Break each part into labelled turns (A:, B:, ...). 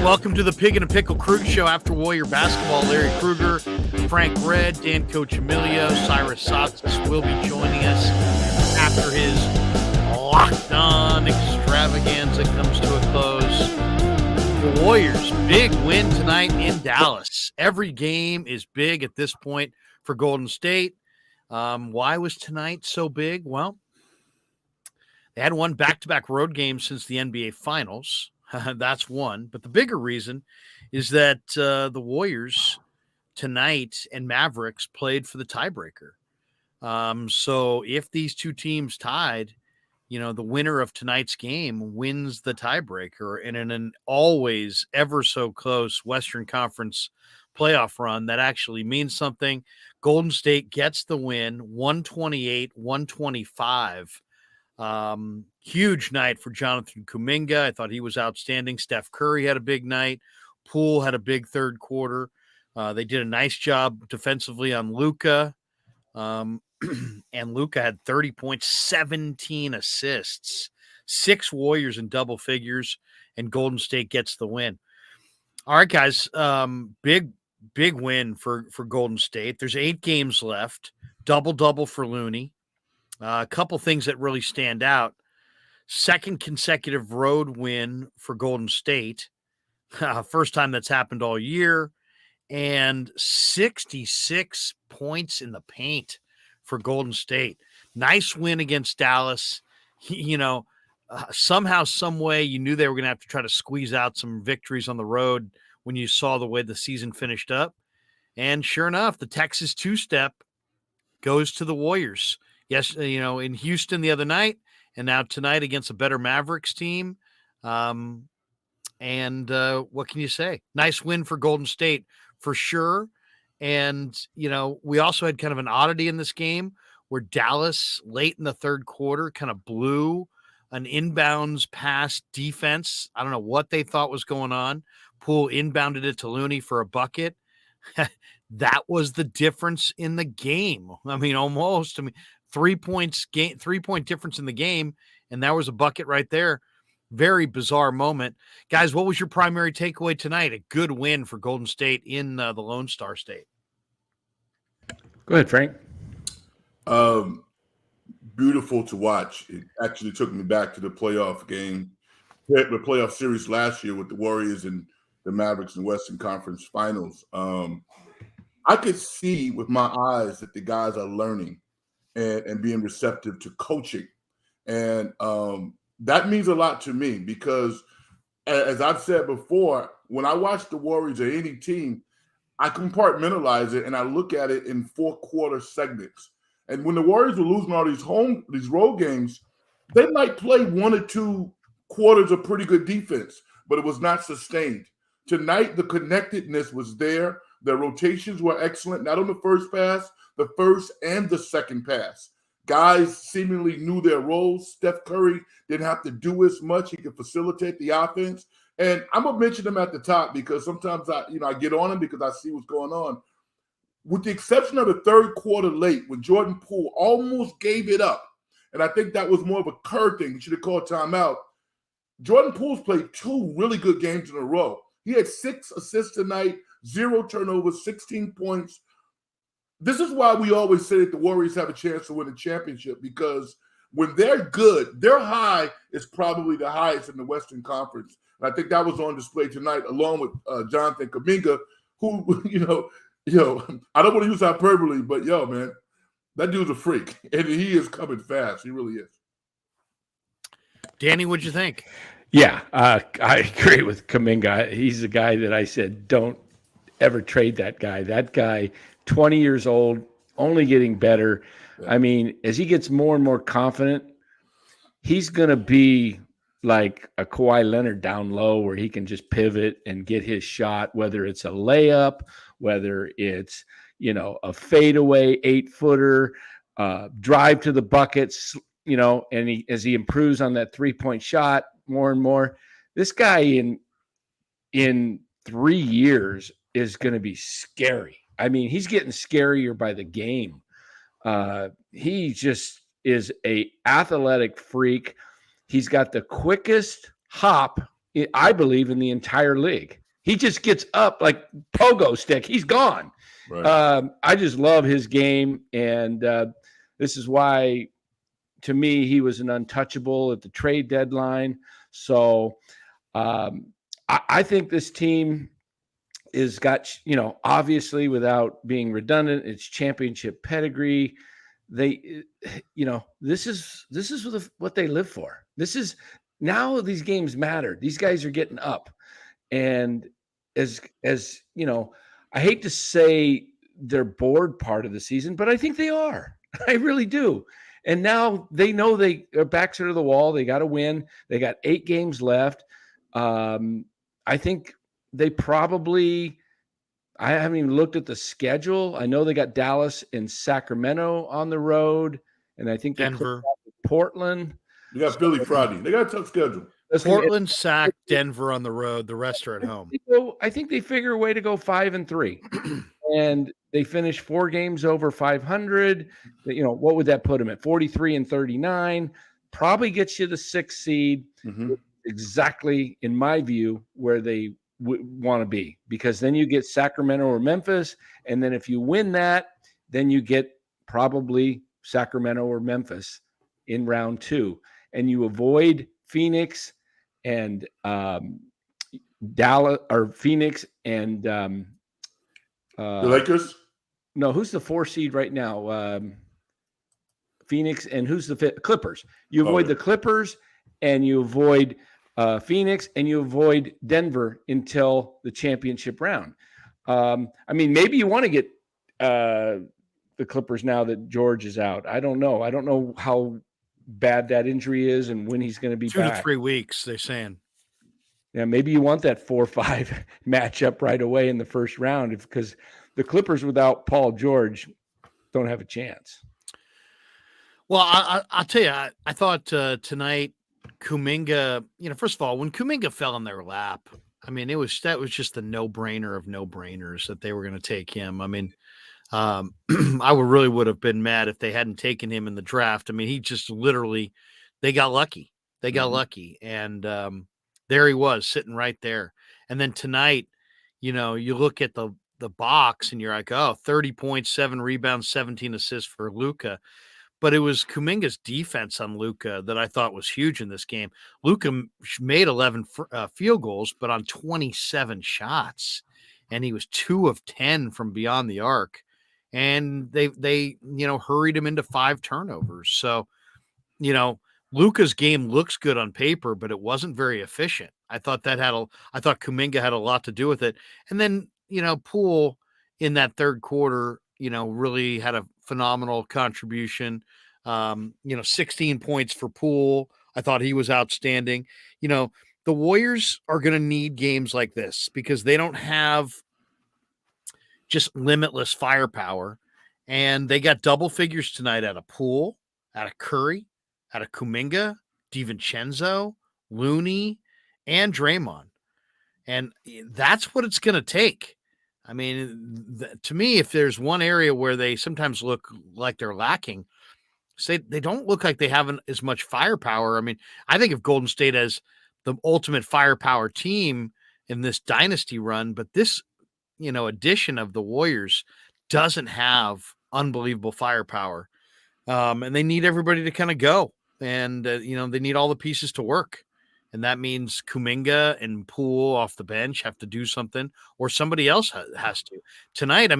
A: welcome to the Pig and a Pickle Krueg Show after Warrior basketball. Larry Krueger, Frank Red, Dan Coach Emilio, Cyrus Sotsis will be joining us after his Locked On extravaganza comes to a close. The Warriors, big win tonight in Dallas. Every game is big at this point for Golden State. Why was tonight so big? Well, they had won back-to-back road games since the NBA Finals. That's one. But the bigger reason is that the Warriors tonight and Mavericks played for the tiebreaker. So if these two teams tied, the winner of tonight's game wins the tiebreaker. And in an always ever so close Western Conference playoff run, that actually means something. Golden State gets the win, 128-125. Huge night for Jonathan Kuminga. I thought he was outstanding. Steph Curry had a big night. Poole had a big third quarter. They did a nice job defensively on Luka. And Luka had 30 points, 17 assists, 6 Warriors in double figures, and Golden State gets the win. All right, guys, big win for Golden State. There's 8 games left, double-double for Looney. A couple things that really stand out. Second consecutive road win for Golden State. First time that's happened all year. And 66 points in the paint for Golden State. Nice win against Dallas. Somehow, some way, you knew they were going to have to try to squeeze out some victories on the road when you saw the way the season finished up. And sure enough, the Texas two-step goes to the Warriors. Yes, in Houston the other night, and now tonight against a better Mavericks team. And what can you say? Nice win for Golden State for sure. And, we also had kind of an oddity in this game where Dallas late in the third quarter kind of blew an inbounds pass defense. I don't know what they thought was going on. Poole inbounded it to Looney for a bucket. That was the difference in the game. Almost. 3-point difference in the game, and that was a bucket right there. Very bizarre moment. Guys, what was your primary takeaway tonight? A good win for Golden State in the Lone Star State.
B: Go ahead, Frank.
C: Beautiful to watch. It actually took me back to the playoff game, the playoff series last year with the Warriors and the Mavericks in Western Conference Finals. I could see with my eyes that the guys are learning and being receptive to coaching. And that means a lot to me because, as I've said before, when I watch the Warriors or any team, I compartmentalize it and I look at it in 4-quarter segments. And when the Warriors were losing all these road games, they might play 1 or 2 quarters of pretty good defense, but it was not sustained. Tonight, the connectedness was there. The rotations were excellent, not on the first pass, the first and the second pass. Guys seemingly knew their roles. Steph Curry didn't have to do as much. He could facilitate the offense. And I'm going to mention him at the top because sometimes I get on him because I see what's going on. With the exception of the third quarter late when Jordan Poole almost gave it up, and I think that was more of a Kerr thing. He should have called timeout. Jordan Poole's played 2 really good games in a row. He had 6 assists tonight, 0 turnovers, 16 points. This is why we always say that the Warriors have a chance to win a championship because when they're good, their high is probably the highest in the Western Conference. And I think that was on display tonight along with Jonathan Kuminga, who, I don't want to use hyperbole, but, man, that dude's a freak. And he is coming fast. He really is.
A: Danny, what'd you think?
B: Yeah, I agree with Kuminga. He's the guy that I said, don't ever trade that guy. That guy, 20 years old, only getting better. Yeah. As he gets more and more confident, he's going to be like a Kawhi Leonard down low where he can just pivot and get his shot, whether it's a layup, whether it's, a fadeaway 8-footer, drive to the buckets, and as he improves on that 3-point shot more and more, this guy in 3 years is going to be scary. He's getting scarier by the game. He just is a athletic freak. He's got the quickest hop I believe, in the entire league. He just gets up like pogo stick. He's gone.
C: Right.
B: I just love his game, and this is why, to me, he was an untouchable at the trade deadline. So I think this team is got, obviously, without being redundant, it's championship pedigree. They, this is what they live for. This is now these games matter. These guys are getting up, and as I hate to say they're bored part of the season, but I think they are. I really do. And now they know their backs are to the wall. They got to win. They got 8 games left. I think they probably. I haven't even looked at the schedule. I know they got Dallas and Sacramento on the road, and I think
A: Denver,
B: Portland.
C: They got Philly Friday. They got a tough schedule.
A: Portland, Sac, Denver on the road. The rest are at home.
B: I think they figure a way to go 5-3, and they finish 4 games over 500. What would that put them at? 43-39. Probably gets you the 6th seed.
C: Mm-hmm.
B: Exactly, in my view, where they want to be, because then you get Sacramento or Memphis, and then if you win that, then you get probably Sacramento or Memphis in round 2, and you avoid Phoenix and Dallas, or Phoenix and
C: the Lakers.
B: No, who's the 4 seed right now? Phoenix, and who's the 5th? Clippers. You avoid the Clippers, and you avoid Phoenix, and you avoid Denver until the championship round. Maybe you want to get the Clippers now that George is out. I don't know. I don't know how bad that injury is and when he's going to be
A: 2
B: back.
A: to 3 weeks, they're saying.
B: Yeah, maybe you want that 4-5 matchup right away in the first round, because the Clippers without Paul George don't have a chance.
A: Well, I'll tell you, I thought tonight, Kuminga, first of all, when Kuminga fell in their lap, that was just the no-brainer of no-brainers that they were going to take him. I would have been mad if they hadn't taken him in the draft. He just literally, they got lucky. They got lucky, and there he was sitting right there. And then tonight, you look at the box and you're like, 30 points, 7 rebounds, 17 assists for Luka. But it was Kuminga's defense on Luka that I thought was huge in this game. Luka made 11 field goals, but on 27 shots, and he was 2 of 10 from beyond the arc. And they hurried him into 5 turnovers. So, Luka's game looks good on paper, but it wasn't very efficient. I thought Kuminga had a lot to do with it. And then, Poole in that third quarter, really had a phenomenal contribution. 16 points for Poole. I thought he was outstanding. The Warriors are going to need games like this because they don't have just limitless firepower. And they got double figures tonight out of Poole, out of Curry, out of Kuminga, DiVincenzo, Looney, and Draymond. And that's what it's going to take. To me, if there's one area where they sometimes look like they're lacking, they don't look like they have as much firepower. I think of Golden State as the ultimate firepower team in this dynasty run, but this, addition of the Warriors doesn't have unbelievable firepower. And they need everybody to kind of go. And, they need all the pieces to work. And that means Kuminga and Poole off the bench have to do something, or somebody else has to. Tonight,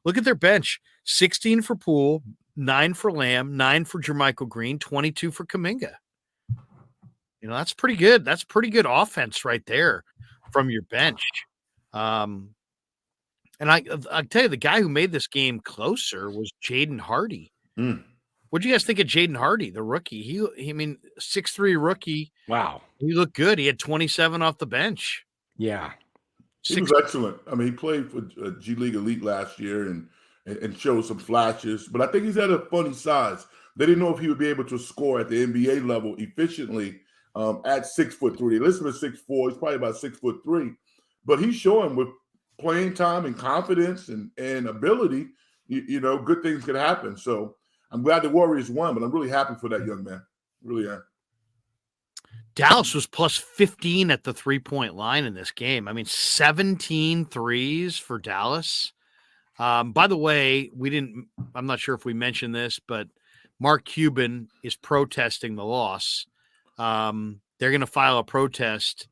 A: look at their bench. 16 for Poole, 9 for Lamb, 9 for Jermichael Green, 22 for Kuminga. That's pretty good. That's pretty good offense right there from your bench. And I tell you, the guy who made this game closer was Jaden Hardy. What'd you guys think of Jaden Hardy, the rookie? He 6'3" rookie.
B: Wow.
A: He looked good. He had 27 off the bench.
B: Yeah.
C: He was excellent. He played for G League Elite last year and showed some flashes, but I think he's at a funny size. They didn't know if he would be able to score at the NBA level efficiently at 6'3". They listed him at 6'4". He's probably about 6'3", but he's showing with playing time and confidence and ability, good things can happen. So I'm glad the Warriors won, but I'm really happy for that young man. Really am.
A: Dallas was plus 15 at the 3-point line in this game. I mean, 17 threes for Dallas. By the way, I'm not sure if we mentioned this, but Mark Cuban is protesting the loss. They're going to file a protest,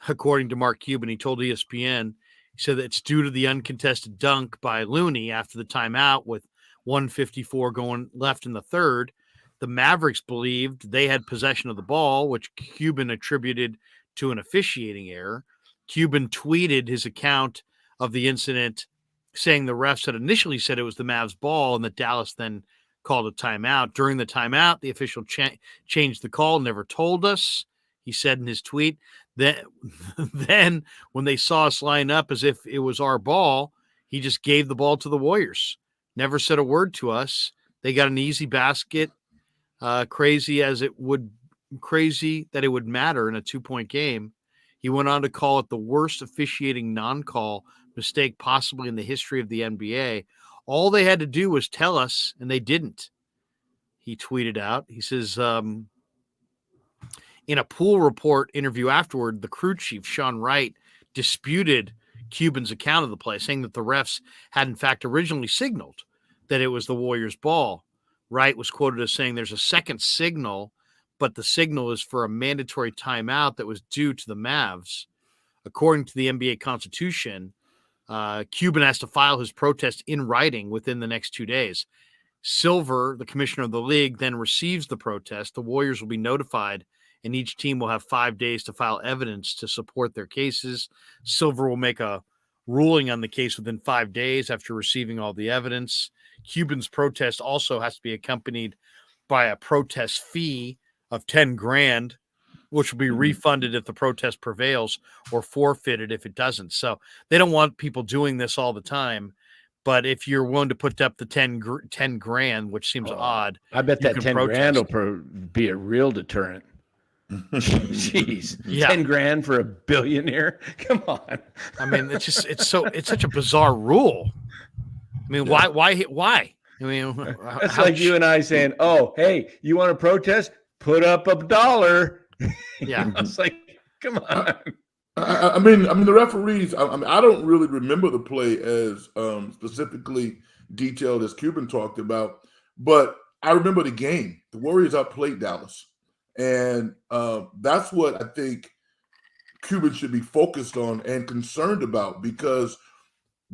A: according to Mark Cuban. He told ESPN, he said that it's due to the uncontested dunk by Looney after the timeout with 1:54 going left in the third. The Mavericks believed they had possession of the ball, which Cuban attributed to an officiating error. Cuban tweeted his account of the incident, saying the refs had initially said it was the Mavs' ball and that Dallas then called a timeout. During the timeout, the official changed the call, never told us, he said in his tweet. Then when they saw us line up as if it was our ball, he just gave the ball to the Warriors. Never said a word to us. They got an easy basket. Crazy that it would matter in a 2-point game. He went on to call it the worst officiating non-call mistake possibly in the history of the NBA. All they had to do was tell us, and they didn't. He tweeted out. He says, in a pool report interview afterward, the crew chief, Sean Wright, disputed Cuban's account of the play, saying that the refs had in fact originally signaled that it was the Warriors' ball. Wright was quoted as saying there's a second signal, but the signal is for a mandatory timeout that was due to the Mavs. According to the NBA Constitution, Cuban has to file his protest in writing within the next 2 days. Silver, the commissioner of the league, then receives the protest. The Warriors will be notified, and each team will have 5 days to file evidence to support their cases. Silver will make a ruling on the case within 5 days after receiving all the evidence. Cuban's protest also has to be accompanied by a protest fee of $10,000, which will be refunded if the protest prevails or forfeited if it doesn't. So they don't want people doing this all the time. But if you're willing to put up the $10,000, which seems odd,
B: I bet that $10,000 will be a real deterrent. Jeez,
A: yeah.
B: $10,000 for a billionaire? Come on.
A: I mean, it's such a bizarre rule. I mean, why? I mean,
B: it's like you and I saying, "Oh, hey, you want to protest? Put up $1."
A: Yeah,
B: it's like, come on.
C: I mean, the referees. I don't really remember the play as specifically detailed as Cuban talked about, but I remember the game. The Warriors outplayed Dallas, and that's what I think Cuban should be focused on and concerned about, because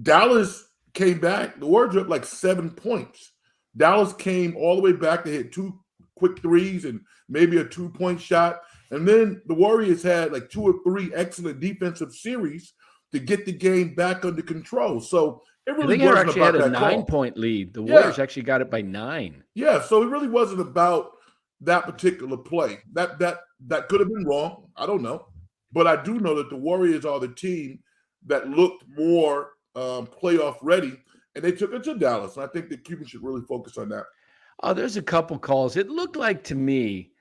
C: Dallas came back. The Warriors were up like 7 points. Dallas came all the way back. They hit 2 quick threes and maybe a 2-point shot. And then the Warriors had like 2 or 3 excellent defensive series to get the game back under control. So it really wasn't
B: actually
C: about
B: had a
C: that
B: 9-point lead. The Warriors actually got it by 9.
C: Yeah, so it really wasn't about that particular play. That could have been wrong. I don't know. But I do know that the Warriors are the team that looked more playoff ready, and they took it to Dallas. And I think that Cuban should really focus on that.
B: Oh, there's a couple calls. It looked like to me,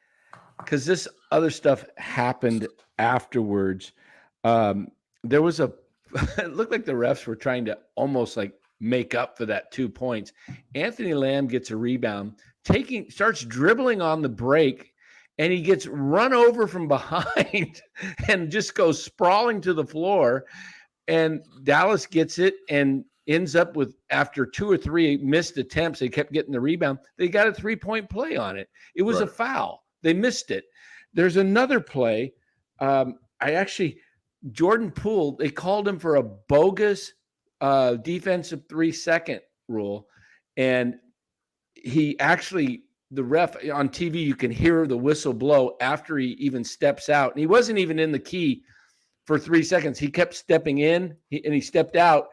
B: because this other stuff happened afterwards, there was it looked like the refs were trying to almost like make up for that 2 points. Anthony Lamb gets a rebound, starts dribbling on the break, and he gets run over from behind and just goes sprawling to the floor. And Dallas gets it and ends up with, after 2 or 3 missed attempts, they kept getting the rebound. They got a 3-point play on it. It was a foul. They missed it. There's another play. Jordan Poole, they called him for a bogus defensive 3-second rule. And he actually, the ref on TV, you can hear the whistle blow after he even steps out. And he wasn't even in the key for 3 seconds. He kept stepping in and he stepped out.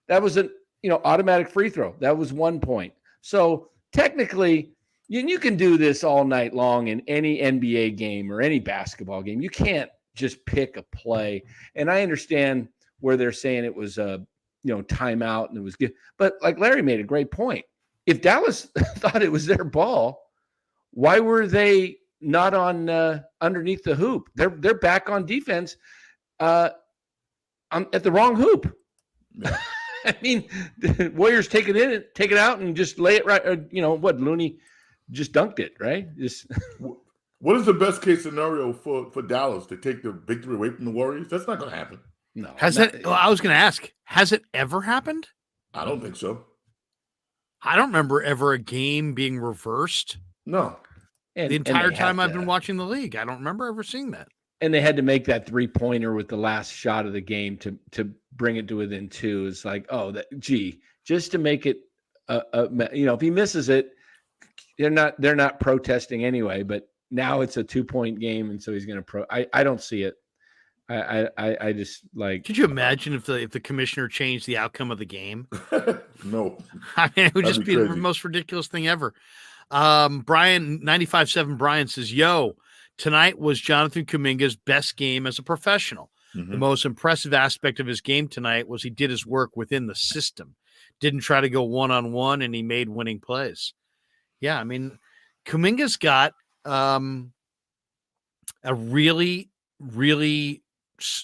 B: That was an automatic free throw. That was 1 point. So technically, you can do this all night long in any NBA game or any basketball game. You can't just pick a play. And I understand where they're saying it was a timeout and it was good. But like Larry made a great point. If Dallas thought it was their ball, why were they not on underneath the hoop? They're back on defense at the wrong hoop. Yeah. I mean, the Warriors take it out and just lay it right. Looney just dunked it, right?
C: What is the best case scenario for Dallas to take the victory away from the Warriors? That's not going to happen.
B: No.
A: Has it? Well, I was going to ask, has it ever happened?
C: I don't think so.
A: I don't remember ever a game being reversed.
C: No.
A: The entire time I've been watching the league, I don't remember ever seeing that.
B: And they had to make that 3-pointer with the last shot of the game to bring it to within 2. It's like, just to make it, if he misses it, they're not protesting anyway. But now it's a 2-point game, and so he's going to I don't see it. I just like.
A: Could you imagine if the commissioner changed the outcome of the game?
C: No.
A: I mean, it would
C: That'd
A: just
C: be
A: be the
C: crazy.
A: most ridiculous thing ever. Brian 95.7 Brian says, "Yo, tonight was Jonathan Kuminga's best game as a professional. The most impressive aspect of his game tonight was he did his work within the system, didn't try to go one-on-one, and he made winning plays." Yeah, I mean, Kuminga's got a really, really,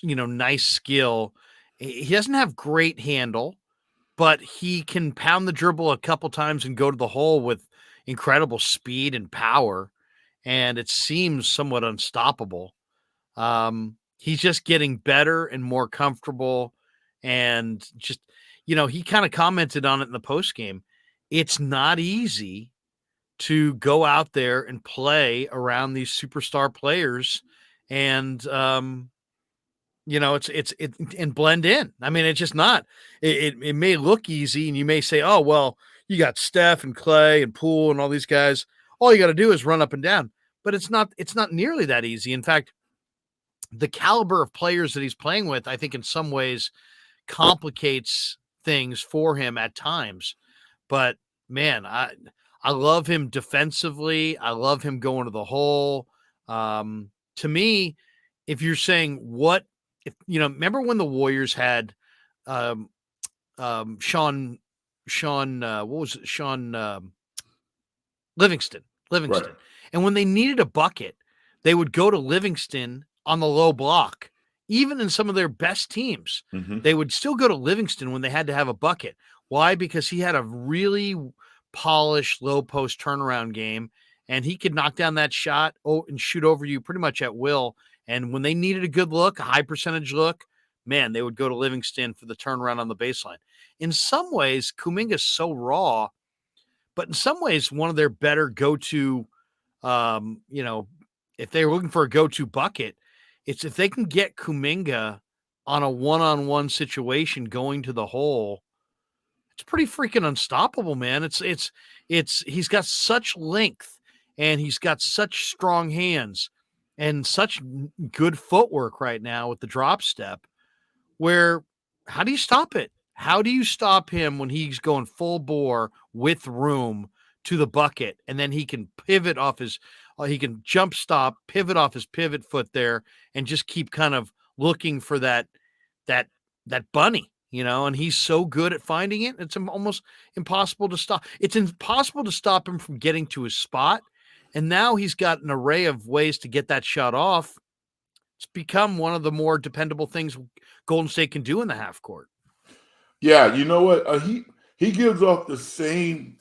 A: nice skill. He doesn't have great handle, but he can pound the dribble a couple times and go to the hole with incredible speed and power, and it seems somewhat unstoppable. He's just getting better and more comfortable, and just, he kind of commented on it in the post game. It's not easy to go out there and play around these superstar players and, it's and blend in. I mean, it's just not, it may look easy and you may say, oh, well, you got Steph and Clay and Poole and all these guys. All you got to do is run up and down, but it's not nearly that easy. In fact, the caliber of players that he's playing with, I think in some ways complicates things for him at times, but man, I love him defensively. I love him going to the hole. To me, if you're saying remember when the Warriors had Sean Livingston.
C: Right.
A: And when they needed a bucket, they would go to Livingston on the low block. Even in some of their best teams, they would still go to Livingston when they had to have a bucket. Why? Because he had a really polished low post turnaround game, and he could knock down that shot and shoot over you pretty much at will. And when they needed a good look, a high percentage look, man, they would go to Livingston for the turnaround on the baseline. In some ways, Kuminga's so raw, but in some ways, one of their better go-to, if they're looking for a go-to bucket, it's if they can get Kuminga on a one-on-one situation going to the hole, it's pretty freaking unstoppable, man. He's got such length and he's got such strong hands and such good footwork right now with the drop step, where how do you stop it? How do you stop him when he's going full bore with room to the bucket, and then he can pivot off he can jump stop, pivot off his pivot foot there, and just keep kind of looking for that bunny, and he's so good at finding it. It's almost impossible to stop. It's impossible to stop him from getting to his spot. And now he's got an array of ways to get that shot off. It's become one of the more dependable things Golden State can do in the half court.
C: Yeah, you know what? He gives off the same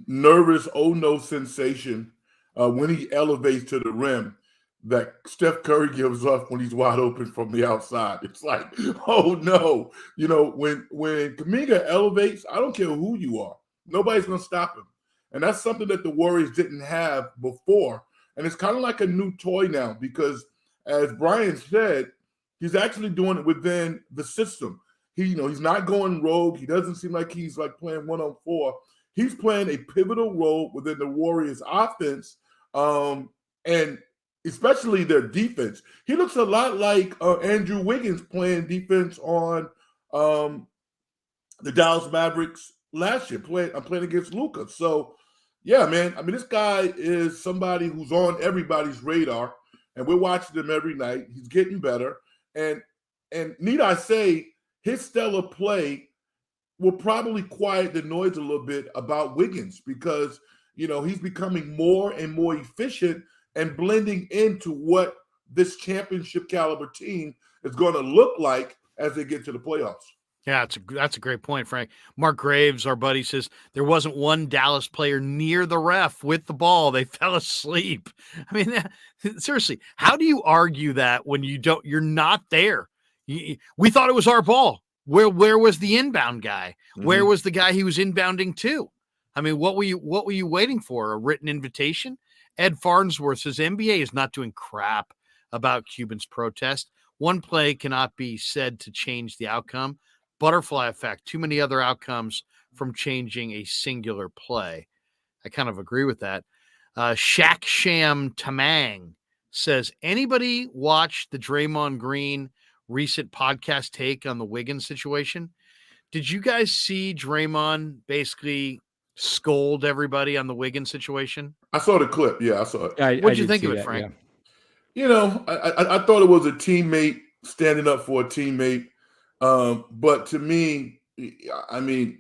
C: nervous, oh no sensation when he elevates to the rim that Steph Curry gives off when he's wide open from the outside. It's like, oh no. When Kuminga elevates, I don't care who you are. Nobody's going to stop him. And that's something that the Warriors didn't have before. And it's kind of like a new toy now because, as Brian said, he's actually doing it within the system. He's not going rogue. He doesn't seem like he's like playing 1-on-4. He's playing a pivotal role within the Warriors offense, and especially their defense. He looks a lot like Andrew Wiggins playing defense on the Dallas Mavericks last year, playing against Luka. So, yeah, man. I mean, this guy is somebody who's on everybody's radar, and we're watching him every night. He's getting better, and need I say, his stellar play will probably quiet the noise a little bit about Wiggins because, he's becoming more and more efficient and blending into what this championship caliber team is going to look like as they get to the playoffs.
A: Yeah, that's a great point, Frank. Mark Graves, our buddy, says there wasn't one Dallas player near the ref with the ball. They fell asleep. I mean, seriously, how do you argue that when you're not there? We thought it was our ball. Where was the inbound guy? Where was the guy he was inbounding to? I mean, what were you waiting for? A written invitation? Ed Farnsworth says NBA is not doing crap about Cuban's protest. One play cannot be said to change the outcome. Butterfly effect, too many other outcomes from changing a singular play. I kind of agree with that. Shaq Sham Tamang says, anybody watch the Draymond Green recent podcast take on the Wiggins situation? Did you guys see Draymond basically scold everybody on the Wiggins situation?
C: I saw the clip. Yeah, I saw it.
A: What'd you think of it, Frank?
C: Yeah. I thought it was a teammate standing up for a teammate. But to me, I mean,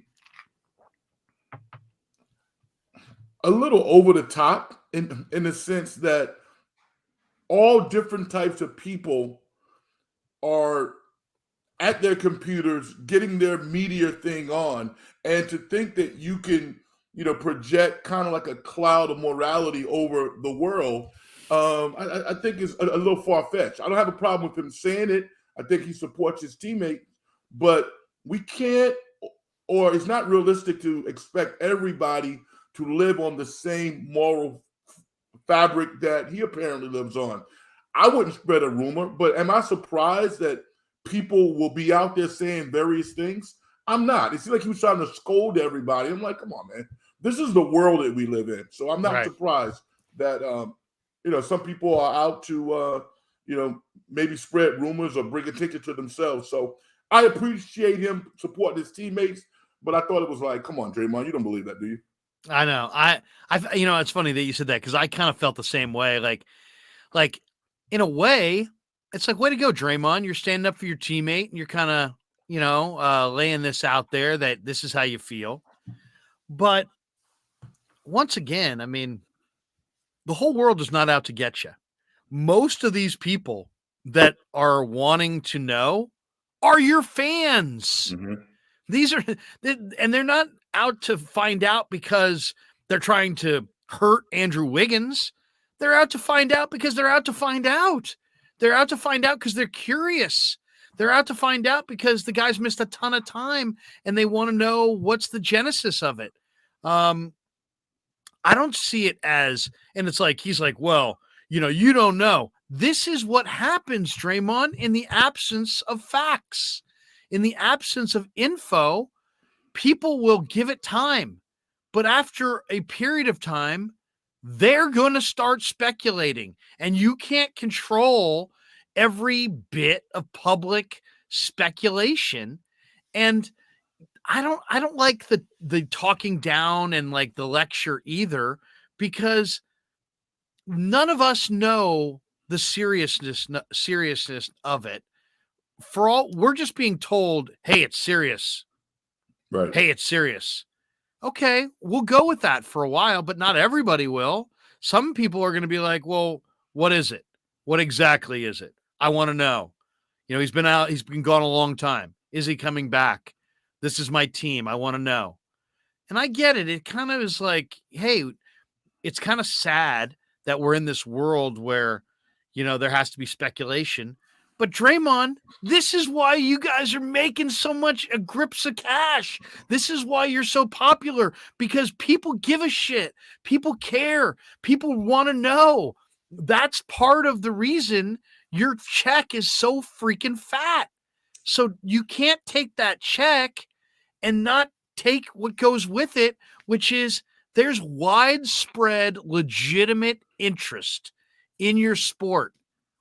C: a little over the top in the sense that all different types of people are at their computers getting their media thing on, and to think that you can, project kind of like a cloud of morality over the world, I think is a little far-fetched. I don't have a problem with him saying it. I think he supports his teammate. But we can't, or it's not realistic to expect everybody to live on the same moral fabric that he apparently lives on. I wouldn't spread a rumor, but am I surprised that people will be out there saying various things? I'm not. It seems like he was trying to scold everybody. I'm like, come on, man. This is the world that we live in. So I'm not surprised that, some people are out to, maybe spread rumors or bring attention to themselves. So I appreciate him supporting his teammates, but I thought it was like, come on, Draymond, you don't believe that, do you?
A: I know. It's funny that you said that because I kind of felt the same way. Like in a way, it's like, way to go, Draymond. You're standing up for your teammate and you're kind of, laying this out there that this is how you feel. But once again, I mean, the whole world is not out to get you. Most of these people that are wanting to know are your fans. These are, and they're not out to find out because they're trying to hurt Andrew Wiggins. They're out to find out because they're out to find out. They're out to find out because they're curious. They're out to find out because the guy's missed a ton of time and they want to know what's the genesis of it. I don't see it as, and it's like, he's like, well, you don't know. This is what happens, Draymond, in the absence of facts. In the absence of info, people will give it time. But after a period of time, they're going to start speculating. And you can't control every bit of public speculation. And I don't like the talking down and like the lecture either, because none of us know the seriousness of it. For all, we're just being told, hey, it's serious.
C: Right.
A: Hey, it's serious. Okay, we'll go with that for a while, but not everybody will. Some people are going to be like, well, what is it? What exactly is it? I want to know. He's been out, he's been gone a long time. Is he coming back? This is my team. I want to know. And I get it. It kind of is like, hey, it's kind of sad that we're in this world where, there has to be speculation. But Draymond, this is why you guys are making so much grips of cash. This is why you're so popular, because people give a shit. People care. People want to know. That's part of the reason your check is so freaking fat. So you can't take that check and not take what goes with it, which is there's widespread legitimate interest in your sport.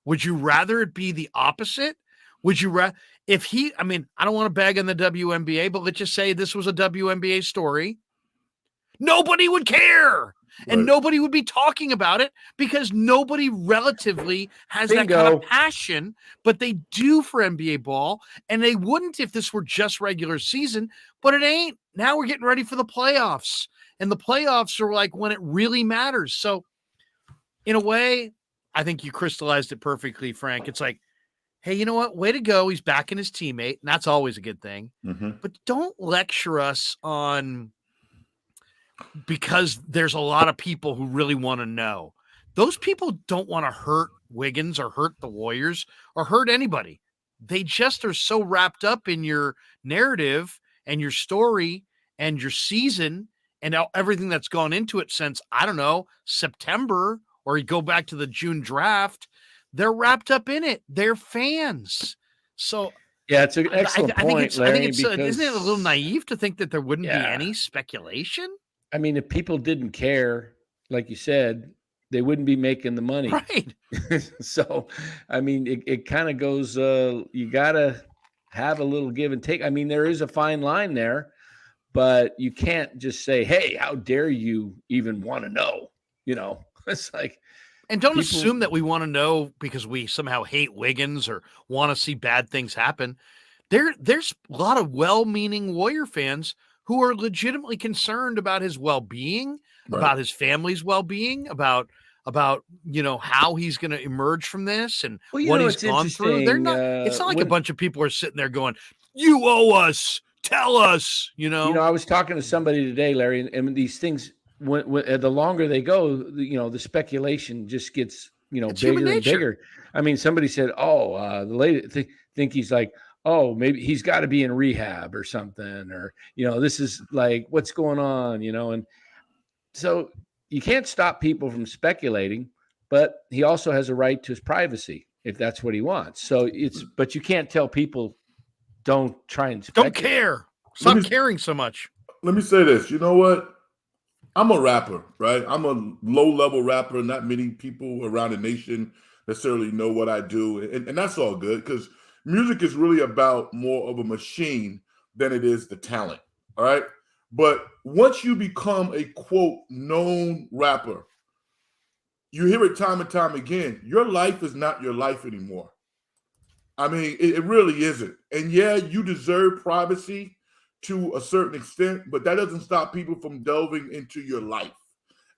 A: Would you rather it be the opposite? Would you rather, I don't want to bag on the WNBA, but let's just say this was a WNBA story. Nobody would care. And nobody would be talking about it because nobody relatively has that kind of passion, but they do for NBA ball. And they wouldn't if this were just regular season, but it ain't. Now we're getting ready for the playoffs. And the playoffs are like when it really matters. So in a way, I think you crystallized it perfectly, Frank. It's like, hey, you know what? Way to go. He's backing his teammate. And that's always a good thing.
C: Mhm.
A: But don't lecture us on because there's a lot of people who really want to know. Those people don't want to hurt Wiggins or hurt the Warriors or hurt anybody. They just are so wrapped up in your narrative and your story and your season and everything that's gone into it since, I don't know, September, or you go back to the June draft. They're wrapped up in it. They're fans. So
B: Yeah, it's an excellent point, Larry.
A: I think it's
B: because,
A: isn't it a little naive to think that there wouldn't be
B: Yeah.
A: any speculation?
B: I mean, if people didn't care, like you said, they wouldn't be making the money.
A: Right.
B: So, I mean, it kind of goes, you got to have a little give and take. I mean, there is a fine line there, but you can't just say, hey, how dare you even want to know? You know, it's like,
A: And don't
B: people-
A: assume that we want to know because we somehow hate Wiggins or want to see bad things happen. There's a lot of well-meaning Warrior fans who are legitimately concerned about his well-being,
C: Right.
A: about his family's well-being, about how he's going to emerge from this and
B: Well, you
A: what
B: know,
A: he's
B: it's
A: gone through. They're not. It's not like a
B: when-
A: bunch of people are sitting there going, "You owe us, tell us."
B: You know, I was talking to somebody today, Larry, and these things, when the longer they go, the speculation just gets,
A: It's human
B: bigger and
A: nature.
B: bigger. I mean, somebody said, "Oh, the lady think he's like, oh, maybe he's got to be in rehab or something, or this is like what's going on, and so you can't stop people from speculating, but he also has a right to his privacy if that's what he wants. So but you can't tell people don't try and
A: Don't
B: speculate.
A: care. Stop
C: me-
A: caring so much.
C: Let me say this. You know what? I'm a rapper, right? I'm a low-level rapper. Not many people around the nation necessarily know what I do, and that's all good because music is really about more of a machine than it is the talent. All right. But once you become a quote known rapper, you hear it time and time again. Your life is not your life anymore. I mean, it really isn't. And yeah, you deserve privacy to a certain extent, but that doesn't stop people from delving into your life.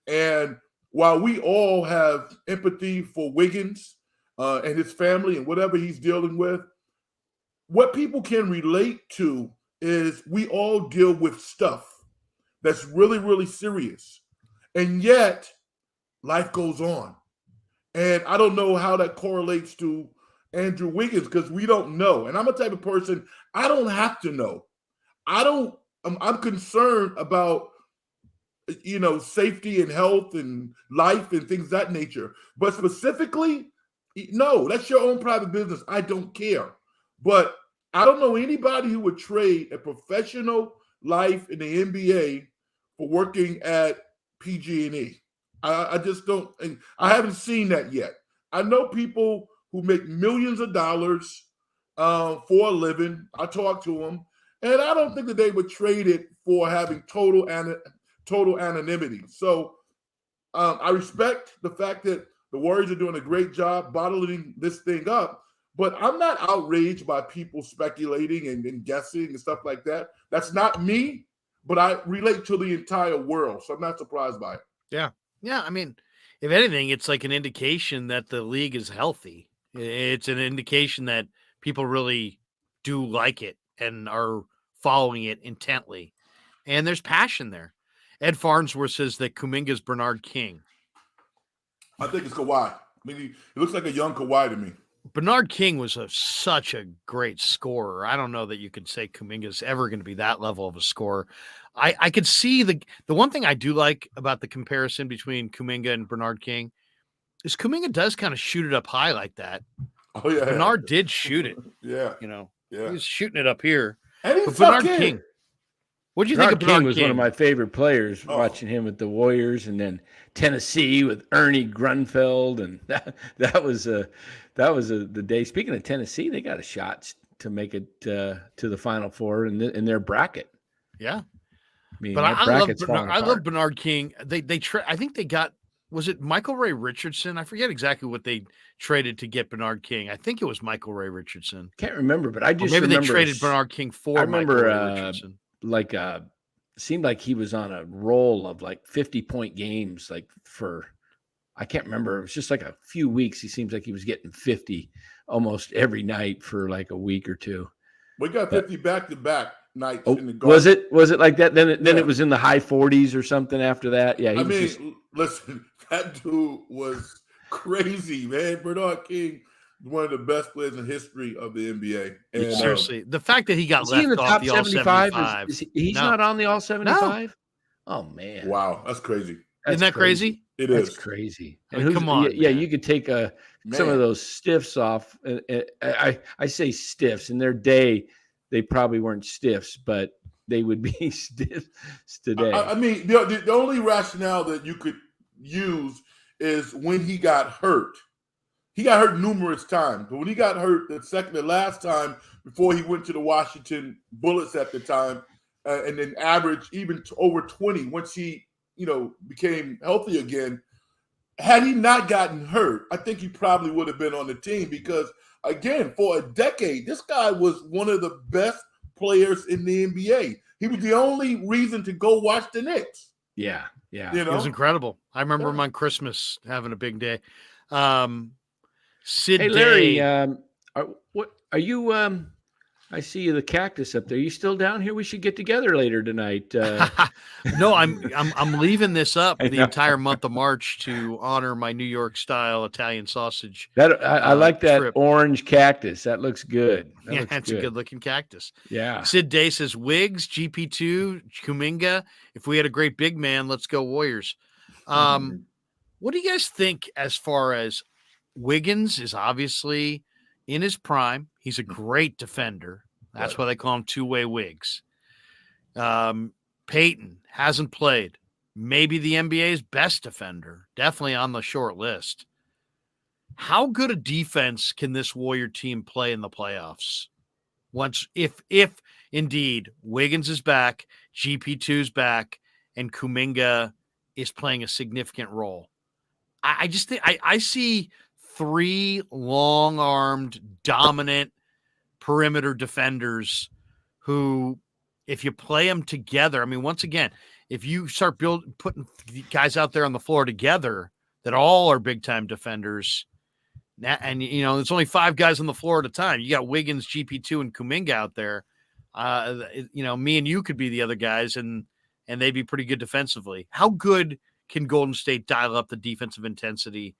C: And while we all have empathy for Wiggins and his family and whatever he's dealing with, what people can relate to is we all deal with stuff that's really, really serious. And yet, life goes on. And I don't know how that correlates to Andrew Wiggins because we don't know. And I'm a type of person, I don't have to know. I'm concerned about safety and health and life and things of that nature. But specifically, no, that's your own private business. I don't care. But I don't know anybody who would trade a professional life in the NBA for working at PG&E. I just don't. And I haven't seen that yet. I know people who make millions of dollars for a living. I talk to them, and I don't think that they would trade it for having total anonymity. So I respect the fact that the Warriors are doing a great job bottling this thing up, but I'm not outraged by people speculating and guessing and stuff like that. That's not me, but I relate to the entire world, so I'm not surprised by it.
A: Yeah. Yeah. I mean, if anything, it's like an indication that the league is healthy. It's an indication that people really do like it and are following it intently. And there's passion there. Ed Farnsworth says that Kuminga's Bernard King.
C: I think it's Kawhi. I mean, he looks like a young Kawhi to me.
A: Bernard King was such a great scorer. I don't know that you could say Kuminga's ever going to be that level of a scorer. I could see the one thing I do like about the comparison between Kuminga and Bernard King is Kuminga does kind of shoot it up high like that.
C: Oh yeah,
A: Bernard did shoot it.
C: yeah.
A: He was shooting it up here.
C: And
A: But Bernard King, what do you think of Bernard
B: King was
A: King?
B: one of my favorite players,
C: Oh.
B: watching him with the Warriors, and then Tennessee with Ernie Grunfeld, and that was the day. Speaking of Tennessee, they got a shot to make it to the Final Four in their bracket.
A: Yeah.
B: I mean,
A: But
B: that
A: I love
B: bracket's
A: Bernard,
B: falling
A: I love
B: apart.
A: Bernard King. I think they got, was it Michael Ray Richardson? I forget exactly what they traded to get Bernard King. I think it was Michael Ray Richardson.
B: Can't remember, but I
A: Or
B: just
A: maybe they
B: remember
A: traded Bernard King for
B: I remember,
A: Michael Ray Richardson.
B: like seemed like he was on a roll of like 50-point games, like for I can't remember. It was just like a few weeks. He seems like he was getting 50 almost every night for like a week or two.
C: We got 50 back-to-back nights
B: Oh,
C: in the Garden.
B: was it like that? Then it was in the high 40s or something after that. Yeah,
C: listen, that dude was crazy, man. Bernard King, one of the best players in history of the NBA. And
A: seriously, the fact that he got
B: is
A: left
B: he in the
A: off
B: top
A: the All 75,
B: he's not on the All 75. Oh man,
C: wow, that's crazy.
A: Isn't that crazy?
C: It
B: That's
C: is
B: crazy.
A: I mean, come on,
B: yeah,
A: man.
B: you could take some of those stiffs off. I say stiffs. In their day, they probably weren't stiffs, but they would be stiffs today.
C: I mean, the only rationale that you could use is when he got hurt. He got hurt numerous times, but when he got hurt the last time before he went to the Washington Bullets at the time, and then averaged even over 20 once he became healthy again. Had he not gotten hurt, I think he probably would have been on the team because, again, for a decade, this guy was one of the best players in the NBA. He was the only reason to go watch the Knicks.
B: Yeah.
A: It was incredible. I remember him on Christmas having a big day. Sid
B: hey, Larry,
A: Day.
B: what are you? I see you, the cactus up there. You still down here? We should get together later tonight.
A: No, I'm leaving this up the entire month of March to honor my New York style Italian sausage.
B: I like that
A: trip.
B: orange cactus. That looks good.
A: It's a good looking cactus.
B: Yeah.
A: Sid Day says Wiggs, GP2, Kuminga. If we had a great big man, let's go Warriors. What do you guys think as far as Wiggins is obviously in his prime? He's a great defender. That's why they call him two-way Wiggs. Peyton hasn't played. Maybe the NBA's best defender. Definitely on the short list. How good a defense can this Warrior team play in the playoffs? If indeed Wiggins is back, GP2's back, and Kuminga is playing a significant role. I just think I see three long-armed, dominant perimeter defenders who, if you play them together, I mean, once again, if you start putting guys out there on the floor together that all are big-time defenders, and, there's only 5 guys on the floor at a time. You got Wiggins, GP2, and Kuminga out there. Me and you could be the other guys, and they'd be pretty good defensively. How good can Golden State dial up the defensive intensity,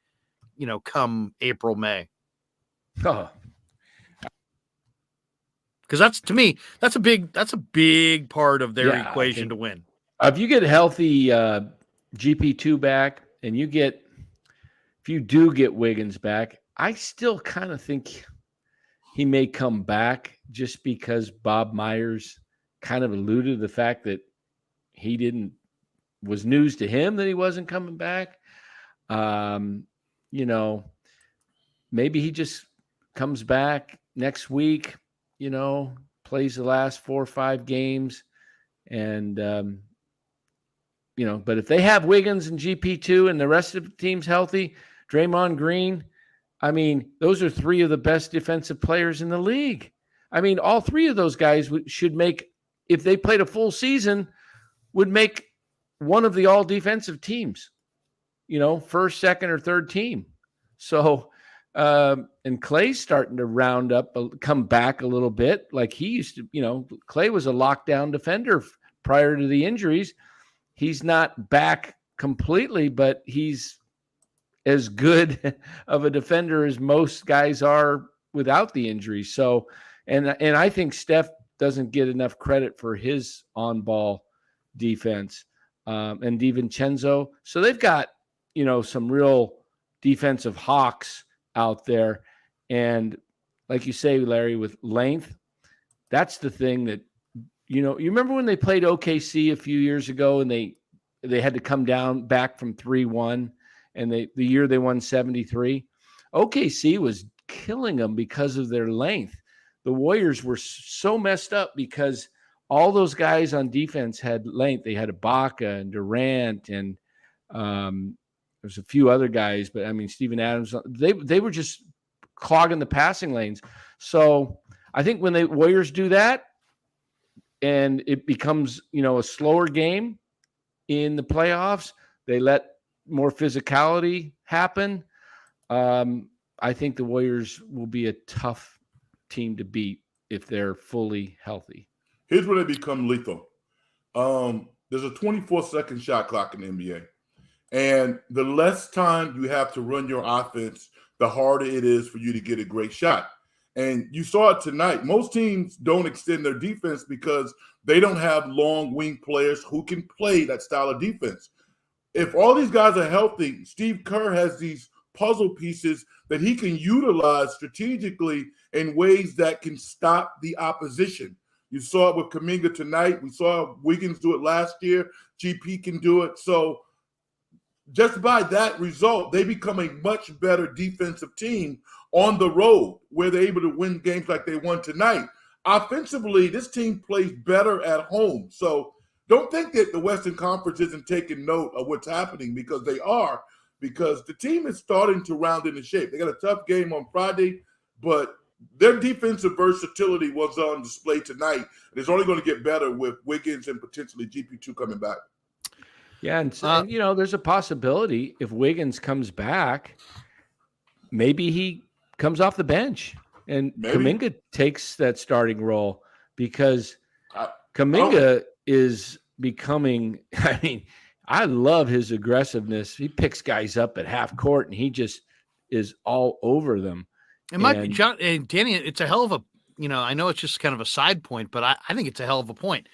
A: come April, May?
B: Oh,
A: because to me, that's a big part of their equation to win.
B: If you get healthy GP2 back, and if you do get Wiggins back, I still kind of think he may come back just because Bob Myers kind of alluded to the fact that was news to him that he wasn't coming back. Maybe he just comes back next week, plays the last 4 or 5 games. And, but if they have Wiggins and GP2 and the rest of the team's healthy, Draymond Green, I mean, those are 3 of the best defensive players in the league. I mean, all 3 of those guys should make, if they played a full season, would make one of the all defensive teams, first, second, or third team. So, and Clay's starting to come back a little bit. Like he used to, Clay was a lockdown defender prior to the injuries. He's not back completely, but he's as good of a defender as most guys are without the injuries. So, and I think Steph doesn't get enough credit for his on-ball defense. And DiVincenzo. So they've got, some real defensive hawks out there. And like you say, Larry, with length, that's the thing that, you remember when they played OKC a few years ago and they had to come back from 3-1 and the year they won 73, OKC was killing them because of their length. The Warriors were so messed up because all those guys on defense had length. They had Ibaka and Durant and there's a few other guys, but I mean, Steven Adams, they were just clogging the passing lanes. So I think when the Warriors do that and it becomes, a slower game in the playoffs, they let more physicality happen. I think the Warriors will be a tough team to beat if they're fully healthy.
C: Here's where they become lethal. There's a 24-second shot clock in the NBA. And the less time you have to run your offense, the harder it is for you to get a great shot. And you saw it tonight. Most teams don't extend their defense because they don't have long wing players who can play that style of defense. If all these guys are healthy, Steve Kerr has these puzzle pieces that he can utilize strategically in ways that can stop the opposition. You saw it with Kuminga tonight. We saw Wiggins do it last year. GP can do it. So just by that result, they become a much better defensive team on the road where they're able to win games like they won tonight. Offensively, this team plays better at home. So don't think that the Western Conference isn't taking note of what's happening, because they are, because the team is starting to round into shape. They got a tough game on Friday, but their defensive versatility was on display tonight. It's only going to get better with Wiggins and potentially GP2 coming back.
B: Yeah, and there's a possibility if Wiggins comes back, maybe he comes off the bench and Kuminga takes that starting role, because Kuminga is becoming, I mean, I love his aggressiveness. He picks guys up at half court and he just is all over them.
A: It might be, John and Danny, it's a hell of a, I know it's just kind of a side point, but I think it's a hell of a point.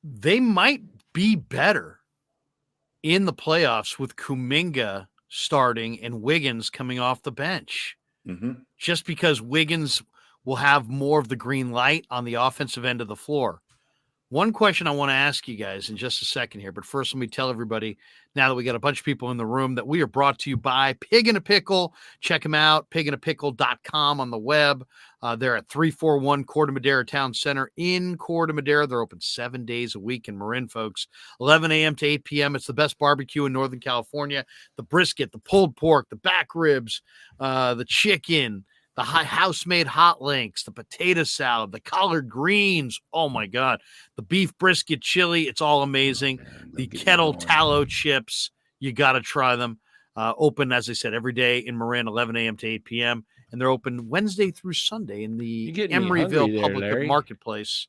A: They might be better in the playoffs with Kuminga starting and Wiggins coming off the bench.
C: Mm-hmm.
A: Just because Wiggins will have more of the green light on the offensive end of the floor. One question I want to ask you guys in just a second here, but first let me tell everybody, now that we got a bunch of people in the room, that we are brought to you by Pig in a Pickle. Check them out, piginapickle.com on the web. They're at 341 Corte Madera Town Center in Corte Madera. They're open 7 days a week in Marin, folks. 11 a.m. to 8 p.m. It's the best barbecue in Northern California. The brisket, the pulled pork, the back ribs, the chicken, the house-made hot links, the potato salad, the collard greens. Oh, my God. The beef brisket chili. It's all amazing. The kettle tallow chips. You got to try them. Open, as I said, every day in Marin, 11 a.m. to 8 p.m. And they're open Wednesday through Sunday in the Emeryville Public Marketplace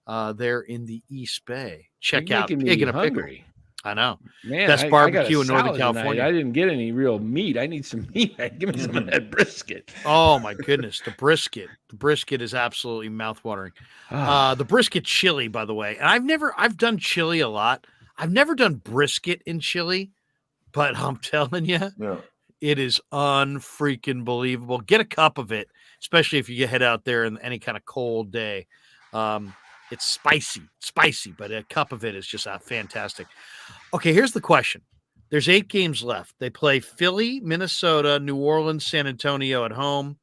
A: there in the East Bay. Check out Pig in a Pickle. I know.
B: Man,
A: best barbecue in Northern California.
B: Tonight. I didn't get any real meat. I need some meat. Give me some of that brisket.
A: Oh my goodness, the brisket. The brisket is absolutely mouthwatering. The brisket chili, by the way. And I've done chili a lot. I've never done brisket in chili, but I'm telling you, it is unfreaking believable. Get a cup of it, especially if you head out there in any kind of cold day. It's spicy, but a cup of it is just fantastic. Okay, here's the question. There's 8 games left. They play Philly, Minnesota, New Orleans, San Antonio at home,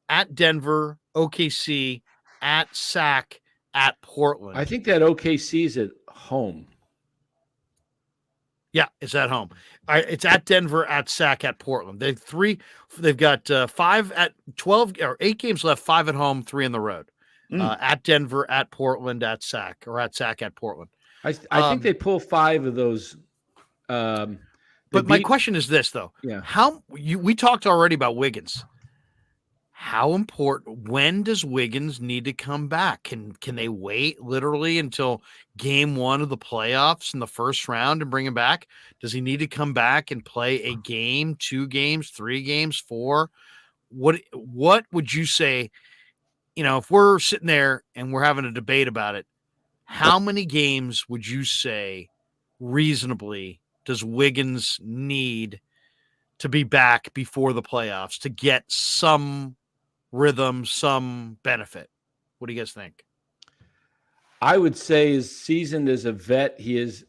A: at Denver, OKC, at SAC, at Portland.
B: I think that OKC is at home.
A: Yeah, it's at home. It's at Denver, at SAC, at Portland. They've got 5 at 12 or 8 games left, 5 at home, 3 on the road. At Denver, at Portland, at SAC, or at SAC, at Portland.
B: I think they pull 5 of those.
A: But my question is this, though.
B: Yeah.
A: We talked already about Wiggins. How important? When does Wiggins need to come back? Can they wait literally until game 1 of the playoffs in the first round and bring him back? Does he need to come back and play a game, 2 games, 3 games, 4? What would you say? If we're sitting there and we're having a debate about it, how many games would you say reasonably does Wiggins need to be back before the playoffs to get some rhythm, some benefit? What do you guys think?
B: I would say as seasoned as a vet he is,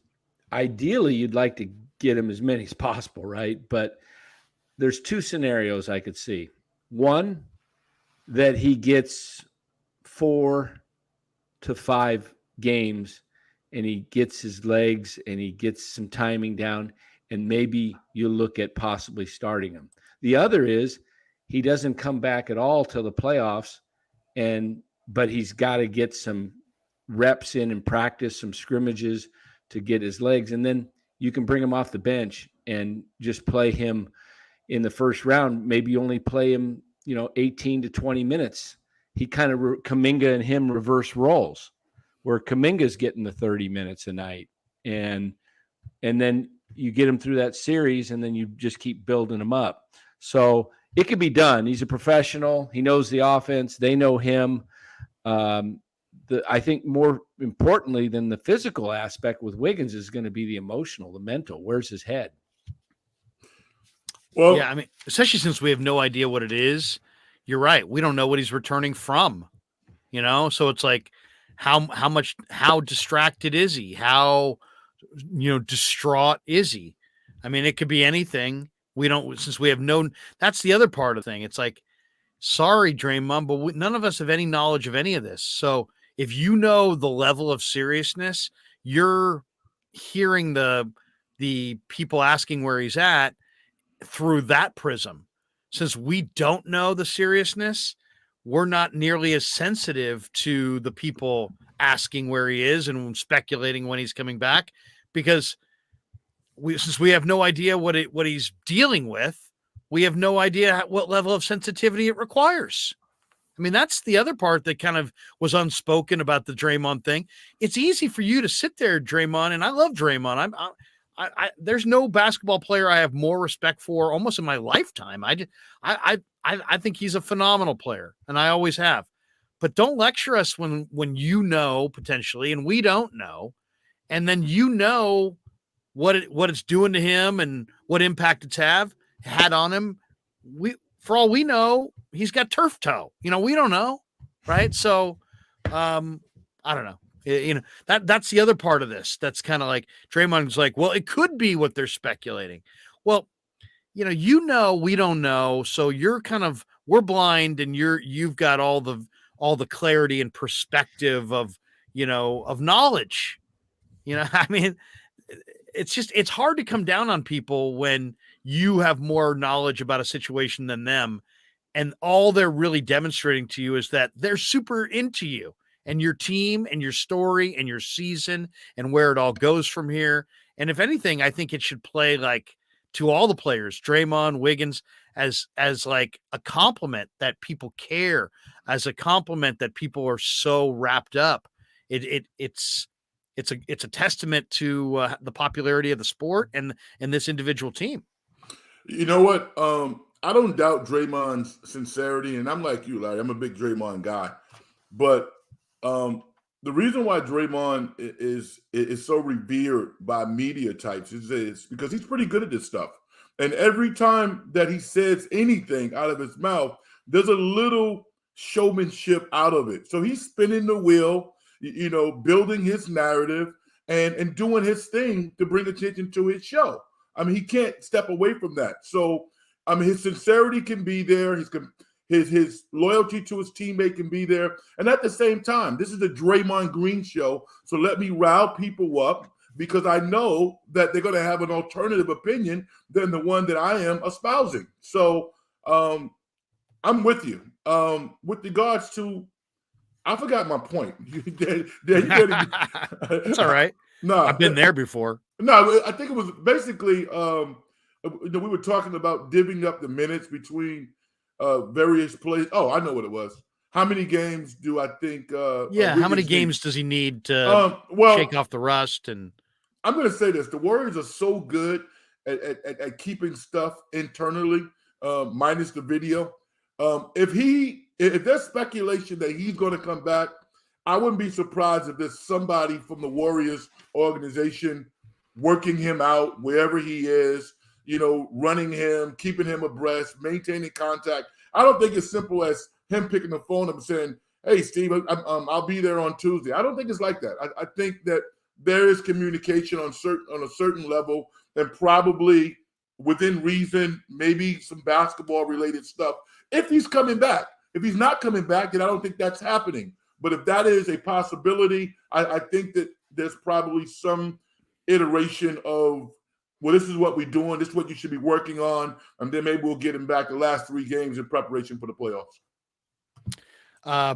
B: ideally you'd like to get him as many as possible, right? But there's 2 scenarios I could see. One, that he gets 4 to 5 games and he gets his legs and he gets some timing down, and maybe you look at possibly starting him. The other is he doesn't come back at all till the playoffs, but he's got to get some reps in practice, some scrimmages to get his legs, and then you can bring him off the bench and just play him in the first round, maybe only play him, 18 to 20 minutes. He kind of Kuminga and him reverse roles, where Kuminga's getting the 30 minutes a night, and then you get him through that series, and then you just keep building him up. So it can be done. He's a professional. He knows the offense. They know him. I think more importantly than the physical aspect with Wiggins is going to be the emotional, the mental. Where's his head?
C: Well,
A: yeah, I mean, especially since we have no idea what it is. You're right. We don't know what he's returning from, So it's like, how distracted is he? How, distraught is he? I mean, it could be anything. We don't, since we have that's the other part of the thing. It's like, sorry, Draymond, but none of us have any knowledge of any of this. So if you know the level of seriousness, you're hearing the people asking where he's at through that prism. Since we don't know the seriousness, we're not nearly as sensitive to the people asking where he is and speculating when he's coming back, because since we have no idea what he's dealing with, we have no idea what level of sensitivity it requires. I mean, that's the other part that kind of was unspoken about the Draymond thing. It's easy for you to sit there, Draymond, and I love Draymond. There's no basketball player I have more respect for almost in my lifetime. I think he's a phenomenal player, and I always have. But don't lecture us when potentially, and we don't know, and then what it's doing to him and what impact it's had on him. For all we know, he's got turf toe. We don't know, right? So, I don't know. That's the other part of this. That's kind of like Draymond's like, well, it could be what they're speculating. Well, we don't know. So we're blind, and you've got all the clarity and perspective of knowledge. I mean, it's hard to come down on people when you have more knowledge about a situation than them. And all they're really demonstrating to you is that they're super into you and your team and your story and your season and where it all goes from here. And if anything, I think it should play like to all the players, Draymond, Wiggins, as like a compliment that people care, as a compliment that people are so wrapped up. It's a testament to the popularity of the sport and this individual team.
C: You know what? I don't doubt Draymond's sincerity, and I'm like you, Larry. I'm a big Draymond guy, but the reason why Draymond is so revered by media types is because he's pretty good at this stuff. And every time that he says anything out of his mouth, there's a little showmanship out of it. So he's spinning the wheel, building his narrative and doing his thing to bring attention to his show. I mean, he can't step away from that. So, I mean, his sincerity can be there. His loyalty to his teammate can be there. And at the same time, this is the Draymond Green show. So let me rile people up, because I know that they're going to have an alternative opinion than the one that I am espousing. So I'm with you. With regards to, I forgot my point.
A: It's all right.
C: No,
A: I've been there before.
C: No, I think it was basically, we were talking about divvying up the minutes between various plays. Oh, I know what it was. How many games do I think?
A: How many games does he need to shake off the rust? And
C: I'm going to say this: the Warriors are so good at keeping stuff internally, minus the video. If there's speculation that he's going to come back, I wouldn't be surprised if there's somebody from the Warriors organization working him out wherever he is, running him, keeping him abreast, maintaining contact. I don't think it's simple as him picking the phone up and saying, "Hey, Steve, I'll be there on Tuesday." I don't think it's like that. I think that there is communication on a certain level, and probably within reason, maybe some basketball-related stuff. If he's coming back, if he's not coming back, then I don't think that's happening. But if that is a possibility, I think that there's probably some iteration of, well, this is what we're doing, this is what you should be working on, and then maybe we'll get him back the last 3 games in preparation for the playoffs.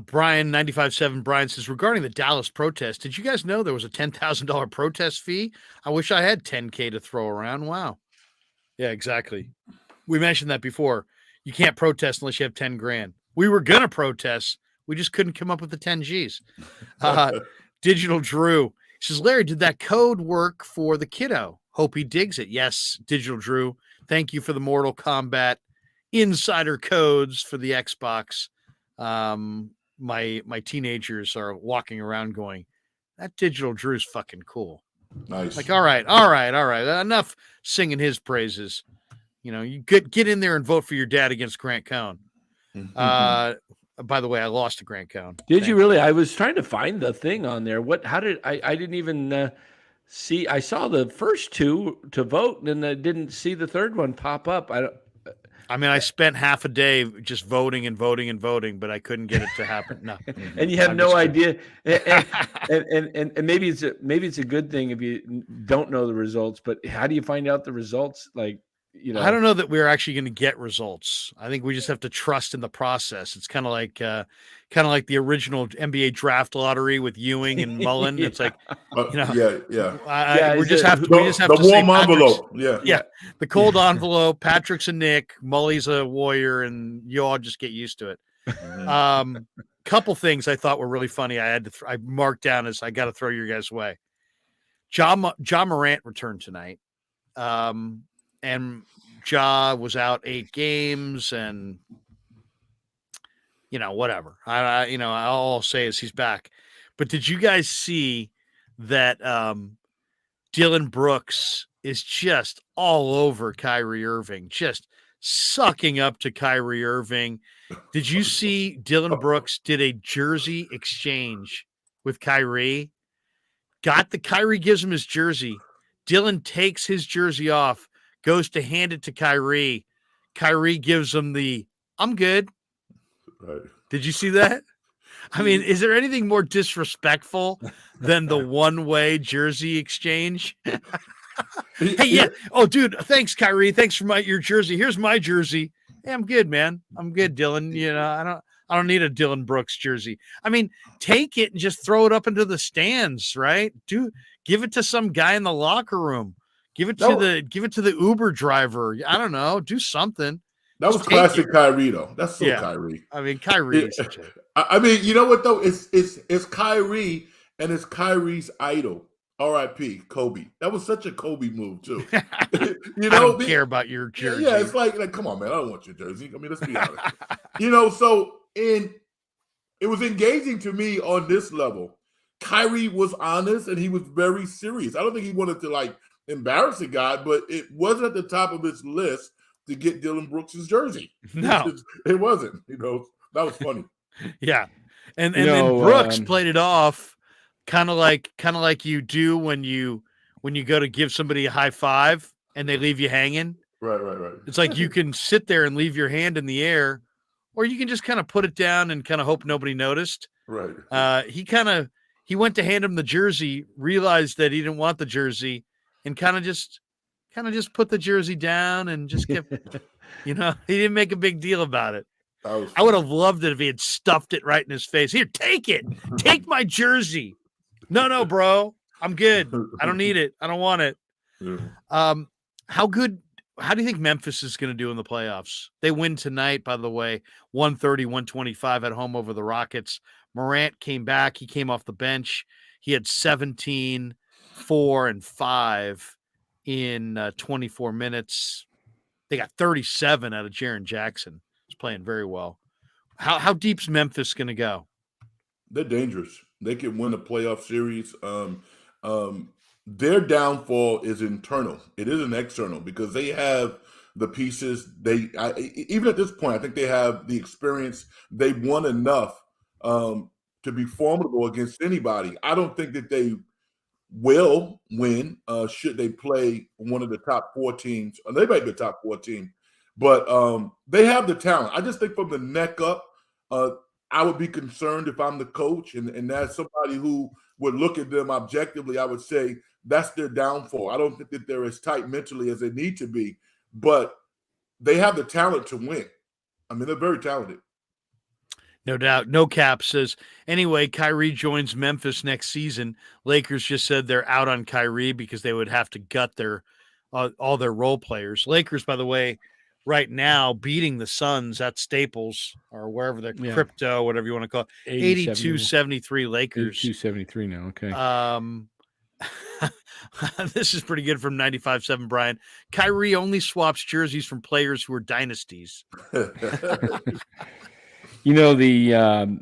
A: Brian 95.7 Brian says, regarding the Dallas protest, did you guys know there was a $10,000 protest fee? I wish I had $10K to throw around. Wow. Yeah, exactly. We mentioned that before. You can't protest unless you have 10 grand. We were going to protest. We just couldn't come up with the 10 G's. Digital Drew says, Larry, did that code work for the kiddo? Hope he digs it. Yes, Digital Drew. Thank you for the Mortal Kombat insider codes for the Xbox. My teenagers are walking around going, that Digital Drew's fucking cool.
C: Nice.
A: Like, all right. Enough singing his praises. You know, you get in there and vote for your dad against Grant Cohn. By the way, I lost to Grant Cohn.
B: Did you really? I was trying to find the thing on there. How did I didn't even see. I saw the first two to vote, and I didn't see the third one pop up.
A: I spent half a day just voting, but I couldn't get it to happen. No.
B: And you have no idea. And maybe it's a good thing if you don't know the results. But how do you find out the results? Like, you know,
A: I don't know that we're actually going to get results. I think we just have to trust in the process. It's kind of like the original NBA draft lottery with Ewing and Mullen. It's like, you know, we just have to
C: the warm envelope.
A: Yeah, the cold envelope. Patrick's a Nick, Mully's a Warrior, and you all just get used to it. Couple things I thought were really funny. I marked down as I got to throw your guys away. John Morant returned tonight. And Ja was out 8 games, and you know, whatever. All I'll say is he's back. But did you guys see that Dylan Brooks is just all over Kyrie Irving, just sucking up to Kyrie Irving? Did you see Dylan Brooks did a jersey exchange with Kyrie? Kyrie gives him his jersey. Dylan takes his jersey off, goes to hand it to Kyrie. Kyrie gives him the, I'm good.
C: Right.
A: Did you see that? I mean, is there anything more disrespectful than the one-way jersey exchange? Hey, yeah. Oh, dude, thanks, Kyrie. Thanks for your jersey. Here's my jersey. Hey, I'm good, man. I'm good, Dylan. You know, I don't need a Dylan Brooks jersey. I mean, take it and just throw it up into the stands, right? Give it to some guy in the locker room. Give it to the Uber driver. I don't know. Do something.
C: That was classic Kyrie, though. That's so Kyrie.
A: I mean, Kyrie.
C: I mean, you know what though? It's Kyrie, and it's Kyrie's idol. R.I.P. Kobe. That was such a Kobe move too. You know,
A: I don't care about your jersey.
C: Yeah, it's like, come on, man. I don't want your jersey. I mean, let's be honest. You know, so it was engaging to me on this level. Kyrie was honest and he was very serious. I don't think he wanted to embarrass the guy, but it wasn't at the top of his list to get Dylan Brooks' jersey.
A: No,
C: it wasn't. You know, that was funny.
A: Yeah, and then Brooks played it off, kind of like you do when you go to give somebody a high five and they leave you hanging.
C: Right.
A: It's like you can sit there and leave your hand in the air, or you can just kind of put it down and kind of hope nobody noticed.
C: Right.
A: He went to hand him the jersey, realized that he didn't want the jersey, and kind of just put the jersey down and just kept, he didn't make a big deal about it. I would have loved it if he had stuffed it right in his face. Here, take it. Take my jersey. No, bro. I'm good. I don't need it. I don't want it.
C: Yeah.
A: How do you think Memphis is going to do in the playoffs? They win tonight, by the way, 130-125 at home over the Rockets. Morant came back. He came off the bench. He had 17, 4, and 5 in 24 minutes. They got 37 out of Jaren Jackson. He's playing very well. How deep's Memphis going to go?
C: They're dangerous. They can win a playoff series. Their downfall is internal. It isn't external because they have the pieces. Even at this point, I think they have the experience. They've won enough to be formidable against anybody. I don't think that they will win should they play one of the top 4 teams. They might be the top 4 team, but they have the talent. I just think from the neck up, I would be concerned if I'm the coach and that's somebody who would look at them objectively. I would say that's their downfall. I don't think that they're as tight mentally as they need to be, but they have the talent to win. I mean, they're very talented.
A: No doubt. No Cap says, anyway, Kyrie joins Memphis next season. Lakers just said they're out on Kyrie because they would have to gut all their role players. Lakers, by the way, right now beating the Suns at Staples or wherever they're
B: Yeah.
A: crypto, whatever you want to call it, 82-73 Lakers.
B: 82-73 now. Okay.
A: This is pretty good from 95.7 Brian. Kyrie only swaps jerseys from players who are dynasties.
B: You know,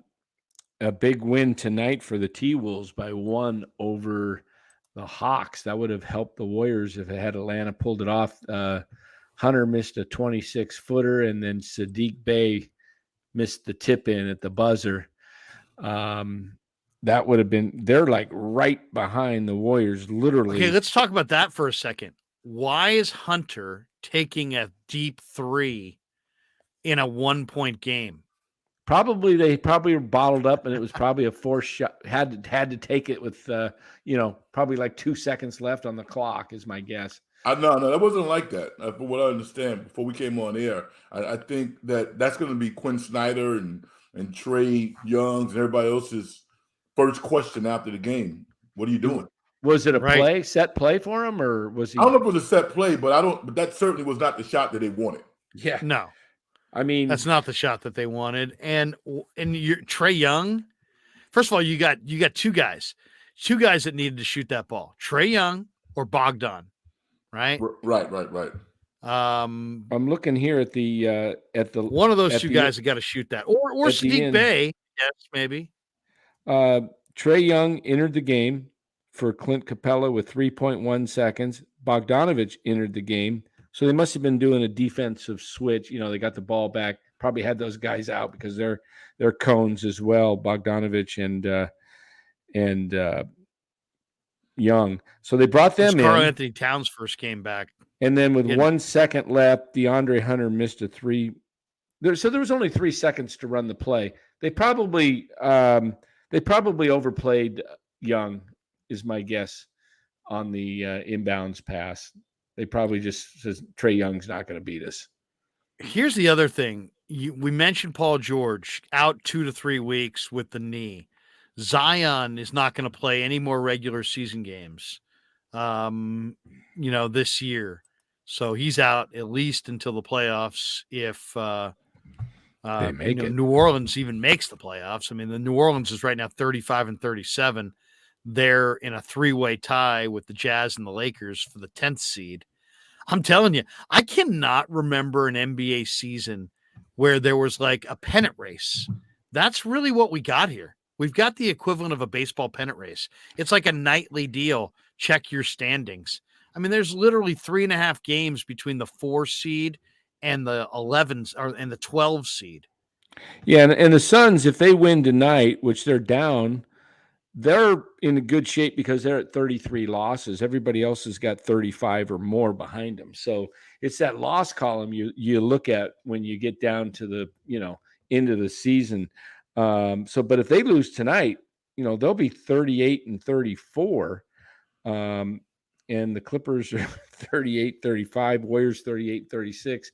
B: a big win tonight for the T-Wolves by 1 over the Hawks. That would have helped the Warriors if it had Atlanta pulled it off. Hunter missed a 26-footer, and then Sadiq Bey missed the tip in at the buzzer. That would have been, they're like right behind the Warriors, literally.
A: Okay, let's talk about that for a second. Why is Hunter taking a deep three in a 1-point game?
B: They probably were bottled up, and it was probably a forced shot. Had to take it with probably like 2 seconds left on the clock is my guess.
C: No, that wasn't like that. From what I understand, before we came on air, I think that's going to be Quinn Snyder and Trey Young's and everybody else's first question after the game. What are you doing?
B: Was it a set play for him, or was he?
C: I don't know if it was a set play, but that certainly was not the shot that they wanted.
B: Yeah,
A: no.
B: I mean,
A: that's not the shot that they wanted. And you're Trey Young. First of all, you got two guys that needed to shoot that ball: Trey Young or Bogdan. Right.
B: I'm looking here at the
A: one of those two guys that got to shoot that, or Sadiq Bey. Yes, maybe.
B: Trey Young entered the game for Clint Capella with 3.1 seconds. Bogdanovich entered the game. So they must have been doing a defensive switch. You know, they got the ball back, probably had those guys out because they're cones as well, Bogdanovich and Young. So they brought them in.
A: Karl Anthony Towns first came back.
B: And then with 1 second left, DeAndre Hunter missed a three. So there was only 3 seconds to run the play. They probably overplayed Young, is my guess, on the inbounds pass. They probably just says Trey Young's not going to beat us.
A: Here's the other thing. We mentioned Paul George out 2 to 3 weeks with the knee. Zion is not going to play any more regular season games, this year. So he's out at least until the playoffs. If
B: they make it.
A: New Orleans even makes the playoffs. I mean, the New Orleans is right now 35-37. They're in a 3-way tie with the Jazz and the Lakers for the 10th seed. I'm telling you, I cannot remember an NBA season where there was like a pennant race. That's really what we got here. We've got the equivalent of a baseball pennant race. It's like a nightly deal. Check your standings. I mean, there's literally 3.5 games between the 4 seed and the 11s and the 12 seed.
B: Yeah, and the Suns, if they win tonight, which they're down, they're in good shape because they're at 33 losses. Everybody else has got 35 or more behind them. So it's that loss column you look at when you get down to the end of the season. But if they lose tonight, they'll be 38-34. And the Clippers are 38-35, Warriors 38-36.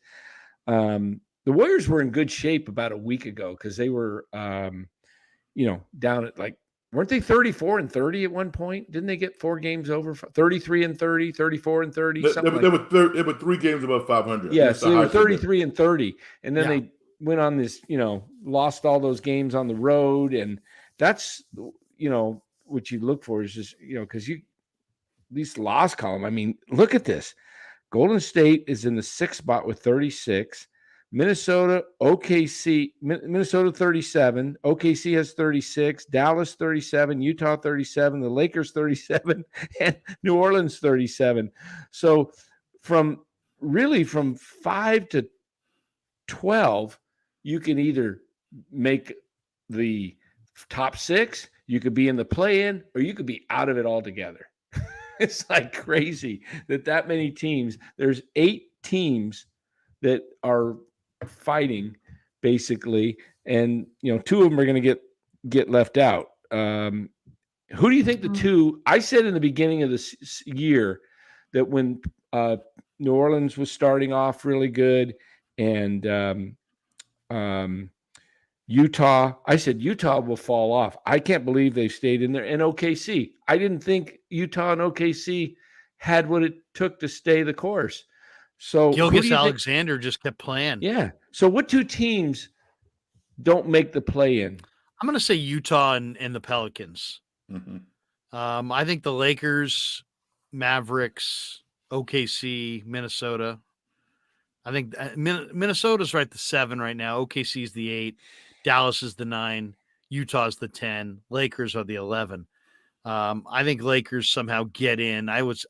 B: The Warriors were in good shape about a week ago because they were, down at weren't they 34-30 at one point? Didn't they get 4 games over 33-30, 34-30?
C: They were 3 games above 500.
B: Yeah, so they were 33-30, and then they went on this, lost all those games on the road, and that's what you look for is just because these loss column. I mean, look at this. Golden State is in the 6th spot with 36. Minnesota 37. OKC has 36. Dallas 37. Utah 37. The Lakers 37. And New Orleans 37. So from 5 to 12, you can either make the top 6, you could be in the play-in, or you could be out of it altogether. It's like crazy that many teams. There's 8 teams that are fighting basically, and 2 of them are going to get left out. Who do you think the 2? I said in the beginning of this year that when New Orleans was starting off really good, and Utah, I said Utah will fall off. I can't believe they've stayed in there. And OKC, I didn't think Utah and OKC had what it took to stay the course. So who do
A: Gilgeous
B: you think?
A: Alexander just kept playing.
B: Yeah. So what two teams don't make the play-in?
A: I'm going to say Utah and the Pelicans.
C: Mm-hmm.
A: I think the Lakers, Mavericks, OKC, Minnesota. I think Minnesota's right the 7 right now. OKC is the 8. Dallas is the 9. Utah's the 10. Lakers are the 11. I think Lakers somehow get in.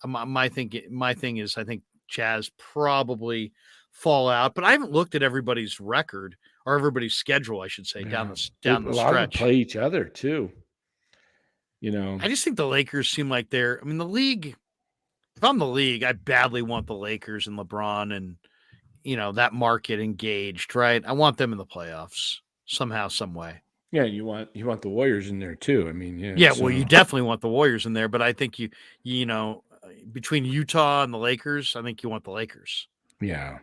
A: My thing is I think Jazz probably fall out, but I haven't looked at everybody's record or everybody's schedule, I should say, down the
B: A lot
A: stretch.
B: of them play each other too.
A: I just think the Lakers seem like the league. If I'm the league, I badly want the Lakers and LeBron and that market engaged, right? I want them in the playoffs somehow, some way.
B: Yeah, you want the Warriors in there too. I mean,
A: Yeah, well, you definitely want the Warriors in there, but I think between Utah and the Lakers, I think you want the Lakers.
B: Yeah.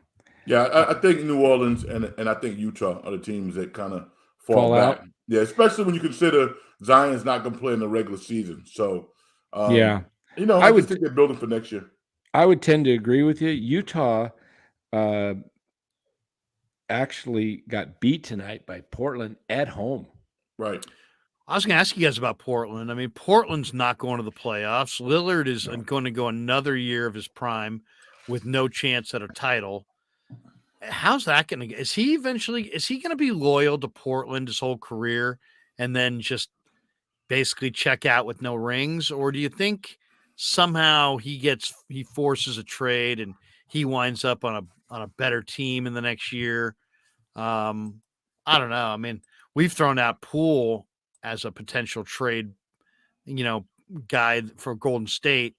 C: Yeah, I think New Orleans and I think Utah are the teams that kind of fall back.
B: Out.
C: Yeah, especially when you consider Zion's not going to play in the regular season. So,
B: I
C: would think they're building for next year.
B: I would tend to agree with you. Utah actually got beat tonight by Portland at home.
C: Right.
A: I was going to ask you guys about Portland. I mean, Portland's not going to the playoffs. Lillard is going to go another year of his prime with no chance at a title. How's that going to get? Is he going to be loyal to Portland his whole career and then just basically check out with no rings? Or do you think somehow he forces a trade and he winds up on a better team in the next year? I don't know. I mean, we've thrown out Poole as a potential trade, guy for Golden State.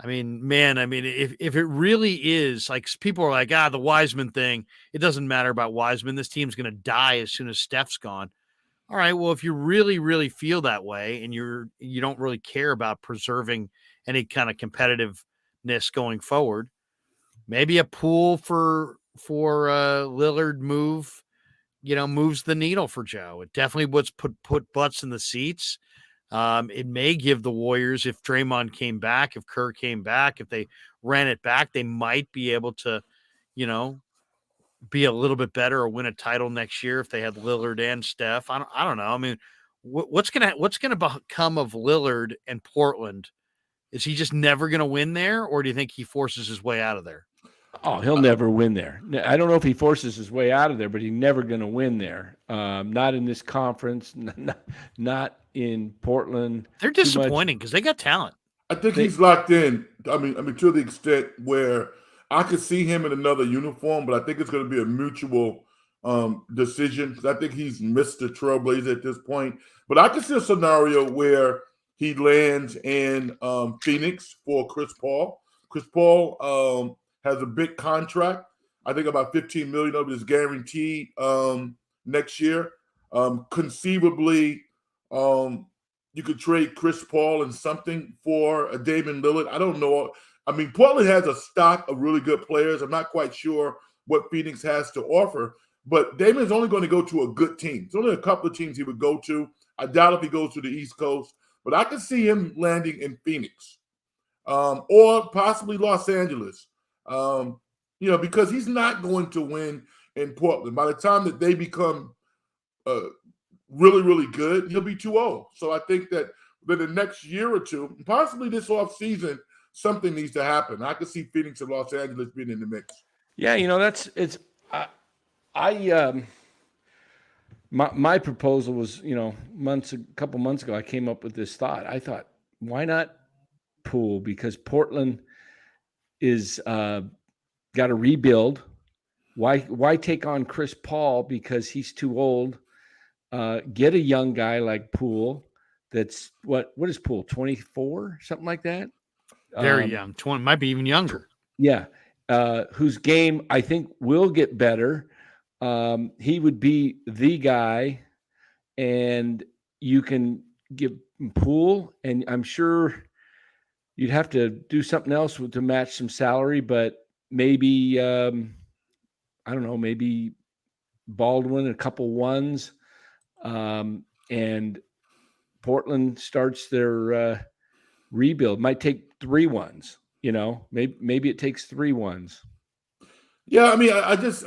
A: I mean, if it really is like people are like, the Wiseman thing, it doesn't matter about Wiseman. This team's going to die as soon as Steph's gone. All right. Well, if you really, really feel that way and you don't really care about preserving any kind of competitiveness going forward, maybe a Poole for Lillard move, moves the needle for Joe. It definitely would put butts in the seats. It may give the Warriors, if Draymond came back, if Kerr came back, if they ran it back, they might be able to, be a little bit better or win a title next year if they had Lillard and Steph. I don't know. I mean, what's gonna become of Lillard and Portland? Is he just never gonna win there, or do you think he forces his way out of there?
B: Oh, he'll never win there. I don't know if he forces his way out of there, but he's never going to win there. Not in this conference, not in Portland.
A: They're disappointing because they got talent.
C: I think he's locked in. I mean, to the extent where I could see him in another uniform, but I think it's going to be a mutual decision because I think he's Mr. Trailblazer at this point. But I could see a scenario where he lands in Phoenix for Chris Paul. Chris Paul has a big contract. I think about $15 million of it is guaranteed next year. Conceivably, you could trade Chris Paul and something for a Damian Lillard. I don't know. I mean, Portland has a stock of really good players. I'm not quite sure what Phoenix has to offer, but Damian's only going to go to a good team. There's only a couple of teams he would go to. I doubt if he goes to the East Coast, but I could see him landing in Phoenix or possibly Los Angeles. Because he's not going to win in Portland. By the time that they become really, really good, he'll be too old. So I think that within the next year or two, possibly this offseason, something needs to happen. I could see Phoenix and Los Angeles being in the mix.
B: Yeah, my proposal was, a couple months ago, I came up with this thought. I thought, why not Poole? Because Portland is got to rebuild. Why take on Chris Paul because he's too old? Get a young guy like Poole. That's what is Poole? 24, something like that.
A: Very young, 20, might be even younger.
B: Yeah, whose game I think will get better. He would be the guy, and you can give Poole, and I'm sure you'd have to do something else to match some salary, but maybe I don't know, maybe Baldwin, a couple ones, and Portland starts their rebuild. Might take 3 ones, maybe it takes 3 ones.
C: Yeah, I mean, I just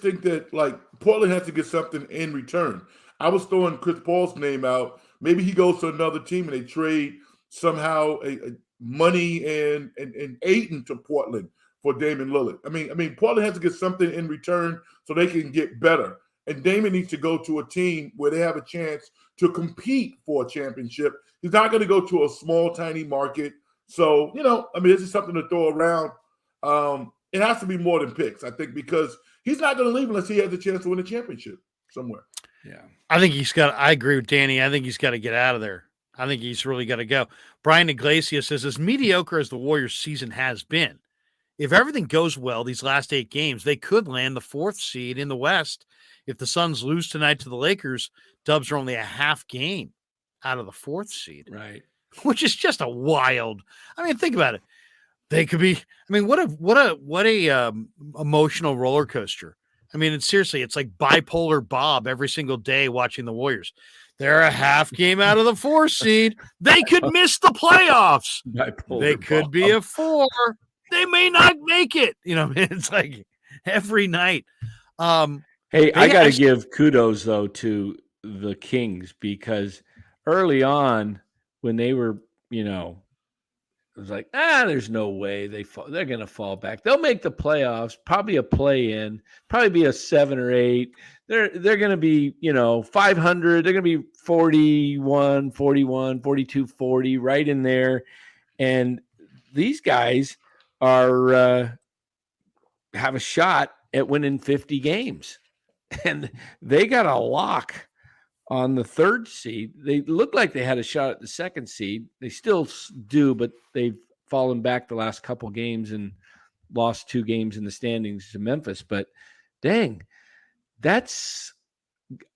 C: think that like Portland has to get something in return. I was throwing Chris Paul's name out. Maybe he goes to another team and they trade somehow a money and Ayton to Portland for Damon Lillard. I mean, Portland has to get something in return so they can get better. And Damon needs to go to a team where they have a chance to compete for a championship. He's not going to go to a small, tiny market. So, I mean, this is something to throw around. It has to be more than picks, I think, because he's not going to leave unless he has a chance to win a championship somewhere.
B: Yeah.
A: I agree with Danny. I think he's got to get out of there. I think he's really got to go. Brian Iglesias says, as mediocre as the Warriors season has been, if everything goes well these last 8 games, they could land the 4th seed in the West. If the Suns lose tonight to the Lakers, Dubs are only a half game out of the 4th seed.
B: Right.
A: Which is just a wild. I mean, think about it. They could be. I mean, what a emotional roller coaster. I mean, it's like bipolar Bob every single day watching the Warriors. They're a half game out of the 4th seed. They could miss the playoffs. They could be a 4. They may not make it. It's like every night.
B: Hey, I got to give kudos though to the Kings, because early on when they were, it was like, there's no way they're going to fall back. They'll make the playoffs, probably a play-in, probably be a 7 or 8. They're going to be, 500. They're going to be 41, 42, 40, right in there. And these guys are have a shot at winning 50 games. And they got a lock on the 3rd seed. They looked like they had a shot at the 2nd seed. They still do, but they've fallen back the last couple games and lost 2 games in the standings to Memphis. But dang,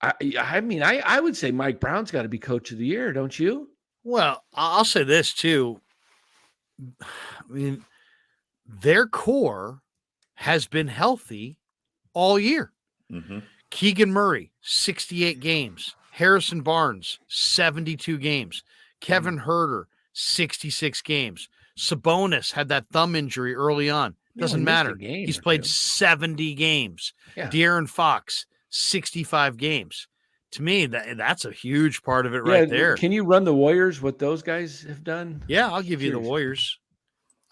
B: I would say Mike Brown's got to be coach of the year, don't you?
A: Well, I'll say this too. I mean, their core has been healthy all year.
C: Mm-hmm.
A: Keegan Murray, 68 games. Harrison Barnes, 72 games. Kevin Herter, 66 games. Sabonis had that thumb injury early on. Doesn't matter. He's played 70 games.
B: Yeah.
A: De'Aaron Fox, 65 games. To me, that's a huge part of it right there.
B: Can you run the Warriors, what those guys have done?
A: Yeah, I'll give you the Warriors.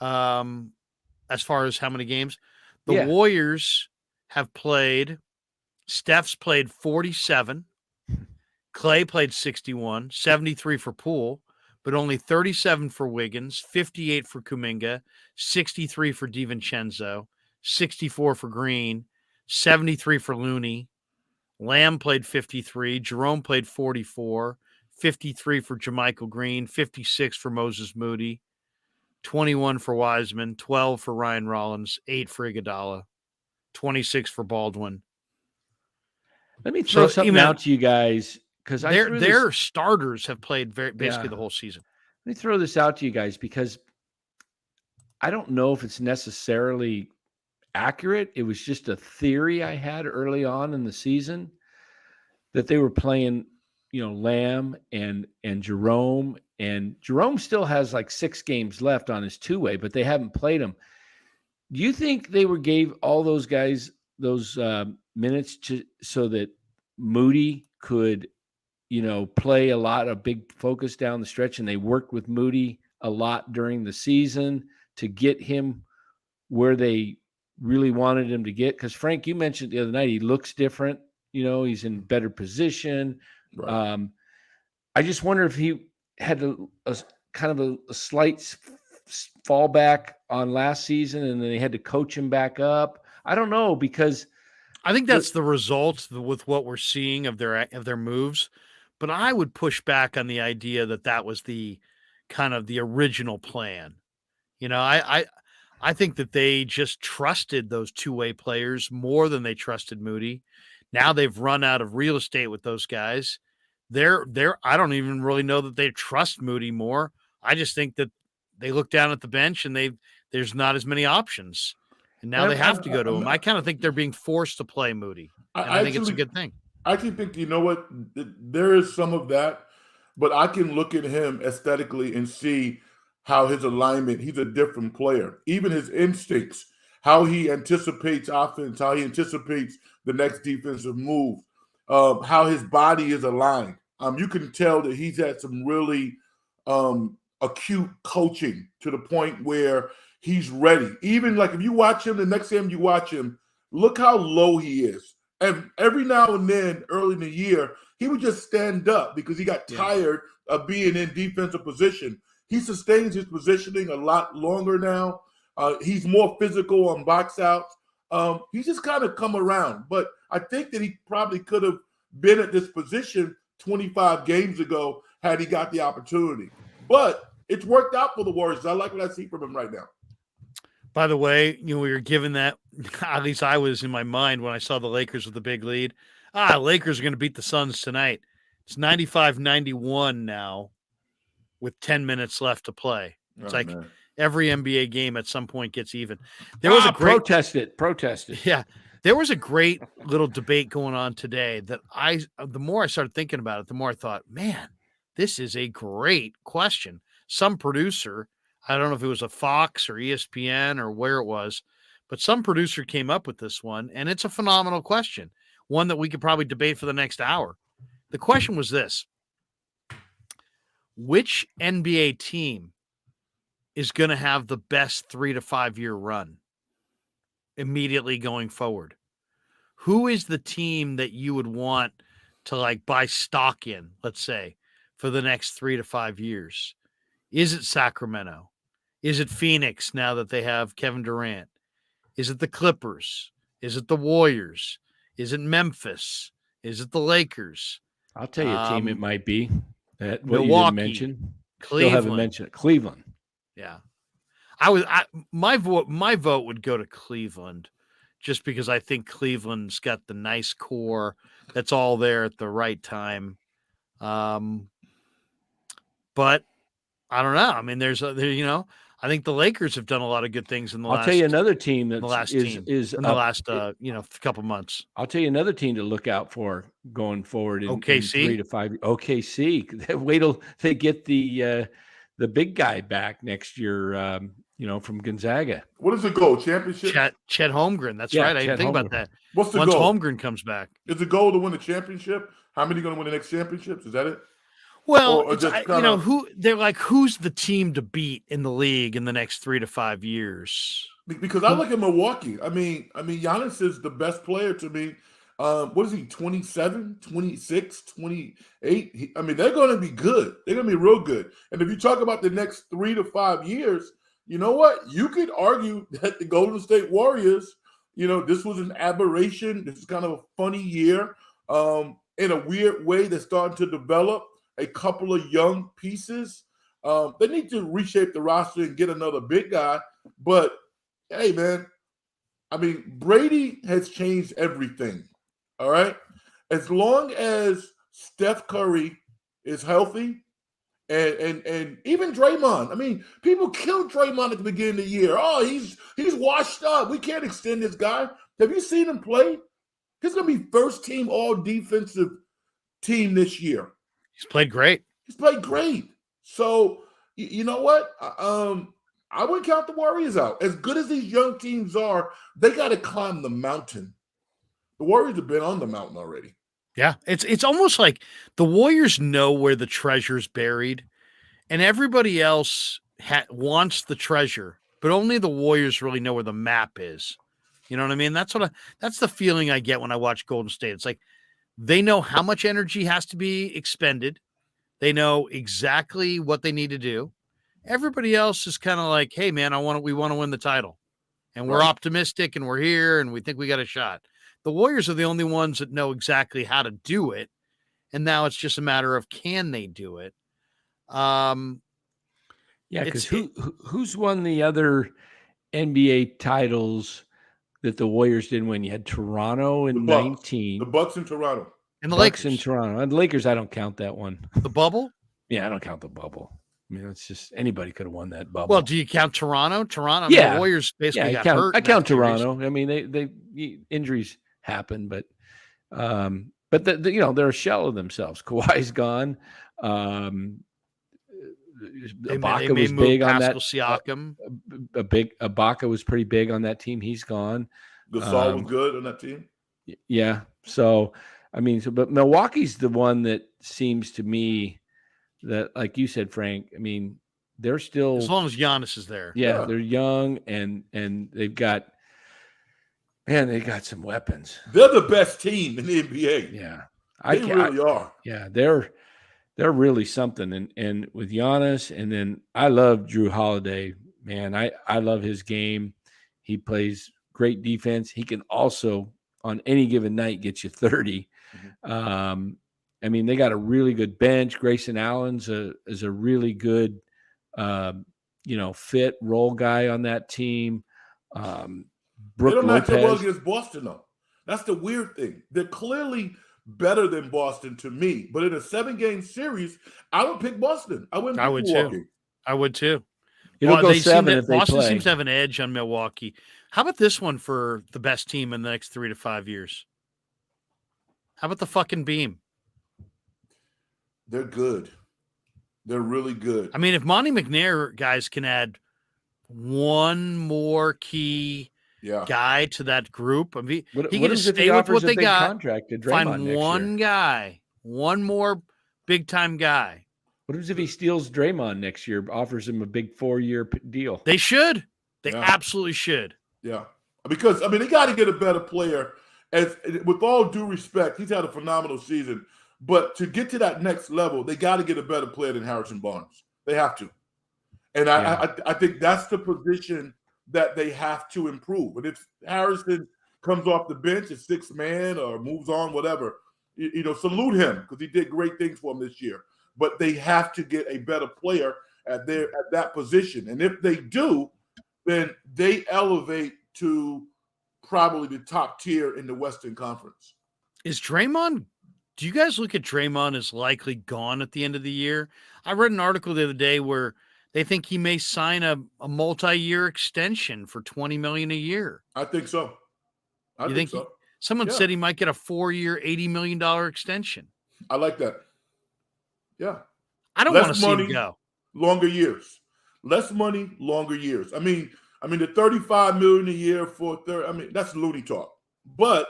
A: As far as how many games? The Warriors have played, Steph's played 47. Clay played 61, 73 for Poole, but only 37 for Wiggins, 58 for Kuminga, 63 for DiVincenzo, 64 for Green, 73 for Looney. Lamb played 53. Jerome played 44, 53 for JaMychal Green, 56 for Moses Moody, 21 for Wiseman, 12 for Ryan Rollins, 8 for Iguodala, 26 for Baldwin.
B: Let me throw something out to you guys, because
A: their starters have played basically the whole season.
B: Let me throw this out to you guys, because I don't know if it's necessarily accurate. It was just a theory I had early on in the season that they were playing, Lamb and Jerome, and Jerome still has like 6 games left on his 2-way, but they haven't played him. Do you think they gave all those guys those minutes so that Moody could, play a lot of big focus down the stretch, and they worked with Moody a lot during the season to get him where they really wanted him to get? Because Frank, you mentioned the other night, he looks different. He's in better position. Right. I just wonder if he had a kind of a slight fallback on last season, and then they had to coach him back up. I don't know, because
A: I think that's the result with what we're seeing of their moves. But I would push back on the idea that was the kind of the original plan. I think that they just trusted those 2-way players more than they trusted Moody. Now they've run out of real estate with those guys. I don't even really know that they trust Moody more. I just think that they look down at the bench and there's not as many options. And now they have to go to him. I kind of think they're being forced to play Moody. And I think it's a good thing.
C: I actually think, there is some of that, but I can look at him aesthetically and see how his alignment, he's a different player. Even his instincts how he anticipates offense, how he anticipates the next defensive move, how his body is aligned. You can tell that he's had some really acute coaching to the point where he's ready. Even like if you watch him, the next time you watch him, look how low he is. And every now and then, early in the year, he would just stand up because he got tired of being in defensive position. He sustains his positioning a lot longer now. He's more physical on box outs. He's just kind of come around. But I think that he probably could have been at this position 25 games ago had he got the opportunity. But it's worked out for the Warriors. I like what I see from him right now.
A: By the way, we were given that, at least I was in my mind when I saw the Lakers with the big lead. Lakers are going to beat the Suns tonight. It's 95-91 now with 10 minutes left to play. It's every NBA game at some point gets even. There was a great
B: protest it.
A: Yeah. There was a great little debate going on today that the more I started thinking about it, the more I thought, man, this is a great question. Some producer, I don't know if it was a Fox or ESPN or where it was, but some producer came up with this one, and it's a phenomenal question, one that we could probably debate for the next hour. The question was this: which NBA team is going to have the best 3 to 5 year run immediately going forward? Who is the team that you would want to buy stock in, let's say, for the next 3 to 5 years? Is it Sacramento? Is it Phoenix now that they have Kevin Durant? Is it the Clippers? Is it the Warriors? Is it Memphis? Is it the Lakers?
B: I'll tell you a team it might be. That what
A: Milwaukee,
B: you didn't mention.
A: Cleveland.
B: Still haven't mentioned it. Cleveland.
A: Yeah. My vote would go to Cleveland just because I think Cleveland's got the nice core that's all there at the right time. But I don't know. I mean, I think the Lakers have done a lot of good things in the last.
B: I'll tell you another team
A: in the last couple months.
B: I'll tell you another team to look out for going forward in
A: OKC?
B: 3 to 5. OKC. Wait till they get the big guy back next year. From Gonzaga.
C: What is the goal? Championship?
A: Chet Holmgren. That's right. I didn't think about that.
C: What's the
A: Once
C: goal?
A: Holmgren comes back.
C: Is the goal to win the championship? How many going to win the next championships? Is that it?
A: Well, who's the team to beat in the league in the next 3 to 5 years?
C: Because I look at Milwaukee. I mean, Giannis is the best player to me. What is he, 27, 26, 28? They're going to be good. They're going to be real good. And if you talk about the next 3 to 5 years, you know what? You could argue that the Golden State Warriors, this was an aberration. This is kind of a funny year. In a weird way, they're starting to develop a couple of young pieces. They need to reshape the roster and get another big guy. But, hey, man, Brady has changed everything, all right? As long as Steph Curry is healthy, and even Draymond. People killed Draymond at the beginning of the year. Oh, he's washed up. We can't extend this guy. Have you seen him play? He's going to be first team all defensive team this year.
A: He's played great.
C: So, you know what? I wouldn't count the Warriors out. As good as these young teams are, they got to climb the mountain. The Warriors have been on the mountain already.
A: Yeah, it's almost like the Warriors know where the treasure's buried, and everybody else wants the treasure, but only the Warriors really know where the map is. You know what I mean? That's the feeling I get when I watch Golden State. It's like they know how much energy has to be expended. They know exactly what they need to do. Everybody else is kind of like, hey, man, we want to win the title, and we're optimistic, and we're here, and we think we got a shot. The Warriors are the only ones that know exactly how to do it, and now it's just a matter of can they do it.
B: Because who's won the other NBA titles that the Warriors didn't win? You had Toronto in 19.
C: The Bucks in Toronto.
A: And the
B: Bucks
A: Lakers.
B: in Toronto. And the Lakers, I don't count that one.
A: The bubble?
B: Yeah, I don't count the bubble. It's just anybody could have won that bubble.
A: Well, do you count Toronto?
B: Yeah.
A: The Warriors basically got hurt.
B: I count Toronto. They injuries happen, but they're a shell of themselves. Kawhi's gone.
A: They
B: Ibaka
A: may
B: was
A: move
B: big on that.
A: Pascal Siakam.
B: Ibaka was pretty big on that team. He's gone.
C: Gasol was good on that team.
B: Yeah. So, I mean, but Milwaukee's the one that seems to me that, like you said, Frank, I mean, they're still,
A: as long as Giannis is there.
B: Yeah. They're young and they've got, man, they got some weapons.
C: They're the best team in the NBA.
B: Yeah.
C: They really are.
B: Yeah. They're really something. And with Giannis, and then I love Drew Holiday, man. I love his game. He plays great defense. He can also, on any given night, get you 30. Mm-hmm. I mean, they got a really good bench. Grayson Allen's is a really good, fit role guy on that team.
C: They don't match up well against Boston, though. That's the weird thing. They're clearly better than Boston to me, but in a 7-game series, I would pick Boston. I would
A: too. I would too.
B: It'll go 7 if they
A: Boston
B: play.
A: Seems to have an edge on Milwaukee. How about this one for the best team in the next 3 to 5 years? How about the fucking Beam?
C: They're good. They're really good.
A: I mean, if Monty McNair guys can add one more key guy to that group, I mean, he can just stay with what they got. Find one guy, one more big time guy.
B: What happens if he steals Draymond next year, offers him a big 4-year deal?
A: They should. They absolutely should.
C: Yeah. Because, I mean, they got to get a better player. With all due respect, he's had a phenomenal season. But to get to that next level, they got to get a better player than Harrison Barnes. They have to. And I think that's the position that they have to improve. And if Harrison comes off the bench at 6th man or moves on, whatever, salute him because he did great things for him this year. But they have to get a better player at that position. And if they do, then they elevate to probably the top tier in the Western Conference.
A: Is Draymond? Do you guys look at Draymond as likely gone at the end of the year? I read an article the other day where they think he may sign a multi-year extension for $20 million a year.
C: I think so. I think so.
A: Someone said he might get a 4-year, $80 million extension.
C: I like that. Yeah.
A: I don't want to see him go.
C: Longer years. Less money, longer years. I mean, the $35 million a year for that's loony talk. But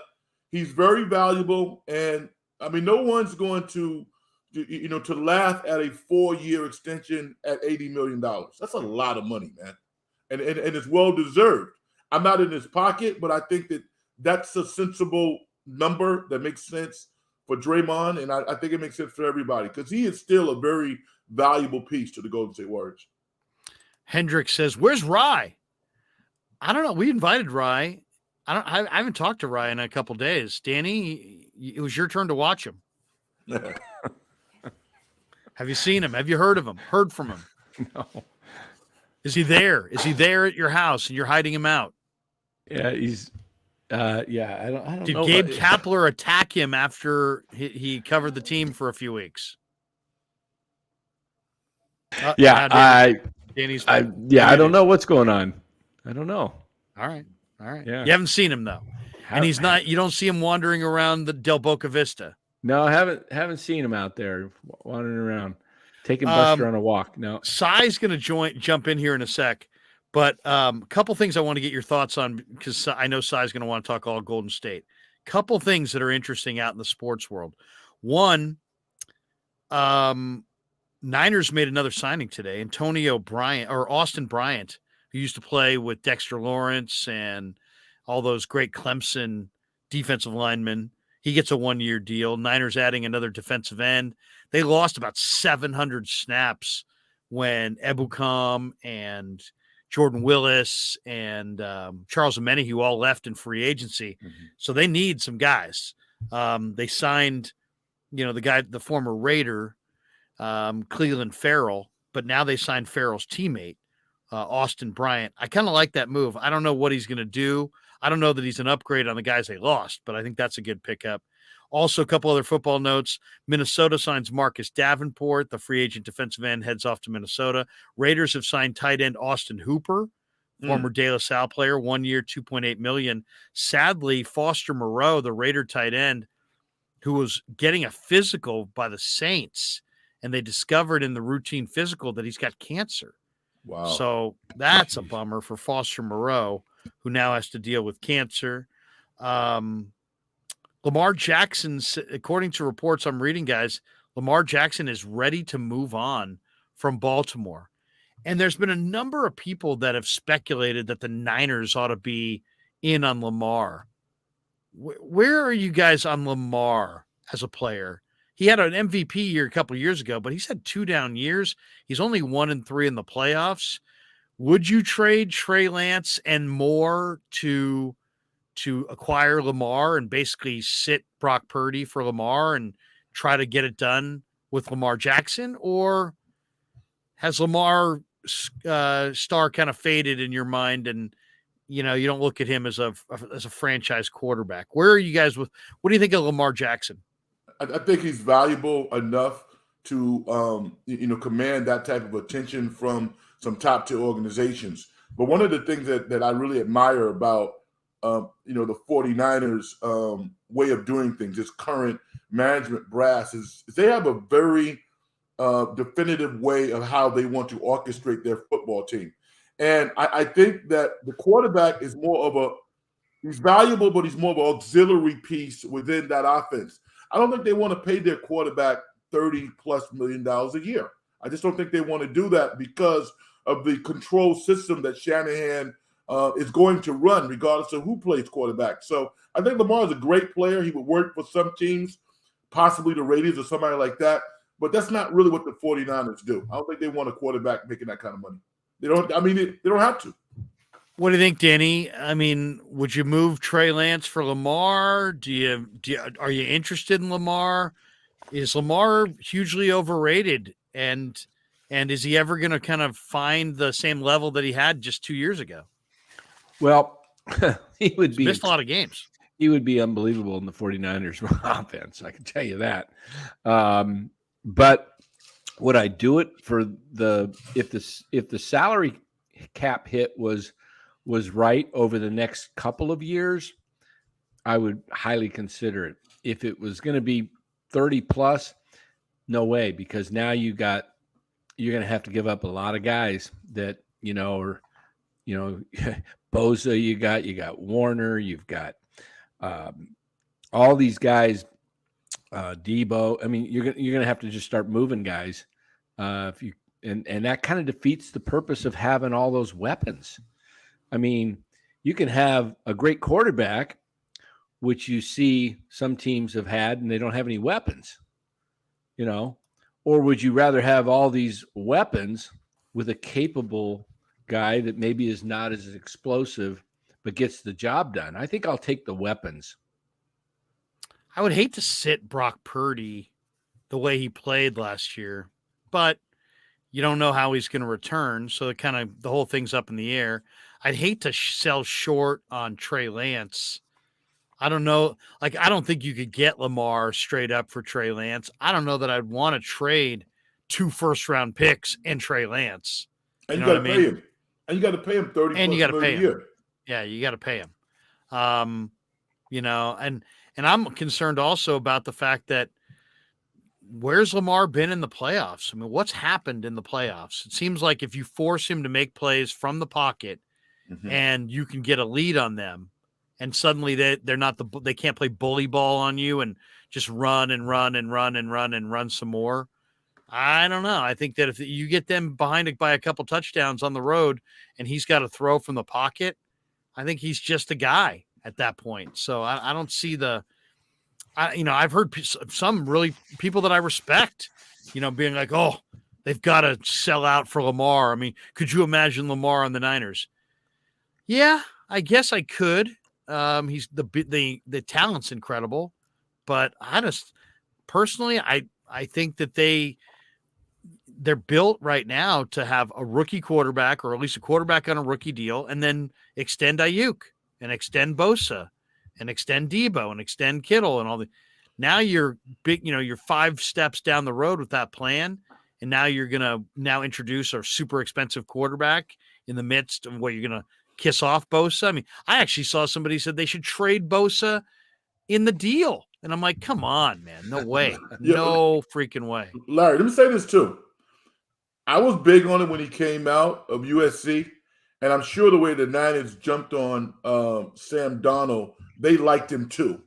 C: he's very valuable, and I mean, no one's going to laugh at a 4-year extension at $80 million. That's a lot of money, man. And it's well deserved. I'm not in his pocket, but I think that's a sensible number that makes sense for Draymond, and I think it makes sense for everybody because he is still a very valuable piece to the Golden State Warriors.
A: Hendrick says, "Where's Rye?" I don't know. We invited Rye. I haven't talked to Rye in a couple days. Danny, it was your turn to watch him. Have you seen him? Have you heard of him? Heard from him?
B: No.
A: Is he there? Is he there at your house and you're hiding him out?
B: Yeah, he's. I don't
A: Did
B: know.
A: Did Gabe Kapler attack him after he covered the team for a few weeks?
B: I don't know what's going on. I don't know.
A: All right.
B: Yeah.
A: You haven't seen him though, and he's not. You don't see him wandering around the Del Boca Vista.
B: No, I haven't seen him out there wandering around, taking Buster on a walk. No.
A: Sai's going to jump in here in a sec, but a couple things I want to get your thoughts on because I know Sai's going to want to talk all Golden State. Couple things that are interesting out in the sports world. One, Niners made another signing today. Austin Bryant, who used to play with Dexter Lawrence and all those great Clemson defensive linemen. He gets a 1-year deal. Niners adding another defensive end. They lost about 700 snaps when Ebukam and Jordan Willis and Charles Omenihu all left in free agency. Mm-hmm. So they need some guys. They signed, the former Raider, Cleveland Farrell, but now they signed Farrell's teammate, Austin Bryant. I kind of like that move. I don't know what he's going to do. I don't know that he's an upgrade on the guys they lost, but I think that's a good pickup. Also, a couple other football notes. Minnesota signs Marcus Davenport. The free agent defensive end heads off to Minnesota. Raiders have signed tight end Austin Hooper, former De La Salle player, 1 year, $2.8 million. Sadly, Foster Moreau, the Raider tight end, who was getting a physical by the Saints and they discovered in the routine physical that he's got cancer.
C: Wow.
A: So that's a bummer for Foster Moreau, who now has to deal with cancer. Lamar Jackson's, according to reports I'm reading, guys, Lamar Jackson is ready to move on from Baltimore. And there's been a number of people that have speculated that the Niners ought to be in on Lamar. Where are you guys on Lamar as a player? He had an MVP year a couple of years ago, but he's had 2 down years. He's only 1-3 in the playoffs. Would you trade Trey Lance and more to acquire Lamar and basically sit Brock Purdy for Lamar and try to get it done with Lamar Jackson? Or has Lamar star kind of faded in your mind and, you don't look at him as a franchise quarterback? Where are you guys with, what do you think of Lamar Jackson?
C: I think he's valuable enough to, command that type of attention from some top tier organizations. But one of the things that I really admire about, the 49ers way of doing things, this current management brass, is they have a very definitive way of how they want to orchestrate their football team. And I think that the quarterback is he's valuable, but he's more of an auxiliary piece within that offense. I don't think they want to pay their quarterback $30+ million a year. I just don't think they want to do that because of the control system that Shanahan is going to run, regardless of who plays quarterback. So I think Lamar is a great player. He would work for some teams, possibly the Raiders or somebody like that. But that's not really what the 49ers do. I don't think they want a quarterback making that kind of money. They don't have to.
A: What do you think, Danny? I mean, would you move Trey Lance for Lamar? Are you interested in Lamar? Is Lamar hugely overrated? And is he ever going to kind of find the same level that he had just 2 years ago?
B: Well, he would be
A: missed a lot of games.
B: He would be unbelievable in the 49ers offense. I can tell you that. But would I do it for if the salary cap hit was right over the next couple of years? I would highly consider it. If it was going to be 30 plus, no way, because now you're going to have to give up a lot of guys that, Bosa, you got Warner, you've got all these guys, Debo. I mean, you're going to have to just start moving guys. And that kind of defeats the purpose of having all those weapons. I mean, you can have a great quarterback, which you see some teams have had, and they don't have any weapons, or would you rather have all these weapons with a capable guy that maybe is not as explosive, but gets the job done? I think I'll take the weapons.
A: I would hate to sit Brock Purdy the way he played last year, but you don't know how he's going to return. So the whole thing's up in the air. I'd hate to sell short on Trey Lance. I don't know. I don't think you could get Lamar straight up for Trey Lance. I don't know that I'd want to trade 2 first-round picks and Trey Lance.
C: And you got to pay him. And you got to pay him $30 million a year.
A: Yeah, you got to pay him. And I'm concerned also about the fact that where's Lamar been in the playoffs? I mean, what's happened in the playoffs? It seems like if you force him to make plays from the pocket and you can get a lead on them, and suddenly they're not they can't play bully ball on you and just run and run and run and run and run some more. I don't know. I think that if you get them behind it by a couple touchdowns on the road and he's got to throw from the pocket, I think he's just a guy at that point. So I don't see I've heard some really people that I respect, being like, oh, they've got to sell out for Lamar. I mean, could you imagine Lamar on the Niners? Yeah, I guess I could. He's the talent's incredible, but I just personally, I think that they're built right now to have a rookie quarterback, or at least a quarterback on a rookie deal, and then extend Ayuk and extend Bosa and extend Debo and extend Kittle and all the. Now you're big, you're 5 steps down the road with that plan, and now you're gonna introduce a super expensive quarterback in the midst of what you're gonna kiss off Bosa. I mean, I actually saw somebody said they should trade Bosa in the deal And I'm like, come on, man. No way.
C: Yeah.
A: No freaking way.
C: Larry, let me say this too. I was big on it when he came out of USC, and I'm sure the way the Niners jumped on Sam Darnold, they liked him too.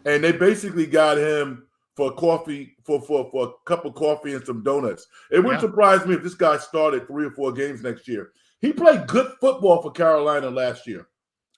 C: And they basically got him for coffee, for a cup of coffee and some donuts. It wouldn't surprise me if this guy started 3 or 4 games next year. He played good football for Carolina last year.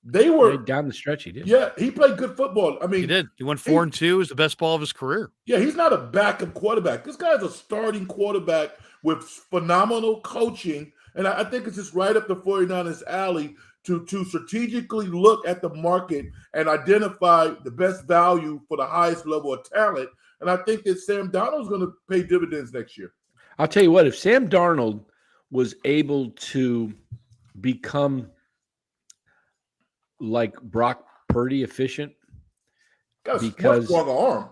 C: They were
B: down the stretch. He did.
C: Yeah, he played good football. I mean,
A: He did. He went 4-2. It was the best ball of his career.
C: Yeah, he's not a backup quarterback. This guy's a starting quarterback with phenomenal coaching. And I think it's just right up the 49ers alley to strategically look at the market and identify the best value for the highest level of talent. And I think that Sam Darnold's going to pay dividends next year.
B: I'll tell you what, if Sam Darnold was able to become like Brock Purdy efficient,
C: Got a much stronger arm.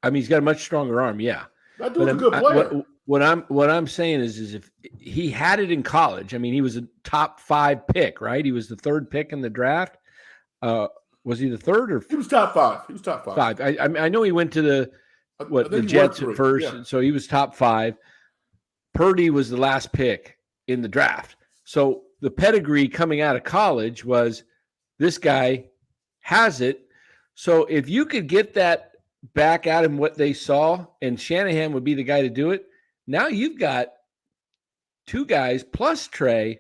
B: I mean, he's got a much stronger arm, yeah.
C: That dude's a good player.
B: What I'm saying is if he had it in college, I mean, he was a top 5 pick, right? He was the 3rd pick in the draft. Was he the 3rd or?
C: He was top 5. He was top 5.
B: I know he went to the Jets at first, so he was top 5. Purdy was the last pick in the draft. So the pedigree coming out of college was this guy has it. So if you could get that back at him, what they saw, and Shanahan would be the guy to do it, now you've got 2 guys plus Trey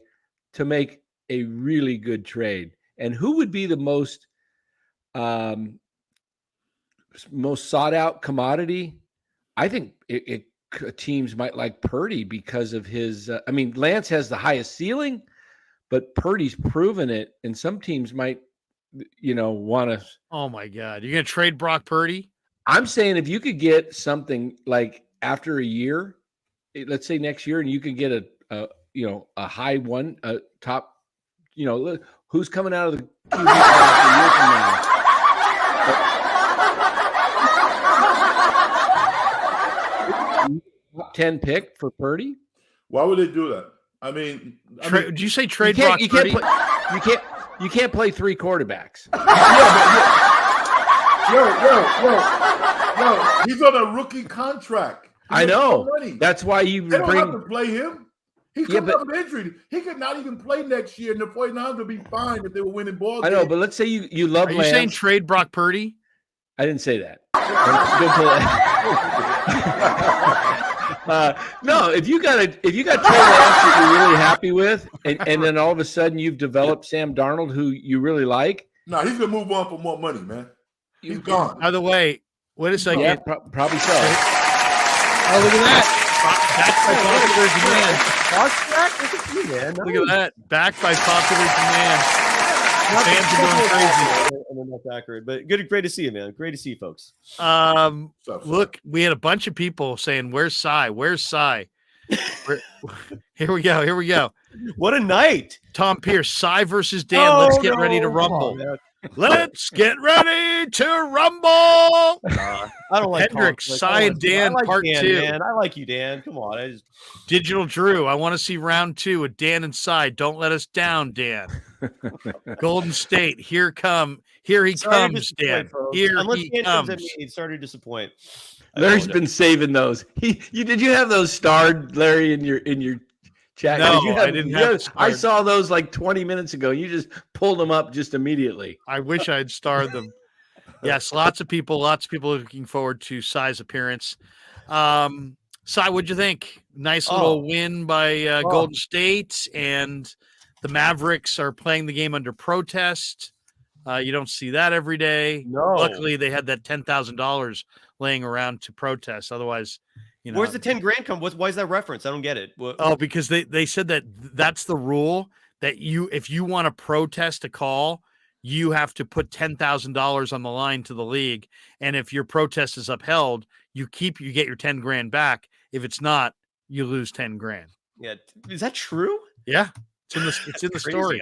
B: to make a really good trade. And who would be the most sought out commodity? I think teams might like Purdy because of his I mean, Lance has the highest ceiling, but Purdy's proven it, and some teams might want to.
A: Oh my God. You're going to trade Brock Purdy?
B: I'm saying if you could get something like after a year, let's say next year, and you could get a high one, top, who's coming out of the QB class a year from now? Top 10 pick for Purdy?
C: Why would they do that? I mean,
A: did you say trade Brock Purdy?
B: You can't play 3 quarterbacks.
C: Yo, he's on a rookie contract.
B: I know. That's why you
C: they don't have to play him. He's coming up with injury. He could not even play next year, and the 49ers would be fine if they were winning ball games.
B: I know, but let's say you love
A: Are
B: Lance.
A: you saying trade Brock Purdy?
B: I didn't say that. No, if you got Trey Lance that you're really happy with, and then all of a sudden you've developed Sam Darnold who you really like.
C: No, he's gonna move on for more money, man. He's gone.
A: By the way, wait a second.
B: Yeah, probably so.
A: Oh, look at that! Backed by popular demand. Look at that! Backed by popular demand. Fans are going crazy.
D: And they're not accurate, but great to see you, man. Great to see you, folks.
A: Look, we had a bunch of people saying, "Where's Cy? Where's Cy?" Here we go.
D: What a night!
A: Tom Pierce, Cy versus Dan. Let's get ready to rumble. Let's get ready to rumble.
D: I don't like
A: Hendrick, Cy, and Dan,
D: like
A: part
D: Dan,
A: 2.
D: Man. I like you, Dan. Come on.
A: Digital Drew, I want to see round 2 with Dan and Cy. Don't let us down, Dan. Golden State, here he comes, Dan.
D: Unless
A: he
D: Dan
A: comes.
D: comes at me, he's starting to disappoint.
B: Larry's been saving those. Did you have those starred, Larry, in your chat?
A: No, I didn't have.
B: I saw those like 20 minutes ago. You just pulled them up just immediately.
A: I wish I had starred them. Yes, lots of people looking forward to Cy's appearance. Cy, what'd you think? Nice little win by Golden State, and the Mavericks are playing the game under protest. You don't see that every day.
D: No.
A: Luckily, they had that $10,000 laying around to protest. Otherwise,
D: where's the 10 grand come? Why is that reference? I don't get it.
A: Because they said that's the rule that if you want to protest a call, you have to put $10,000 on the line to the league. And if your protest is upheld, you get your 10 grand back. If it's not, you lose 10 grand.
D: Yeah. Is that true?
A: Yeah. It's in the story.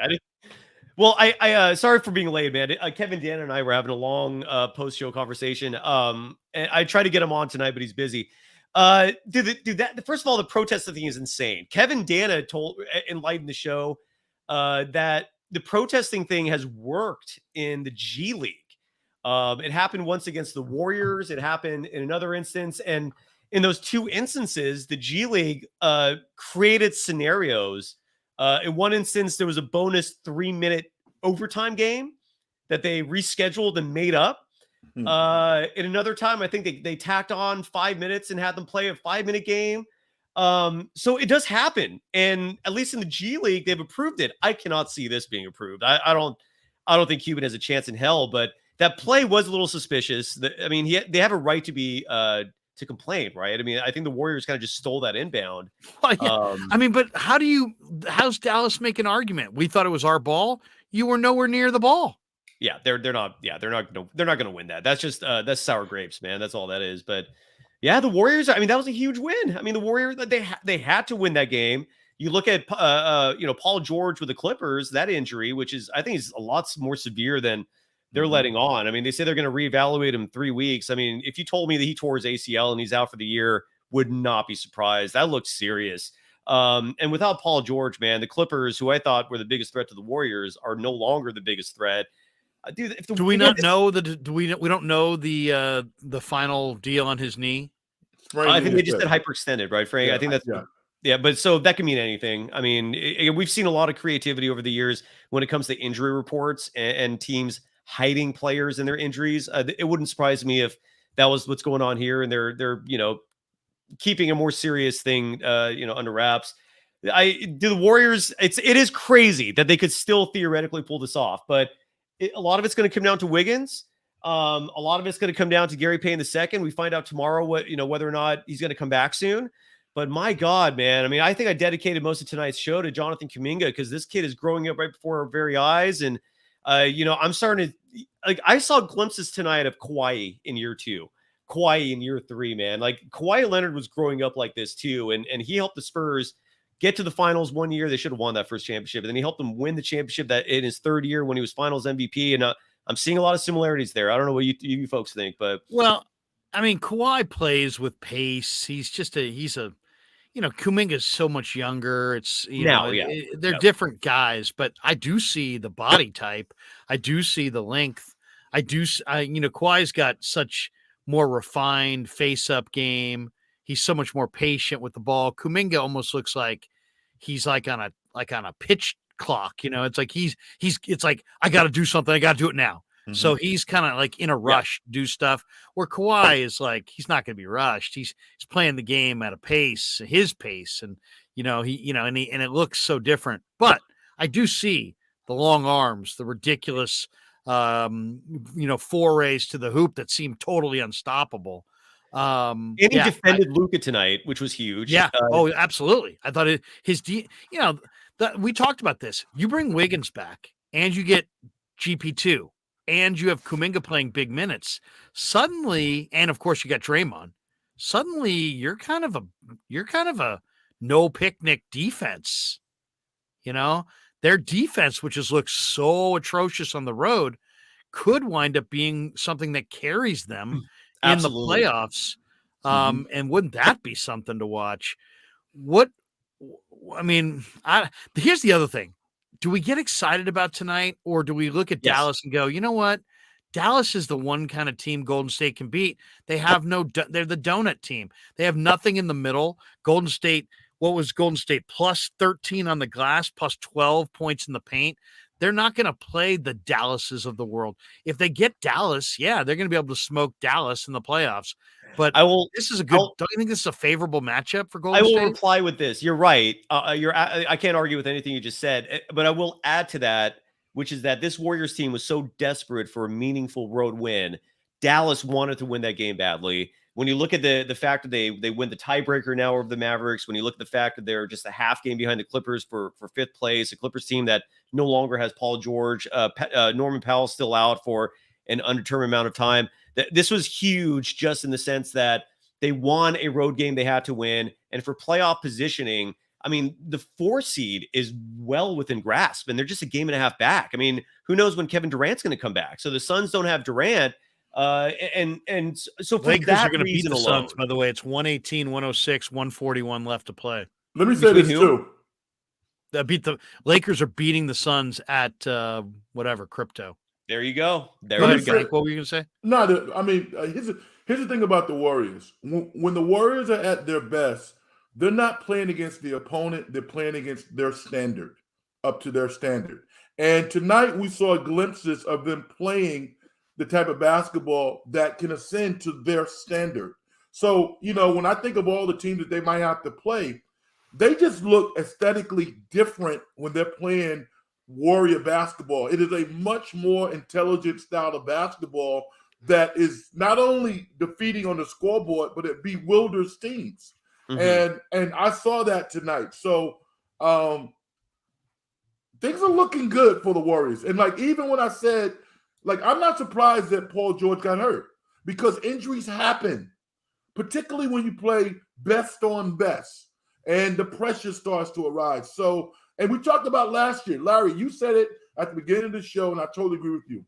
D: Well, I sorry for being late, man. Kevin, Dan, and I were having a long post-show conversation. And I tried to get him on tonight, but he's busy. First of all, the protest thing is insane. Kevin Dana enlightened the show that the protesting thing has worked in the G League. It happened once against the Warriors. It happened in another instance. And in those two instances, the G League created scenarios. In one instance, there was a bonus 3-minute overtime game that they rescheduled and made up. In another time, I think they tacked on 5 minutes and had them play a 5-minute game. So it does happen. And at least in the G League, they've approved it. I cannot see this being approved. I don't think Cuban has a chance in hell, but that play was a little suspicious. I mean, they have a right to be to complain, right? I mean, I think the Warriors kind of just stole that inbound.
A: Well, yeah. I mean, but how's Dallas make an argument? We thought it was our ball. You were nowhere near the ball.
D: Yeah, they're not gonna win that. That's just that's sour grapes, man. That's all that is. But yeah, the Warriors. I mean, that was a huge win. I mean, the Warriors, they had to win that game. You look at Paul George with the Clippers, that injury, which is I think is a lot more severe than they're letting on. I mean, they say they're going to reevaluate him 3 weeks. I mean, if you told me that he tore his ACL and he's out for the year, would not be surprised. That looks serious. And without Paul George, man, the Clippers, who I thought were the biggest threat to the Warriors, are no longer the biggest threat. Dude,
A: do we not know we don't know the final deal on his knee?
D: I think they just said hyperextended, right, Frank? I think that's but so that can mean anything. I mean, we've seen a lot of creativity over the years when it comes to injury reports and teams hiding players and their injuries. It wouldn't surprise me if that was what's going on here, and they're keeping a more serious thing under wraps. The Warriors. It is crazy that they could still theoretically pull this off, but a lot of it's going to come down to Wiggins. A lot of it's going to come down to Gary Payne II. We find out tomorrow whether or not he's going to come back soon. But my God, man, I mean, I think I dedicated most of tonight's show to Jonathan Kuminga because this kid is growing up right before our very eyes. And, I'm starting to I saw glimpses tonight of Kawhi in year 2, Kawhi in year 3, man. Like Kawhi Leonard was growing up like this too. And he helped the Spurs get to the finals one year. They should have won that first championship. And then he helped them win the championship that in his third year when he was finals MVP. And I'm seeing a lot of similarities there. I don't know what you folks think, but.
A: Well, I mean, Kawhi plays with pace. He's Kuminga's so much younger. It's, they're different guys, but I do see the body type. I do see the length. Kawhi's got such more refined face-up game. He's so much more patient with the ball. Kuminga almost looks like he's like on a pitch clock. It's like it's like I got to do something. I got to do it now. Mm-hmm. So he's kind of like in a rush to do stuff. Where Kawhi is like he's not going to be rushed. He's playing the game at a pace, his pace, and and it looks so different. But I do see the long arms, the ridiculous forays to the hoop that seem totally unstoppable.
D: And he defended Luka tonight, which was huge.
A: Yeah. Absolutely. I thought we talked about this. You bring Wiggins back and you get GP2 and you have Kuminga playing big minutes suddenly. And of course you got Draymond. Suddenly you're kind of a no picnic defense, their defense, which has looked so atrocious on the road, could wind up being something that carries them in the playoffs. And wouldn't that be something to watch? Here's the other thing. Do we get excited about tonight, or do we look at Dallas and go, you know what? Dallas is the one kind of team Golden State can beat. They have they're the donut team. They have nothing in the middle. Golden State, what was Golden State? Plus 13 on the glass, plus 12 points in the paint. They're not going to play the Dallases of the world. If they get Dallas, they're going to be able to smoke Dallas in the playoffs. But this is don't you think this is a favorable matchup for Golden State?
D: I will reply with this. You're right. I can't argue with anything you just said, but I will add to that, which is that this Warriors team was so desperate for a meaningful road win. Dallas wanted to win that game badly. When you look at the fact that they win the tiebreaker now over the Mavericks, when you look at the fact that they're just a half game behind the Clippers for fifth place, a Clippers team that no longer has Paul George, Norman Powell still out for an undetermined amount of time. This was huge just in the sense that they won a road game they had to win. And for playoff positioning, I mean, the 4 seed is well within grasp, and they're just a game and a half back. I mean, who knows when Kevin Durant's going to come back? So the Suns don't have Durant. And so for
A: Lakers
D: that
A: are going to beat the
D: alone,
A: Suns, by the way. It's 118, 106, 141 left to play.
C: Let me say this too.
A: The Lakers are beating the Suns at crypto.
D: There you go. There
A: Go
D: you
A: ahead,
D: go.
A: Frank. What were you going to say?
C: No, I mean, here's the thing about the Warriors. When the Warriors are at their best, they're not playing against the opponent. They're playing against their standard, up to their standard. And tonight we saw glimpses of them playing the type of basketball that can ascend to their standard. So, when I think of all the teams that they might have to play, they just look aesthetically different when they're playing Warrior basketball. It is a much more intelligent style of basketball that is not only defeating on the scoreboard, but it bewilders teams. And I saw that tonight. So things are looking good for the Warriors. And even when I said, I'm not surprised that Paul George got hurt, because injuries happen, particularly when you play best on best and the pressure starts to arise. So, and we talked about last year, Larry, you said it at the beginning of the show, and I totally agree with you.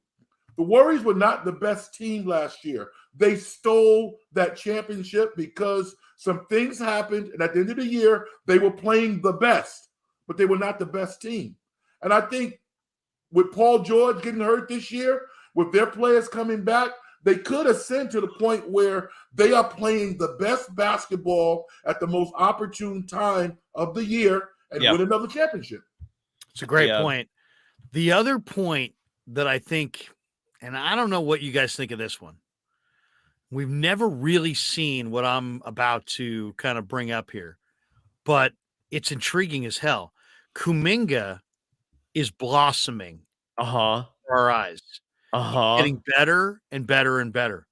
C: The Warriors were not the best team last year. They stole that championship because some things happened, and at the end of the year, they were playing the best, but they were not the best team. And I think with Paul George getting hurt this year, with their players coming back, they could ascend to the point where they are playing the best basketball at the most opportune time of the year and win another championship.
A: It's a great point. The other point that I think, and I don't know what you guys think of this one, we've never really seen what I'm about to kind of bring up here, but it's intriguing as hell. Kuminga is blossoming for our eyes. Getting better and better and better.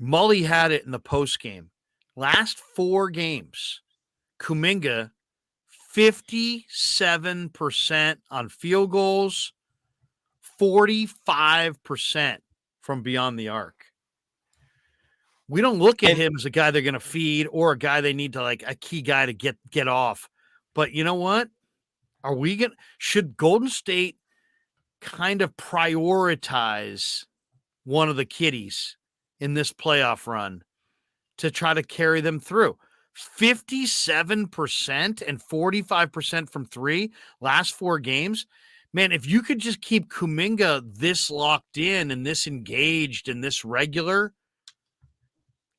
A: Mully had it in the post game. Last 4 games, Kuminga 57% on field goals, 45% from beyond the arc. We don't look at him as a guy they're going to feed or a guy they need to a key guy to get off. But you know what? Should Golden State kind of prioritize one of the kiddies in this playoff run to try to carry them through? 57% and 45% from 3 last 4 games. Man, if you could just keep Kuminga this locked in and this engaged and this regular,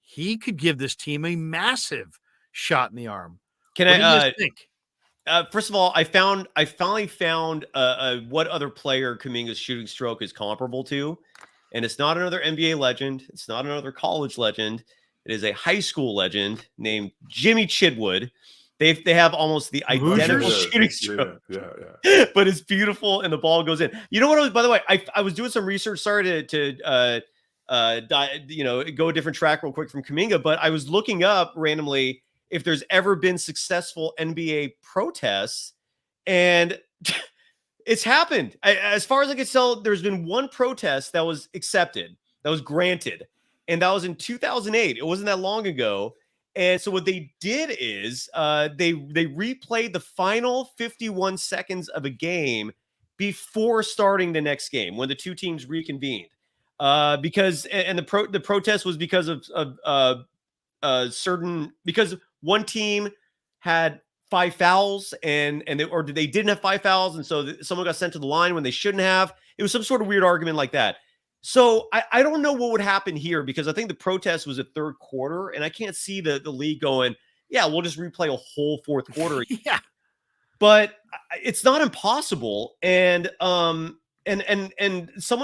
A: he could give this team a massive shot in the arm.
D: What
A: do you guys think?
D: First of all, I finally found what other player Kuminga's shooting stroke is comparable to, and it's not another NBA legend. It's not another college legend. It is a high school legend named Jimmy Chidwood. They have almost the identical shooting stroke, but it's beautiful and the ball goes in. You know what? By the way, I was doing some research. Sorry to go a different track real quick from Kuminga, but I was looking up randomly if there's ever been successful NBA protests, and it's happened. As far as I can tell, there's been one protest that was accepted, that was granted, and that was in 2008. It wasn't that long ago. And so what they did is they replayed the final 51 seconds of a game before starting the next game when the two teams reconvened. Because the protest was because of because one team had 5 fouls and they didn't have 5 fouls, and so someone got sent to the line when they shouldn't have. It was some sort of weird argument like that. So I don't know what would happen here, because I think the protest was a third quarter, and I can't see the league going, yeah, we'll just replay a whole fourth quarter.
A: Yeah,
D: but it's not impossible. And someone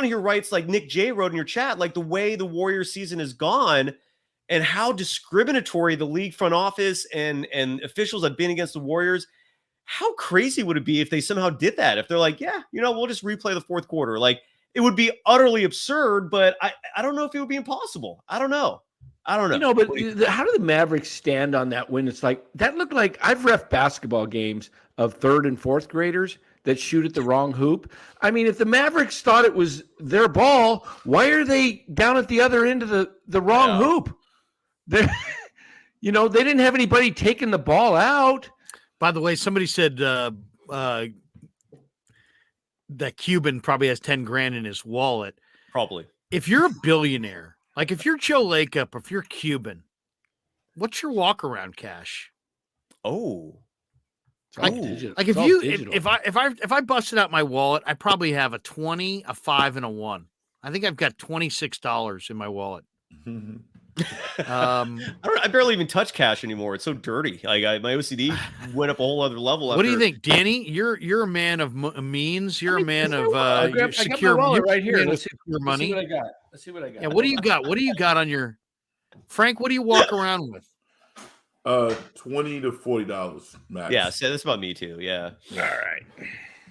D: here writes, like Nick J wrote in your chat, like the way the Warriors season has gone and how discriminatory the league front office and officials have been against the Warriors. How crazy would it be if they somehow did that? If they're like, yeah, we'll just replay the fourth quarter. Like, it would be utterly absurd, but I don't know if it would be impossible. I don't know.
B: But how do the Mavericks stand on that when it's like that? Looked like I've ref basketball games of third and fourth graders that shoot at the wrong hoop. I mean, if the Mavericks thought it was their ball, why are they down at the other end of the wrong hoop? They didn't have anybody taking the ball out.
A: By the way, somebody said that Cuban probably has 10 grand in his wallet.
D: Probably.
A: If you're a billionaire, like if you're Joe Lacob, if you're Cuban, what's your walk around cash?
D: Oh,
A: Like if I busted out my wallet, I probably have a 20, a 5, and a 1. I think I've got $26 in my wallet.
D: I barely even touch cash anymore. It's so dirty. Like my OCD went up a whole other level.
A: What do you think, Danny? You're a man of means. You're a man of secure.
B: Right here. Let's see
A: money.
B: Let's see what I got.
A: Yeah. What do you got? What do you got on your Frank? What do you walk around with?
C: $20 to $40 max.
D: Yeah, so that's about me too. Yeah.
B: All right.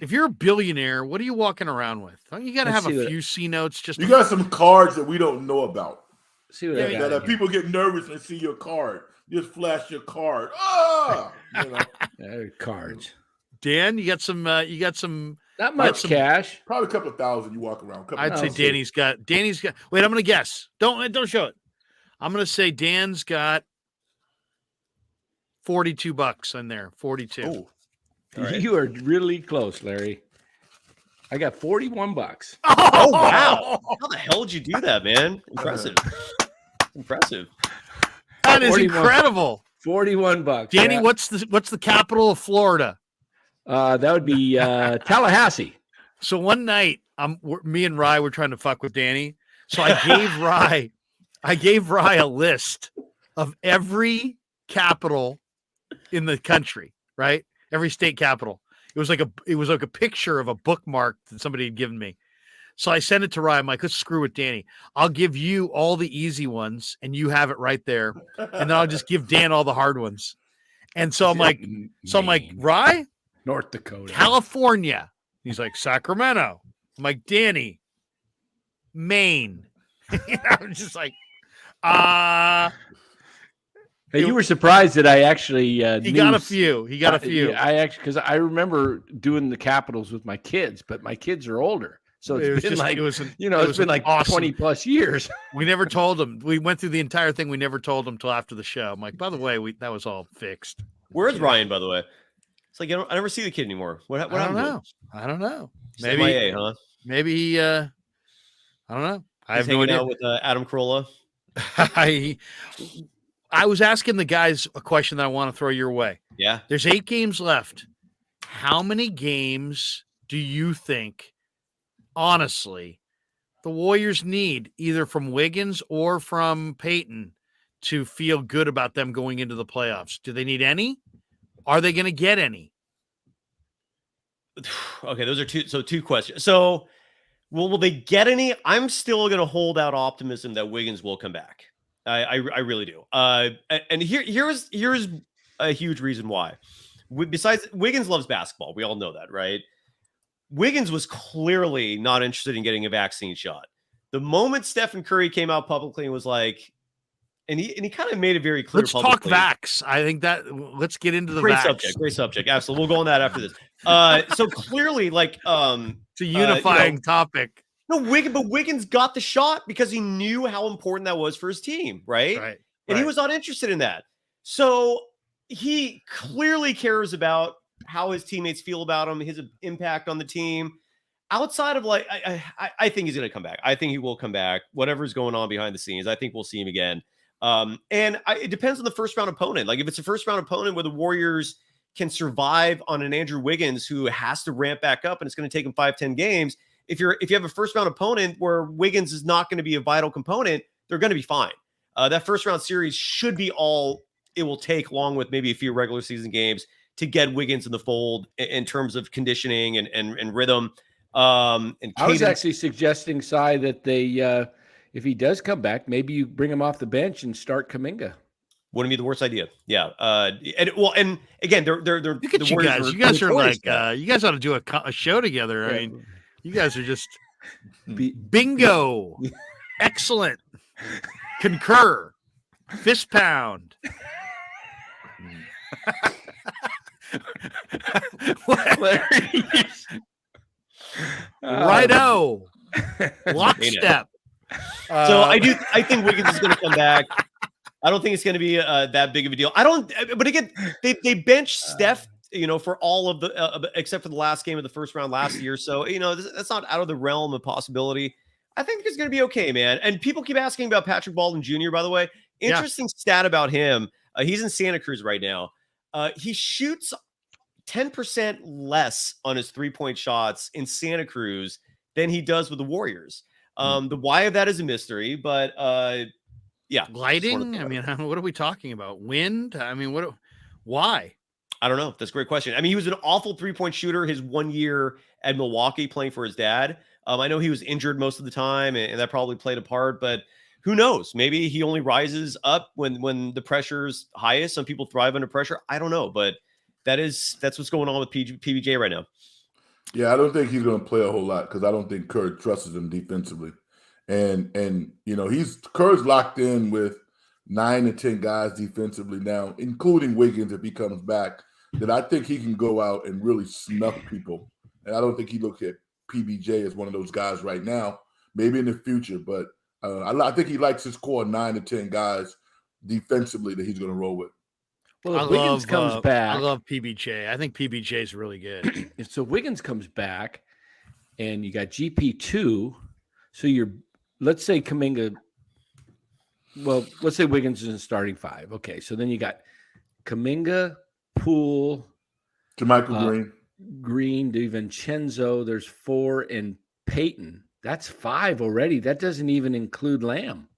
A: If you're a billionaire, what are you walking around with? You got to have a few C notes. Just
C: you got some cards that we don't know about.
B: See what I got.
C: People get nervous when they see your card. Just flash your card.
B: Cards.
A: Dan, you got some.
B: Not much cash.
C: Probably a couple of thousand. You walk around.
A: I'd say Danny's got. Wait, I'm gonna guess. Don't show it. I'm gonna say Dan's got $42 in there. 42.
B: Oh, right. You are really close, Larry. I got $41.
D: Oh wow! How the hell did you do that, man? Impressive. Impressive.
A: That is incredible.
B: $41.
A: Danny, yeah. What's the capital of Florida?
B: That would be Tallahassee.
A: So one night, me and Rye were trying to fuck with Danny. So I gave Rye a list of every capital in the country, right? Every state capital. It was like a picture of a bookmark that somebody had given me. So I sent it to Ryan. I'm like, let's screw with Danny. I'll give you all the easy ones and you have it right there. And then I'll just give Dan all the hard ones. And so I'm like, Rye?
B: North Dakota.
A: California. He's like, Sacramento. I'm like, Danny, Maine. I'm just like,
B: Hey, you were surprised that I actually
A: He got a few.
B: Because I remember doing the capitals with my kids, but my kids are older. So it's been like awesome. 20 plus years.
A: We never told them. We went through the entire thing. We never told them until after the show. I'm like, by the way, that was all fixed.
D: Where's Ryan, by the way? It's like I never see the kid anymore. What happened?
A: I don't know.
D: Maybe MIA, huh?
A: Maybe I don't know. I have no idea.
D: With Adam Carolla.
A: I was asking the guys a question that I want to throw your way.
D: Yeah.
A: There's 8 games left. How many games do you think, honestly, the Warriors need either from Wiggins or from Peyton to feel good about them going into the playoffs? Do they need any? Are they going to get any?
D: Okay, those are two questions. So, will they get any? I'm still going to hold out optimism that Wiggins will come back. I really do. And here's a huge reason why. Besides, Wiggins loves basketball. We all know that, right? Wiggins was clearly not interested in getting a vaccine shot. The moment Stephen Curry came out publicly and was like, and he kind of made it very clear.
A: Let's talk vax. I think let's get into the
D: great
A: vax.
D: Great subject. Absolutely. We'll go on that after this. So clearly, like,
A: it's a unifying topic.
D: No, Wiggins got the shot because he knew how important that was for his team, right?
A: Right.
D: And he was not interested in that. So he clearly cares about how his teammates feel about him, his impact on the team. Outside of like, I think he's going to come back. I think he will come back. Whatever's going on behind the scenes, I think we'll see him again. It depends on the first round opponent. Like if it's a first round opponent where the Warriors can survive on an Andrew Wiggins who has to ramp back up and it's going to take him 5-10 games. If you have a first round opponent where Wiggins is not going to be a vital component, they're going to be fine. That first round series should be all it will take, along with maybe a few regular season games, to get Wiggins in the fold in terms of conditioning and rhythm. I
B: was actually suggesting, Cy, that they, if he does come back, maybe you bring him off the bench and start Kuminga.
D: Wouldn't be the worst idea. Yeah. And again, they're
A: look at you guys. You guys are like you guys ought to do a show together. I mean, you guys are just bingo. Excellent. Concur. Fist pound. Righto. Lockstep.
D: So I think Wiggins is going to come back. I don't think it's going to be that big of a deal. But again, they benched Steph, for all of the except for the last game of the first round last year. So that's not out of the realm of possibility. I think it's going to be okay, man. And people keep asking about Patrick Baldwin Jr. By the way, interesting stat about him. He's in Santa Cruz right now. He shoots 10% less on his 3-point shots in Santa Cruz than he does with the Warriors. The why of that is a mystery, but yeah.
A: Lighting? I mean, what are we talking about? Wind? I mean, why?
D: I don't know. That's a great question. I mean, he was an awful 3-point shooter his 1 year at Milwaukee playing for his dad. I know he was injured most of the time, and that probably played a part, but who knows? Maybe he only rises up when the pressure's highest. Some people thrive under pressure. I don't know, but that's what's going on with PBJ right now.
C: Yeah, I don't think he's going to play a whole lot because I don't think Kerr trusts him defensively. And Kerr's locked in with 9 to 10 guys defensively now, including Wiggins if he comes back, that I think he can go out and really snuff people. And I don't think he looks at PBJ as one of those guys right now, maybe in the future, but I think he likes his core 9 to 10 guys defensively that he's going to roll with.
B: Well, if Wiggins comes back,
A: I love PBJ. I think PBJ is really good.
B: If so Wiggins comes back and you got GP2, so let's say Kuminga, well, let's say Wiggins is in starting 5. Okay, so then you got Kuminga, Poole,
C: JaMychal
B: Green, DiVincenzo, there's 4, and Peyton. That's 5 already. That doesn't even include Lamb.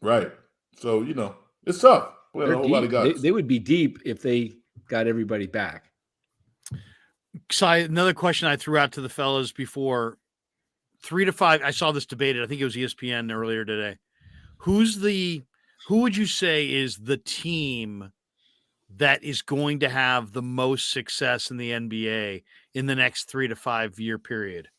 C: Right. So, it's tough. Playing a whole lot of guys.
B: They would be deep if they got everybody back.
A: So another question I threw out to the fellas before, 3 to 5. I saw this debated. I think it was ESPN earlier today. Who would you say is the team that is going to have the most success in the NBA in the next 3 to 5 year period?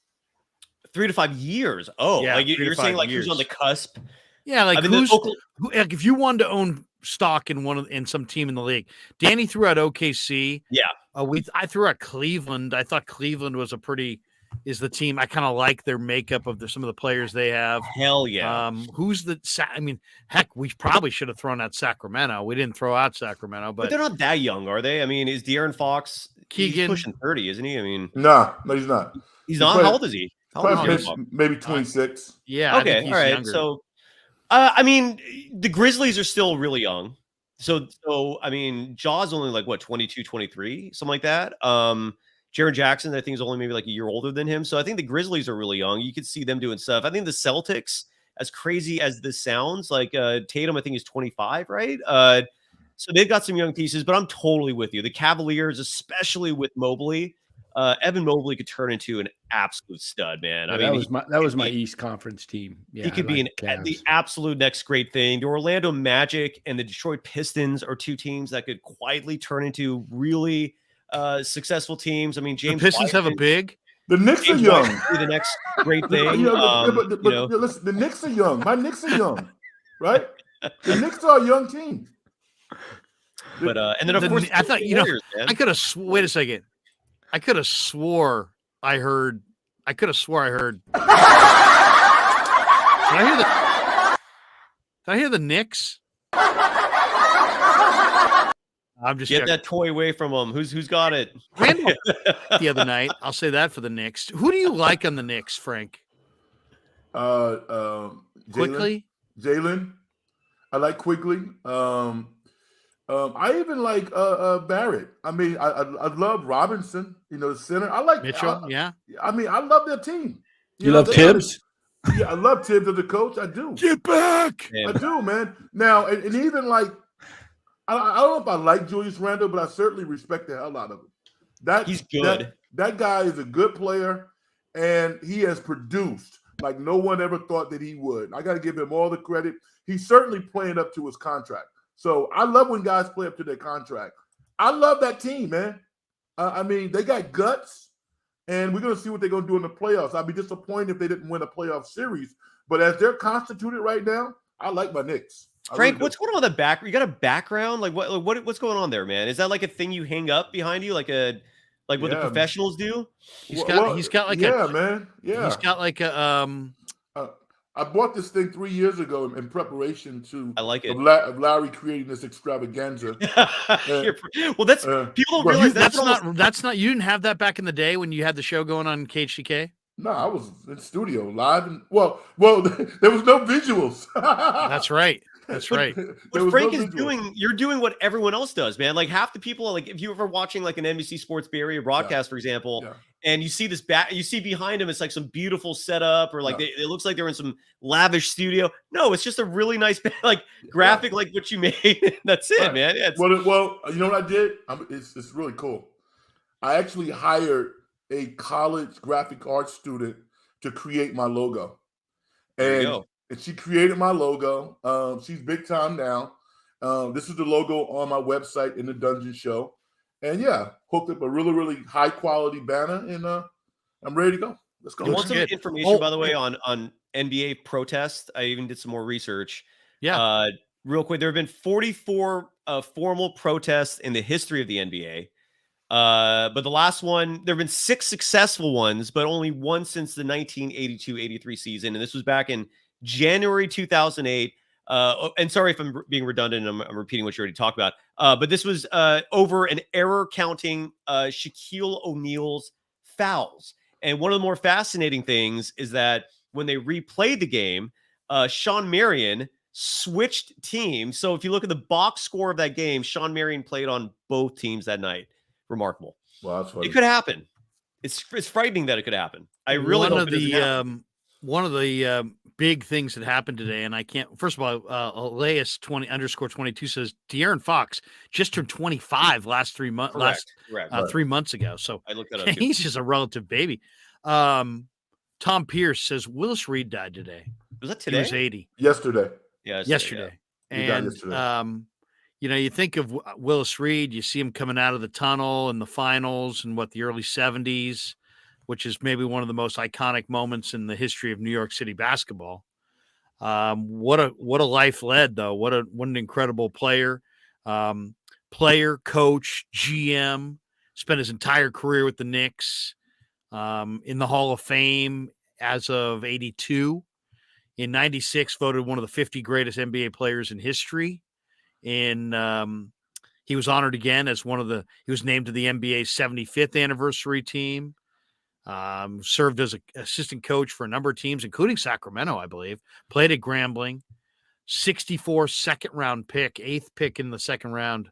D: 3 to 5 years. Oh,
A: yeah,
D: like you're saying, like who's on the cusp?
A: Yeah, like like if you wanted to own stock in some team in the league. Danny threw out OKC.
D: Yeah,
A: I threw out Cleveland. I thought Cleveland was is the team. I kind of like their makeup of some of the players they have.
D: Hell yeah.
A: Heck, we probably should have thrown out Sacramento. We didn't throw out Sacramento, but
D: they're not that young, are they? I mean, is De'Aaron Fox
A: Keegan
D: pushing 30, isn't he? I mean,
C: no, he's not.
D: He's not. How old is he?
C: Maybe 26.
A: Yeah.
D: Okay. All right.
A: Younger.
D: So, I mean, the Grizzlies are still really young. So I mean, Jaw's only like what, 22, 23, something like that. Jaren Jackson, I think, is only maybe like a year older than him. So I think the Grizzlies are really young. You could see them doing stuff. I think the Celtics, as crazy as this sounds, like Tatum, I think is 25, right? So they've got some young pieces, but I'm totally with you. The Cavaliers, especially with Mobley, Evan Mobley could turn into an absolute stud, man.
B: Yeah, that was my East Conference team. Yeah,
D: he could be the absolute next great thing. The Orlando Magic and the Detroit Pistons are 2 teams that could quietly turn into really successful teams. I mean,
A: the Pistons have a big.
C: The Knicks are young.
D: The next great thing.
C: Listen, the Knicks are young. My Knicks are young, right? The Knicks are a young team.
D: But and then of course,
A: I thought Warriors, I could have. Wait a second. I could have swore I heard. Did I hear the Knicks? I'm just
D: get
A: checking.
D: that toy away from them. Who's got it?
A: Randall the other night. I'll say that for the Knicks. Who do you like on the Knicks, Frank? Quickly,
C: Jalen. I like Quigley. I even like Barrett. I mean, I love Robinson. The center. I like
A: Mitchell. Yeah.
C: I mean, I love their team.
B: You love Tibbs?
C: Yeah, I love Tibbs as a coach. I do.
A: Get back.
C: I do, man. Now, and even like, I don't know if I like Julius Randle, but I certainly respect the hell out of him.
D: He's good.
C: That guy is a good player, and he has produced like no one ever thought that he would. I got to give him all the credit. He's certainly playing up to his contract. So I love when guys play up to their contract. I love that team, man. I mean, they got guts, and we're going to see what they're going to do in the playoffs. I'd be disappointed if they didn't win a playoff series. But as they're constituted right now, I like my Knicks.
D: Frank, what's going on with the back? You got a background? Like what's going on there, man? Is that like a thing you hang up behind you, like what the professionals do?
A: He's got like
C: man. Yeah.
A: He's got like a
C: I bought this thing 3 years ago in preparation to.
D: I like it.
C: Of Larry creating this extravaganza.
D: Well, that's people don't realize
A: that's not. You didn't have that back in the day when you had the show going on KHTK.
C: No, I was in studio live, and well, there was no visuals.
A: That's right. That's right.
C: There
D: What
C: was
D: Frank
C: no
D: is
C: visuals.
D: doing, you're doing what everyone else does, man. Like half the people, like if you ever watching like an NBC Sports Bay Area broadcast, for example,
C: Yeah.
D: and you see this back, you see behind him, it's like some beautiful setup, or like
C: Yeah.
D: it looks like they're in some lavish studio. No, it's just a really nice, like graphic, like what you made. That's it,
C: Right.
D: man. It's,
C: Well, you know what I did? It's really cool. I actually hired a college graphic arts student to create my logo.
D: there you
C: And,
D: go.
C: and she created my logo. She's big time now. This is the logo on my website in the Dungeon Show. And yeah, hooked up a really, really high quality banner, and I'm ready to go. Let's go.
D: You
A: Looks
D: want some
A: good.
D: information,
A: Oh,
D: by the way, on NBA protest? I even did some more research.
A: Yeah.
D: Real quick, there have been 44 formal protests in the history of the NBA. But the last one, there have been 6 successful ones, but only one since the 1982-83 season. And this was back in January 2008. And sorry if I'm being redundant, I'm repeating what you already talked about. But this was over an error counting Shaquille O'Neal's fouls. And one of the more fascinating things is that when they replayed the game, Sean Marion switched teams. So if you look at the box score of that game, Sean Marion played on both teams that night. Remarkable.
C: Wow, that's funny.
D: It could happen. It's frightening that it could happen. I really hope it doesn't happen.
A: One of the big things that happened today, and I can't. First of all, Elias 20_22 says De'Aaron Fox just turned 25 last 3 months.
D: Correct.
A: 3 months ago. So
D: I looked that up too.
A: he's just a relative baby. Tom Pierce says Willis Reed died today.
D: Was that
A: He
D: today?
A: was 80
C: Yesterday.
D: Yeah,
A: yesterday.
C: He died
A: And
C: yesterday.
A: you know, you think of Willis Reed, you see him coming out of the tunnel in the finals in the early 70s, which is maybe one of the most iconic moments in the history of New York City basketball. What a life led, though. What an incredible player, coach, GM. Spent his entire career with the Knicks. In the Hall of Fame as of 82. In 96, voted one of the 50 greatest NBA players in history. He was honored again as he was named to the NBA's 75th anniversary team. Served as an assistant coach for a number of teams, including Sacramento, I believe. Played at Grambling. 64 second round pick, 8th pick in the second round.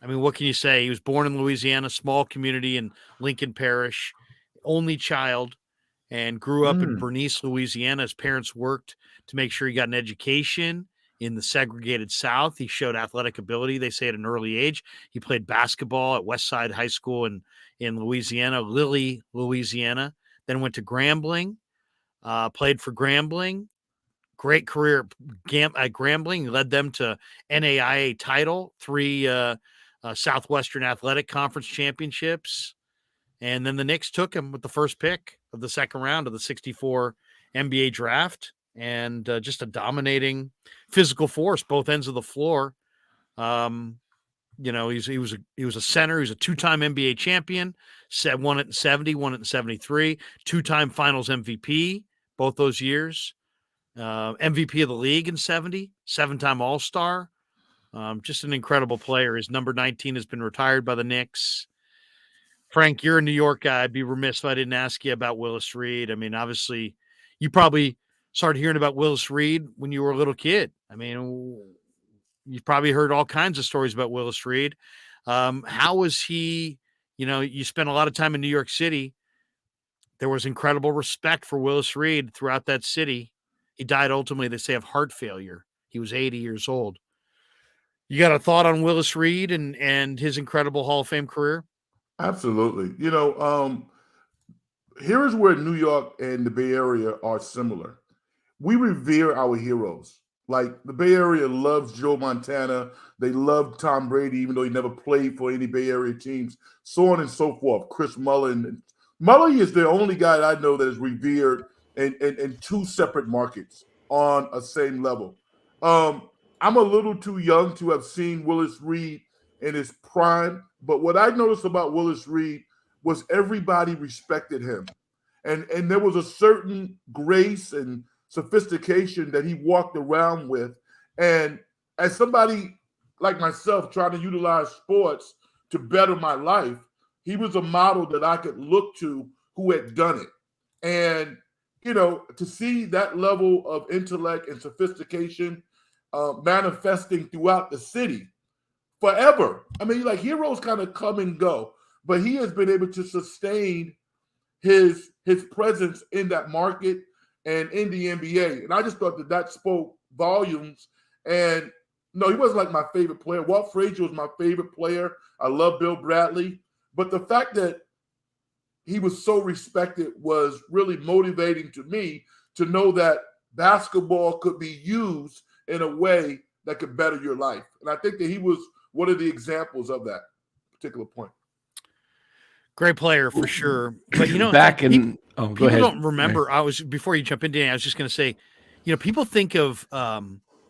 A: I mean, what can you say? He was born in Louisiana, small community in Lincoln Parish, only child, and grew up in Bernice, Louisiana. His parents worked to make sure he got an education in the segregated South. He showed athletic ability, they say, at an early age. He played basketball at Westside High School in Louisiana, Lilly, Louisiana, then went to Grambling, played for Grambling. Great career at Grambling. Led them to NAIA title, 3 Southwestern Athletic Conference championships. And then the Knicks took him with the first pick of the second round of the 64 NBA draft. And just a dominating physical force, both ends of the floor. You know, he was a center. He was a 2-time NBA champion. Won it in 70, won it in 73. 2-time Finals MVP both those years. MVP of the league in 70. 7-time All-Star. Just an incredible player. His number 19 has been retired by the Knicks. Frank, you're a New York guy. I'd be remiss if I didn't ask you about Willis Reed. I mean, obviously, you probably started hearing about Willis Reed when you were a little kid. I mean, you've probably heard all kinds of stories about Willis Reed. How was he? You know, you spent a lot of time in New York City. There was incredible respect for Willis Reed throughout that city. He died ultimately, they say, of heart failure. He was 80 years old. You got a thought on Willis Reed and his incredible Hall of Fame career?
C: Absolutely. You know, here is where New York and the Bay Area are similar. We revere our heroes. Like the Bay Area loves Joe Montana. They love Tom Brady, even though he never played for any Bay Area teams, so on and so forth. Chris Mullin. Mullin is the only guy that I know that is revered in 2 separate markets on a same level. I'm a little too young to have seen Willis Reed in his prime, but what I noticed about Willis Reed was everybody respected him. And there was a certain grace and sophistication that he walked around with. And as somebody like myself trying to utilize sports to better my life, he was a model that I could look to who had done it. And to see that level of intellect and sophistication manifesting throughout the city forever. I mean, like heroes kind of come and go, but he has been able to sustain his presence in that market and in the NBA. And I just thought that spoke volumes. And no, he wasn't like my favorite player. Walt Frazier was my favorite player. I love Bill Bradley. But the fact that he was so respected was really motivating to me to know that basketball could be used in a way that could better your life. And I think that he was one of the examples of that particular point.
A: Great player for sure. But
B: go ahead.
A: People don't remember. Before you jump in, Danny, I was just going to say, people think of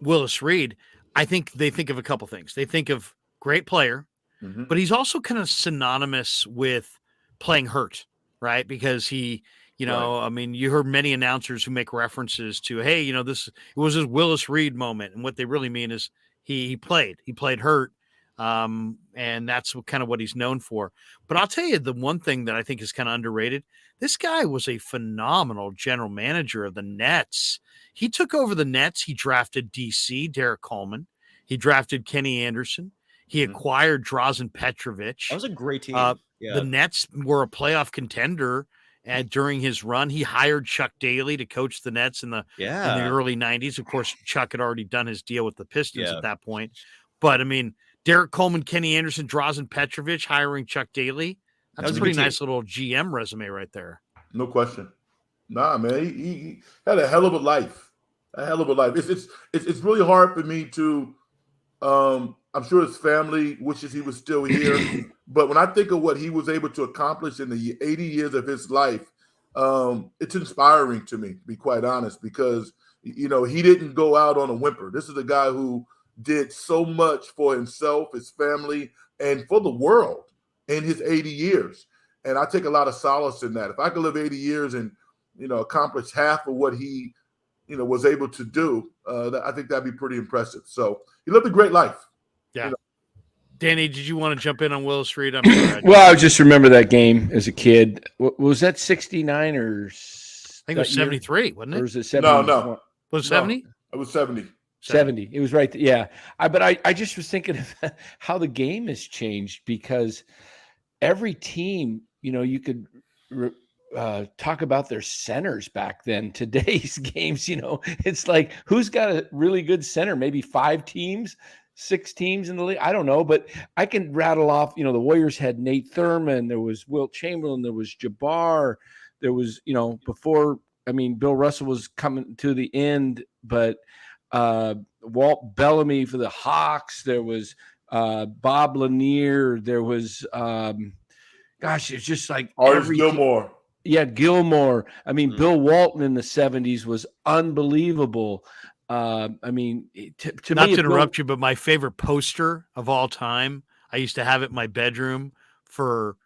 A: Willis Reed. I think they think of a couple things. They think of great player, but he's also kind of synonymous with playing hurt, right? Because he, I mean, you heard many announcers who make references to, hey, it was his Willis Reed moment. And what they really mean is he played hurt. And that's kind of what he's known for. But I'll tell you the one thing that I think is kind of underrated. This guy was a phenomenal general manager of the Nets. He took over the Nets. He drafted DC, Derek Coleman. He drafted Kenny Anderson. He acquired Drazen Petrovic.
D: That was a great team.
A: The Nets were a playoff contender during his run. He hired Chuck Daly to coach the Nets in the early 90s. Of course, Chuck had already done his deal with the Pistons at that point. But, I mean, Derek Coleman, Kenny Anderson, Drazen Petrovic hiring Chuck Daly. That's a pretty nice little GM resume right there.
C: No question. Nah, man, he had a hell of a life. It's really hard for me to. I'm sure his family wishes he was still here, but when I think of what he was able to accomplish in the 80 years of his life, it's inspiring to me, to be quite honest, because he didn't go out on a whimper. This is a guy who did so much for himself, his family, and for the world in his 80 years. And I take a lot of solace in that. If I could live 80 years and, accomplish half of what he, was able to do, I think that'd be pretty impressive. So he lived a great life.
A: Yeah. Danny, did you want to jump in on Willis Reed?
B: Well, I just remember that game as a kid. Was that 69 or?
A: I think it was 73, wasn't it?
B: Or was it 70?
C: No.
A: Was it 70?
C: It was 70.
B: 70. It was right. Yeah. But I just was thinking of how the game has changed, because every team, you could talk about their centers back then. Today's games, it's like, who's got a really good center? Maybe 5 teams, 6 teams in the league. I don't know, but I can rattle off, the Warriors had Nate Thurman. There was Wilt Chamberlain. There was Jabbar. There was, before, Bill Russell was coming to the end, but Walt Bellamy for the Hawks. There was Bob Lanier. There was it's just like
C: Artis Gilmore.
B: Yeah, Gilmore. Bill Walton in the 70s was unbelievable. To
A: Not
B: me,
A: to interrupt you, but my favorite poster of all time, I used to have it in my bedroom for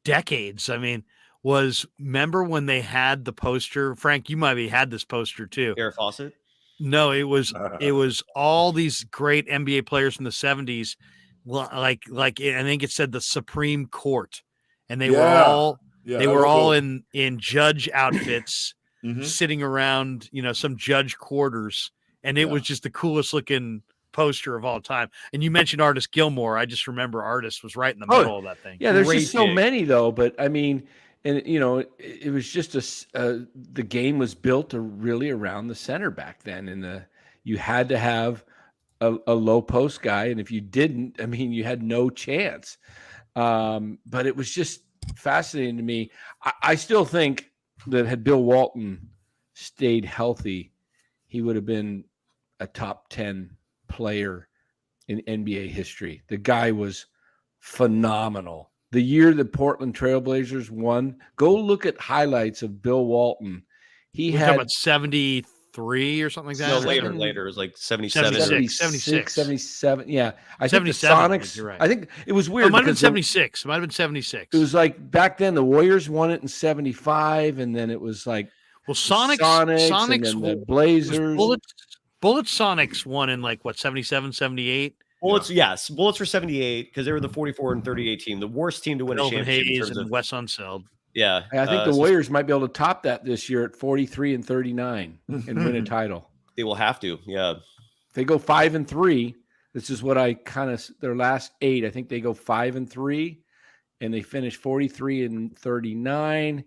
A: decades. Remember when they had the poster? Frank, you might have had this poster too.
D: Garrett Fawcett?
A: No, it was all these great NBA players from the 70s. Like I think it said the Supreme Court, and they were all in judge outfits, sitting around, some judge quarters, and it was just the coolest looking poster of all time. And you mentioned Artis Gilmore. I just remember Artis was right in the middle of that thing.
B: Yeah, there's just so many though, but and it was just the game was built really around the center back then, and you had to have a low post guy, and if you didn't, you had no chance. But it was just fascinating to me. I still think that had Bill Walton stayed healthy, he would have been a top 10 player in NBA history. The guy was phenomenal. The year the Portland Trailblazers won, go look at highlights of Bill Walton. He had
A: about 73 or something like that.
D: No, later. It was like 77.
A: 76.
B: 77. Yeah. I think the
A: 77,
B: Sonics,
A: you're right.
B: I think it was weird.
A: It might have been 76. It might have been 76.
B: It was like back then the Warriors won it in 75, and then it was like
A: Sonics
B: and then the Blazers.
A: Bullets Sonics won in 77, 78.
D: Bullets, yes. Bullets were 78 because they were the 44 and 38 team, the worst team to win a
A: Elvin
D: championship.
A: Hayes and Wes Unseld.
D: Yeah.
B: I think the Warriors might be able to top that this year at 43-39 and win a title.
D: They will have to. Yeah.
B: If they go 5-3, this is what I their last 8. I think they go 5-3 and they finish 43-39,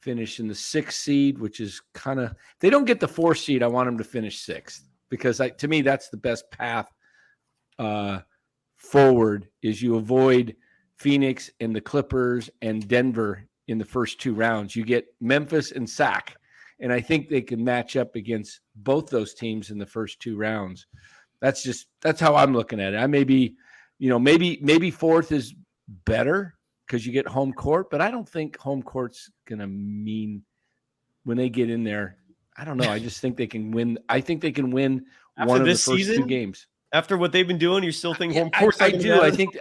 B: finish in the 6th seed, which is if they don't get the 4th seed, I want them to finish 6th because to me, that's the best path forward is you avoid Phoenix and the Clippers and Denver in the first 2 rounds. You get Memphis and Sac, and I think they can match up against both those teams in the first 2 rounds. That's how I'm looking at it. I may be, maybe 4th is better because you get home court, but I don't think home court's going to mean when they get in there. I don't know. I just think they can win. I think they can win one of the first season? 2 games.
D: After what they've been doing, you still think home court?
B: I do. I think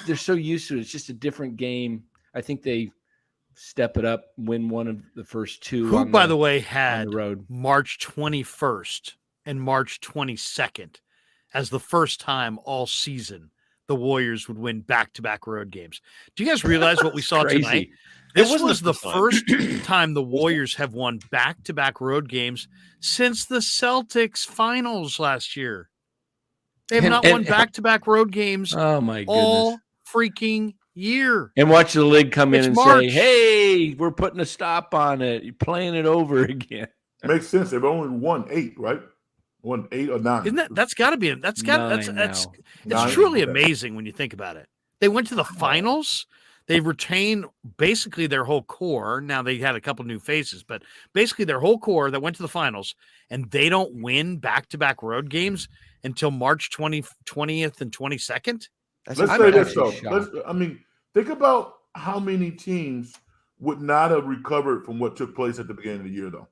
B: they're so used to it. It's just a different game. I think they step it up, win one of the first 2.
A: Who, by the way, had
B: the road.
A: March 21st and March 22nd as the first time all season the Warriors would win back-to-back road games. Do you guys realize what we saw tonight? This was the first time the Warriors have won back-to-back road games since the Celtics finals last year. They have not won back-to-back road games
B: oh my goodness.
A: all freaking year.
B: And watch the league come in and
A: March.
B: say, hey, we're putting a stop on it. You're playing it over again.
C: Makes sense. They've only won 8, right? Won 8 or 9.
A: Isn't that's got to be it's
C: Nine.
A: truly amazing when you think about it. They went to the finals. They've retained basically their whole core. Now they had a couple new faces, but basically their whole core that went to the finals, and they don't win back-to-back road games until March 20th and 22nd.
C: Let's say this though. Think about how many teams would not have recovered from what took place at the beginning of the year, though.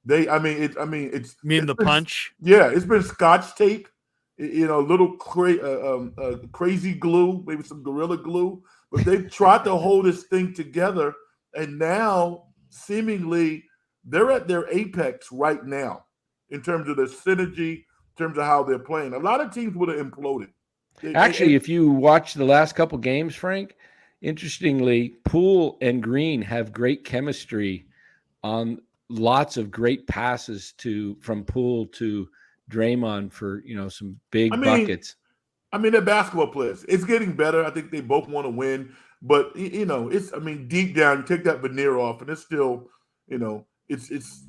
C: It's
A: the punch.
C: Yeah, it's been Scotch tape, little crazy glue, maybe some Gorilla Glue, but they've tried to hold this thing together, and now seemingly they're at their apex right now in terms of their synergy, in terms of how they're playing. A lot of teams would have imploded.
B: Actually, if you watch the last couple games, Frank, interestingly, Poole and Green have great chemistry on lots of great passes from Poole to Draymond for some big buckets.
C: They're basketball players. It's getting better. I think they both want to win, but it's deep down, you take that veneer off, and it's still, there's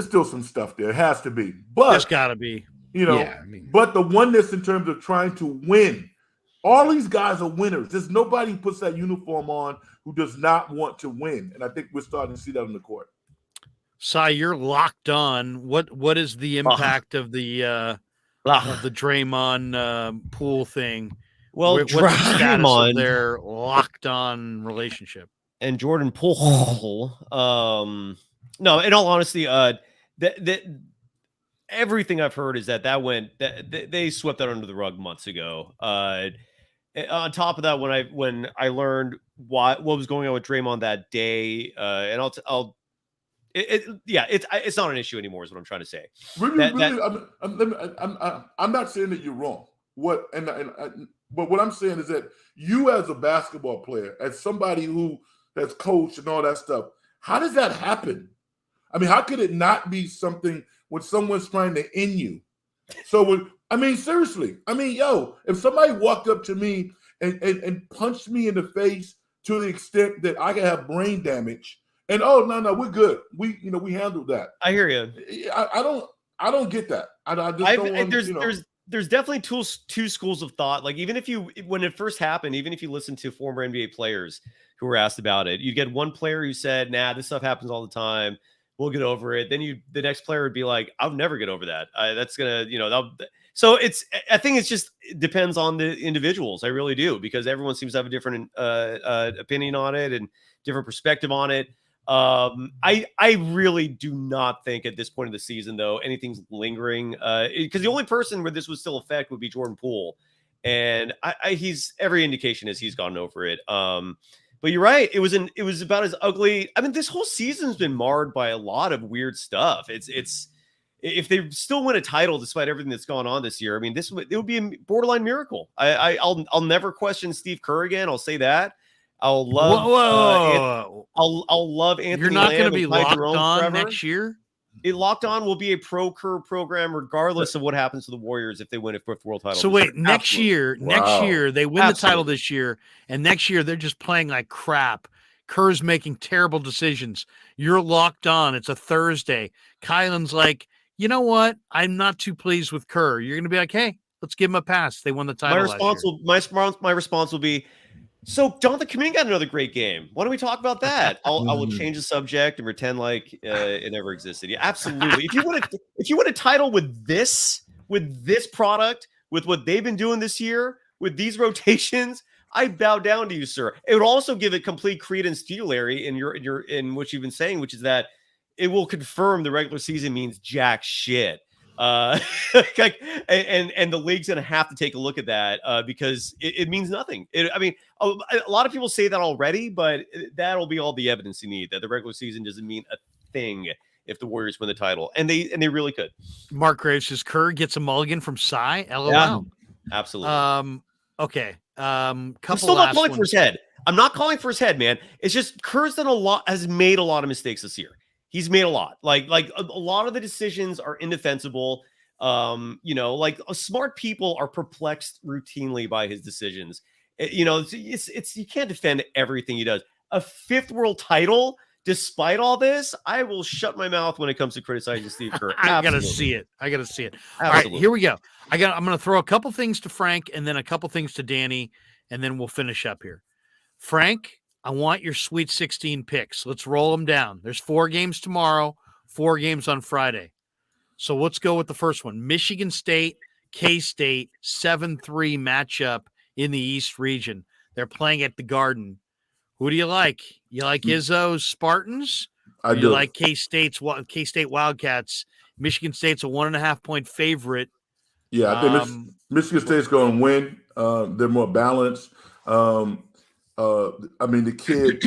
C: still some stuff there. It has to be, but
A: there's got to be.
C: But the oneness in terms of trying to win, all these guys are winners. There's nobody who puts that uniform on who does not want to win, and I think we're starting to see that on the court.
A: Cy, you're locked on. What is the impact of the Draymond Poole thing?
D: Well,
A: what's the status of their locked on relationship?
D: And Jordan Poole. No, in all honesty, everything I've heard is that they swept that under the rug months ago. On top of that, when I learned what was going on with Draymond that day, and it's not an issue anymore, is what I'm trying to say.
C: I'm not saying that you're wrong. But what I'm saying is that you, as a basketball player, as somebody who has coached and all that stuff, how does that happen? How could it not be something when someone's trying to end you? So seriously, if somebody walked up to me and punched me in the face to the extent that I could have brain damage, and no, we're good. We handled that.
D: I hear you.
C: I don't get that. I just don't want,
D: There's definitely two schools of thought. Like, when it first happened, even if you listen to former NBA players who were asked about it, you get one player who said, "Nah, this stuff happens all the time. We'll get over it." Then the next player would be like, "I'll never get over that. That's gonna, So I think it depends on the individuals. I really do, because everyone seems to have a different opinion on it and different perspective on it. I really do not think at this point of the season, though, anything's lingering, because the only person where this would still affect would be Jordan Poole, and every indication is he's gone over it. But you're right. It was about as ugly. This whole season's been marred by a lot of weird stuff. It's if they still win a title despite everything that's gone on this year, it would be a borderline miracle. I'll never question Steve Kerr again. I'll say that. I'll love.
A: Whoa.
D: I'll love Anthony.
A: You're not going to
D: Lamb
A: be
D: and Ty
A: locked
D: Jerome
A: on
D: forever.
A: next year?
D: Locked On will be a pro-Kerr program regardless of what happens to the Warriors if they win a fifth world title.
A: So wait, next year they win the title this year, and next year they're just playing like crap. Kerr's making terrible decisions. You're locked on. It's a Thursday. Kylan's like, you know what? I'm not too pleased with Kerr. You're going to be like, hey, let's give him a pass. They won the title
D: My response will be, so Jonathan Kaminga got another great game. Why don't we talk about that? I will change the subject and pretend like it never existed. Yeah, absolutely. If you win a title with this product, with what they've been doing this year, with these rotations, I bow down to you, sir. It would also give it complete credence to you, Larry, in what you've been saying, which is that it will confirm the regular season means jack shit. And the league's going to have to take a look at that because it means nothing. A lot of people say that already, but that'll be all the evidence you need that the regular season doesn't mean a thing if the Warriors win the title, and they really could.
A: Mark Graves says Kerr gets a mulligan from Cy. LOL.
D: Yeah, absolutely.
A: Okay.
D: I'm still not calling for his head. I'm not calling for his head, man. It's just Kerr's done has made a lot of mistakes this year. He's made a lot. Like a lot of the decisions are indefensible. Smart people are perplexed routinely by his decisions. It's you can't defend everything he does. A fifth world title, despite all this, I will shut my mouth when it comes to criticizing Steve Kerr.
A: I gotta see it.
D: Absolutely.
A: All right, here we go. I'm gonna throw a couple things to Frank and then a couple things to Danny, and then we'll finish up here. Frank, I want your Sweet 16 picks. Let's roll them down. There's 4 games tomorrow, 4 games on Friday. So let's go with the first one. Michigan State, K-State, 7-3 matchup in the East region. They're playing at the Garden. Who do you like? You like Izzo's Spartans?
C: I do.
A: You like K-State Wildcats? Michigan State's a 1.5-point favorite.
C: Yeah, I think Michigan State's going to win. They're more balanced. The kid.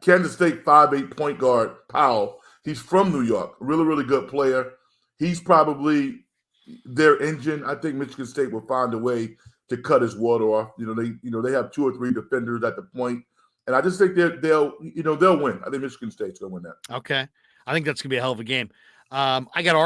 C: Kansas State 5'8" point guard Powell. He's from New York. Really, really good player. He's probably their engine. I think Michigan State will find a way to cut his water off. They have 2 or 3 defenders at the point, and I just think they'll win. I think Michigan State's going to win that.
A: Okay, I think that's going to be a hell of a game. I got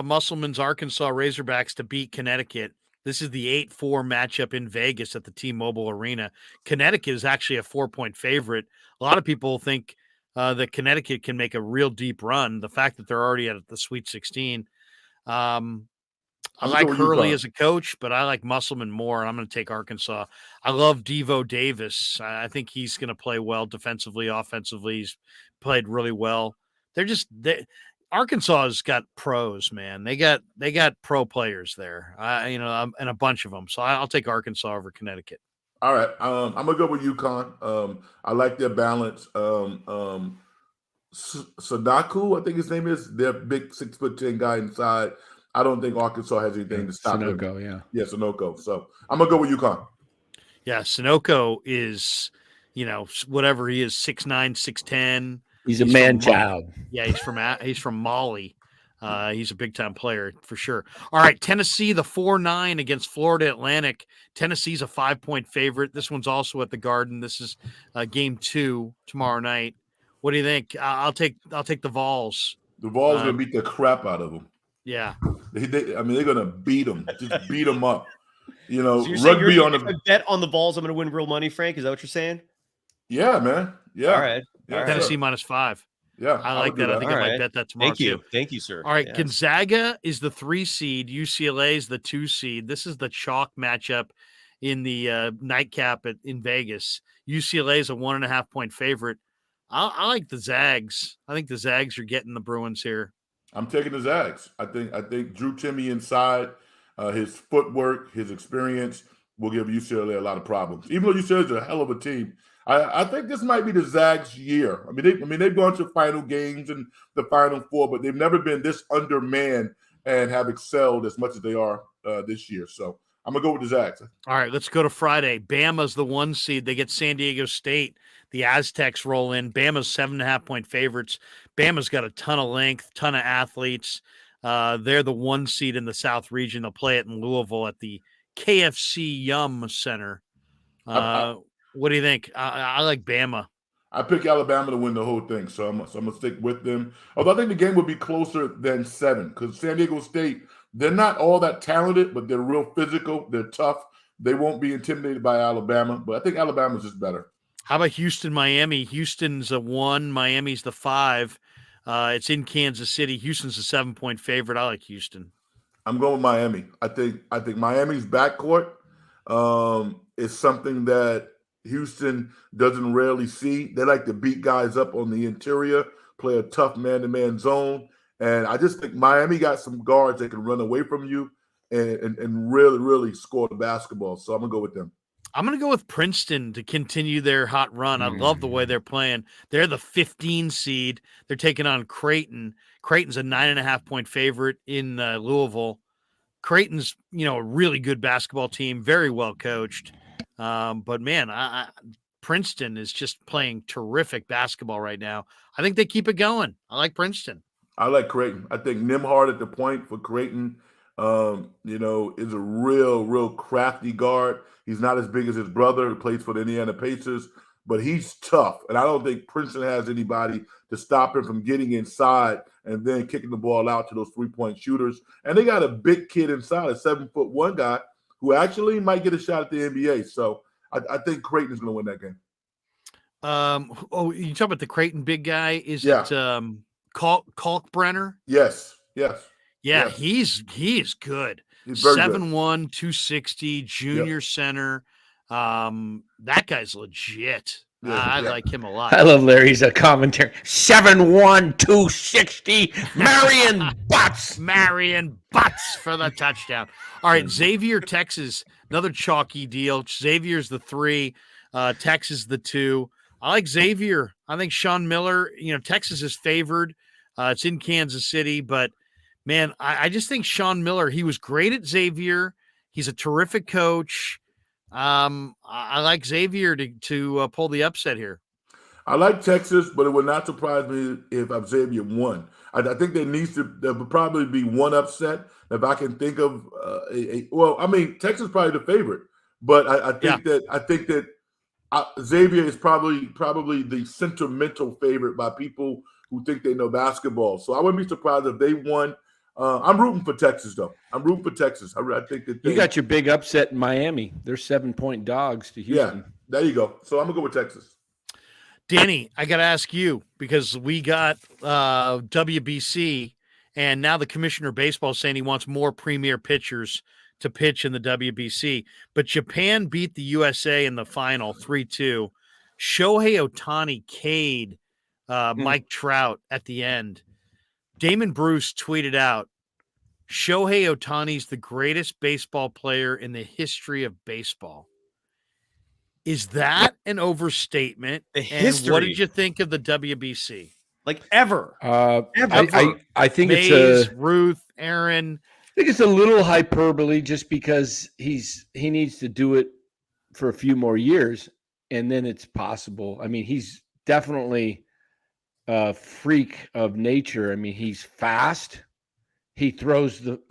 A: Musselman's Arkansas Razorbacks to beat Connecticut. This is the 8-4 matchup in Vegas at the T-Mobile Arena. Connecticut is actually a 4-point favorite. A lot of people think that Connecticut can make a real deep run. The fact that they're already at the Sweet 16. I like Hurley as a coach, but I like Musselman more, and I'm going to take Arkansas. I love Devo Davis. I think he's going to play well defensively, offensively. He's played really well. Arkansas has got pros, man. They got pro players there, and a bunch of them. So I'll take Arkansas over Connecticut.
C: All right, I'm gonna go with UConn. I like their balance. Sadaku, I think his name is. Their big 6'10" guy inside. I don't think Arkansas has anything to stop him. Sunoco. So I'm gonna go with UConn.
A: Yeah, Sunoco is, whatever he is, 6'9", 6'10".
B: He's a man child.
A: Yeah, he's from Mali. He's a big time player for sure. All right, Tennessee, the 4-9 against Florida Atlantic. Tennessee's a 5-point favorite. This one's also at the Garden. This is game 2 tomorrow night. What do you think? I'll take the Vols.
C: The Vols gonna beat the crap out of them.
A: Yeah,
C: they're gonna beat them. Just beat them up.
D: So
C: rugby on
D: a bet on the Vols. I'm gonna win real money, Frank. Is that what you're saying?
C: Yeah, man. Yeah.
D: All right.
C: Yeah,
A: Tennessee -5.
C: Yeah,
A: I like that. I think I might bet that tomorrow.
D: Thank you, sir.
A: All right, yes. Gonzaga is the 3 seed. UCLA is the 2 seed. This is the chalk matchup in the nightcap in Vegas. UCLA is a 1.5-point favorite. I like the Zags. I think the Zags are getting the Bruins here.
C: I'm taking the Zags. I think Drew Timme inside, his footwork, his experience will give UCLA a lot of problems. Even though UCLA is a hell of a team, I think this might be the Zags' year. They've gone to final games and the Final Four, but they've never been this undermanned and have excelled as much as they are this year. So I'm gonna go with the Zags.
A: All right, let's go to Friday. Bama's the 1 seed. They get San Diego State. The Aztecs roll in. Bama's 7.5-point favorites. Bama's got a ton of length, ton of athletes. They're the 1 seed in the South region. They'll play it in Louisville at the KFC Yum Center. What What do you think? I like Bama.
C: I pick Alabama to win the whole thing, so I'm gonna stick with them. Although I think the game would be closer than 7 because San Diego State, they're not all that talented, but they're real physical. They're tough. They won't be intimidated by Alabama, but I think Alabama's just better.
A: How about Houston, Miami? Houston's a 1, Miami's the 5. It's in Kansas City. Houston's a 7-point favorite. I like Houston.
C: I'm going with Miami. I think Miami's backcourt is something that Houston doesn't rarely see. They like to beat guys up on the interior, play a tough man-to-man zone, and I just think Miami got some guards that can run away from you and really, really score the basketball. So I'm gonna go with them.
A: I'm going to go with Princeton to continue their hot run. I love the way they're playing. They're the 15 seed. They're taking on Creighton. Creighton's a 9.5-point favorite in Louisville. Creighton's, a really good basketball team, very well coached. But man, Princeton is just playing terrific basketball right now. I think they keep it going. I like Princeton.
C: I like Creighton. I think Nimhard at the point for Creighton, is a real crafty guard. He's not as big as his brother who plays for the Indiana Pacers, but he's tough. And I don't think Princeton has anybody to stop him from getting inside and then kicking the ball out to those three-point shooters. And they got a big kid inside, a 7'1" guy who actually might get a shot at the NBA. So I think Creighton's going to win that game.
A: You talk about the Creighton big guy? It Kalkbrenner?
C: Yes.
A: Yeah,
C: yes.
A: he is good.
C: He's very
A: 7'1",
C: good.
A: 260, junior center. That guy's legit. I like him a lot.
B: I love Larry's commentary. 7'1", 260,
A: Marion Butts for the touchdown. All right, Xavier, Texas, another chalky deal. Xavier's the 3, Texas the 2. I like Xavier. I think Sean Miller, Texas is favored. It's in Kansas City, but man, I just think Sean Miller, he was great at Xavier. He's a terrific coach. I like Xavier to pull the upset here.
C: I like Texas, but it would not surprise me if Xavier won. I think there would probably be one upset if I can think of Texas is probably the favorite, but I think that Xavier is probably the sentimental favorite by people who think they know basketball. So I wouldn't be surprised if they won. I'm rooting for Texas, though. I think that
B: you got your big upset in Miami. They're 7-point dogs to Houston.
C: Yeah, there you go. So I'm gonna go with Texas.
A: Danny, I got to ask you because we got WBC, and now the commissioner of baseball is saying he wants more premier pitchers to pitch in the WBC. But Japan beat the USA in the final 3-2. Shohei Ohtani K'd Mike Trout at the end. Damon Bruce tweeted out, Shohei Ohtani's the greatest baseball player in the history of baseball. Is that an overstatement? And what did you think of the WBC?
D: Like ever?
B: I think
A: Mays, Ruth, Aaron.
B: I think it's a little hyperbole just because he needs to do it for a few more years, and then it's possible. I mean, he's definitely a freak of nature. I mean, he's fast. He throws the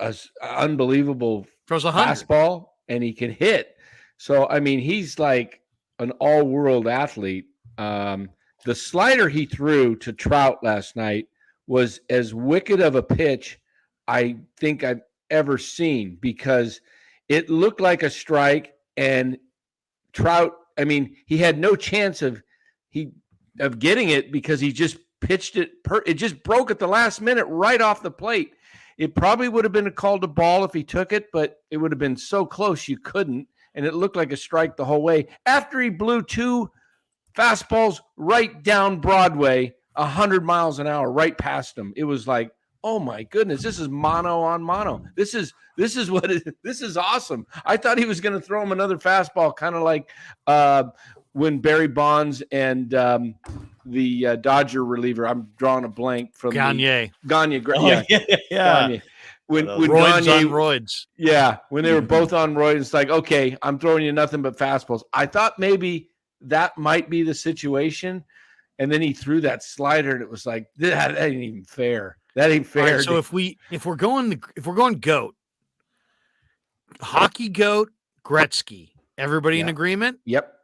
B: unbelievable fastball, and he can hit. So, I mean, he's like an all-world athlete. The slider he threw to Trout last night was as wicked of a pitch I think I've ever seen because it looked like a strike, and Trout, I mean, he had no chance of getting it because he just pitched it. It just broke at the last minute right off the plate. It probably would have been called a ball if he took it, but it would have been so close you couldn't. And it looked like a strike the whole way. After he blew 2 fastballs right down Broadway, 100 miles an hour, right past him. It was like, oh my goodness, this is mono on mono. This is awesome. I thought he was going to throw him another fastball, kind of like when Barry Bonds and the Dodger reliever, I'm drawing a blank from
A: Gagne.
B: Yeah. Gagne. When
A: roids
B: Gagne,
A: on roids.
B: Yeah, when they were both on roids, it's like, okay, I'm throwing you nothing but fastballs. I thought maybe that might be the situation, and then he threw that slider, and it was like, that ain't even fair. That ain't fair.
A: Right, so if we're going GOAT, hockey GOAT, Gretzky, everybody in agreement?
B: Yep.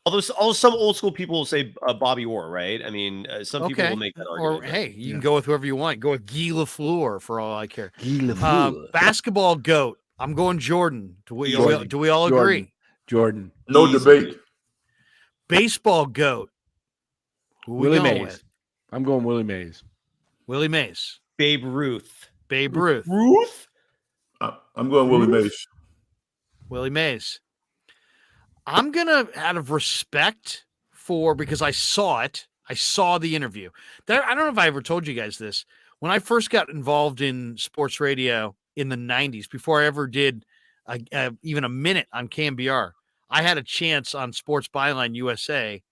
D: Although some old school people will say Bobby Orr, right? I mean, some people will make that argument.
A: Or hey, you can go with whoever you want. Go with Guy Lafleur for all I care.
B: Guy Lafleur.
A: Basketball GOAT. I'm going Jordan. Do we all
B: Jordan.
A: agree?
B: Jordan.
C: No debate.
A: Baseball GOAT. Who
B: Willie
A: we going
B: Mays.
A: with?
B: I'm going Willie Mays.
A: Willie Mays.
D: Babe Ruth.
A: Babe Ruth.
C: I'm going Willie Mays.
A: Willie Mays. I'm gonna, out of respect because I saw it. I saw the interview. I don't know if I ever told you guys this. When I first got involved in sports radio in the 90s, before I ever did even a minute on KMBR, I had a chance on Sports Byline USA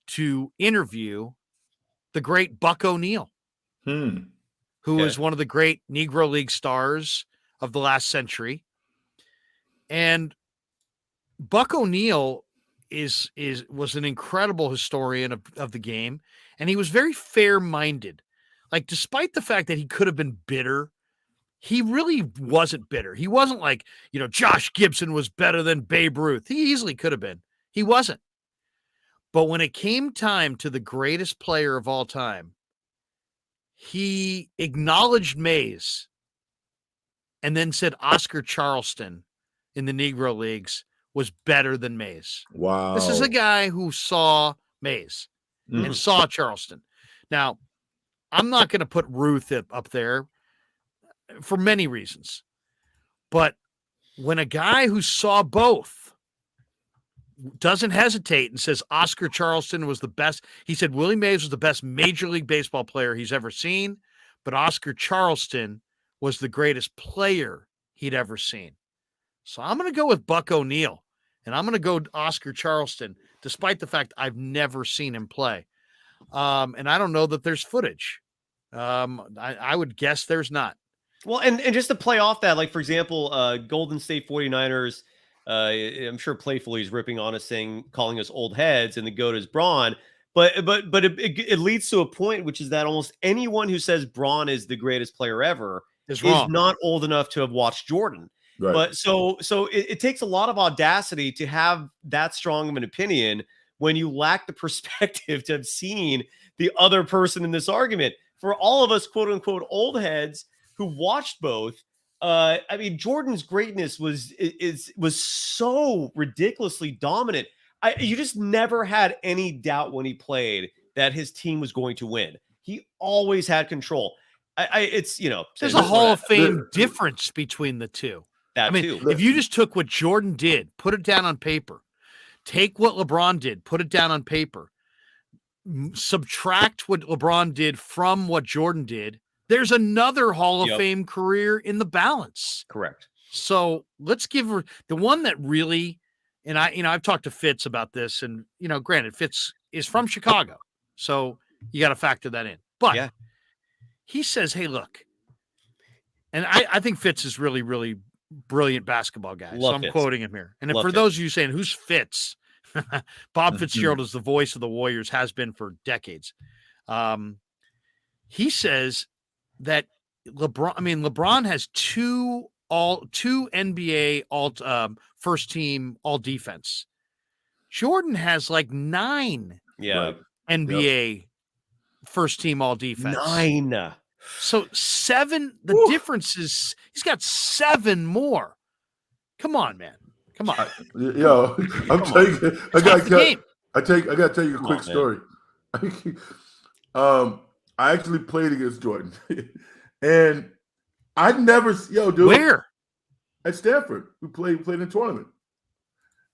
A: to interview the great Buck O'Neil, who is one of the great Negro League stars of the last century. And Buck O'Neil was an incredible historian of the game, and he was very fair-minded. Like, despite the fact that he could have been bitter, he really wasn't bitter. He wasn't like, Josh Gibson was better than Babe Ruth. He easily could have been. He wasn't. But when it came time to the greatest player of all time, he acknowledged Mays and then said Oscar Charleston in the Negro Leagues was better than Mays.
C: Wow.
A: This is a guy who saw Mays and saw Charleston. Now, I'm not going to put Ruth up there for many reasons. But when a guy who saw both doesn't hesitate and says Oscar Charleston was the best, he said Willie Mays was the best Major League Baseball player he's ever seen, but Oscar Charleston was the greatest player he'd ever seen. So I'm going to go with Buck O'Neil, and I'm going to go Oscar Charleston, despite the fact I've never seen him play. And I don't know that there's footage. I would guess there's not.
D: Well, and just to play off that, like, for example, Golden State 49ers, I'm sure playfully he's ripping on us, calling us old heads, and the GOAT is Braun. But it leads to a point, which is that almost anyone who says Braun is the greatest player ever is not old enough to have watched Jordan.
C: Right.
D: But so it takes a lot of audacity to have that strong of an opinion when you lack the perspective to have seen the other person in this argument. For all of us, quote unquote, old heads who watched both, I mean, Jordan's greatness was so ridiculously dominant. You just never had any doubt when he played that his team was going to win. He always had control. There's
A: a Hall of Fame difference between the two. If you just took what Jordan did, put it down on paper, take what LeBron did, put it down on paper, subtract what LeBron did from what Jordan did, there's another Hall of Fame career in the balance.
D: Correct.
A: So let's give her the one that really, and I've talked to Fitz about this, and granted, Fitz is from Chicago, so you got to factor that in. But he says, "Hey, look," and I think Fitz is really, really brilliant basketball guy.
D: Love
A: I'm
D: Fitz.
A: quoting him here. And for those of you saying who's Fitz, Bob Fitzgerald is the voice of the Warriors, has been for decades. He says that LeBron has two NBA first team all defense. Jordan has like 9 NBA first team all defense.
D: 9.
A: So 7. The difference is he's got 7 more. Come on, man. Come on.
C: Yo, I'm telling you, I gotta tell you a quick story. I actually played against Jordan, and I'd never, dude.
A: Where?
C: At Stanford. We played in a tournament,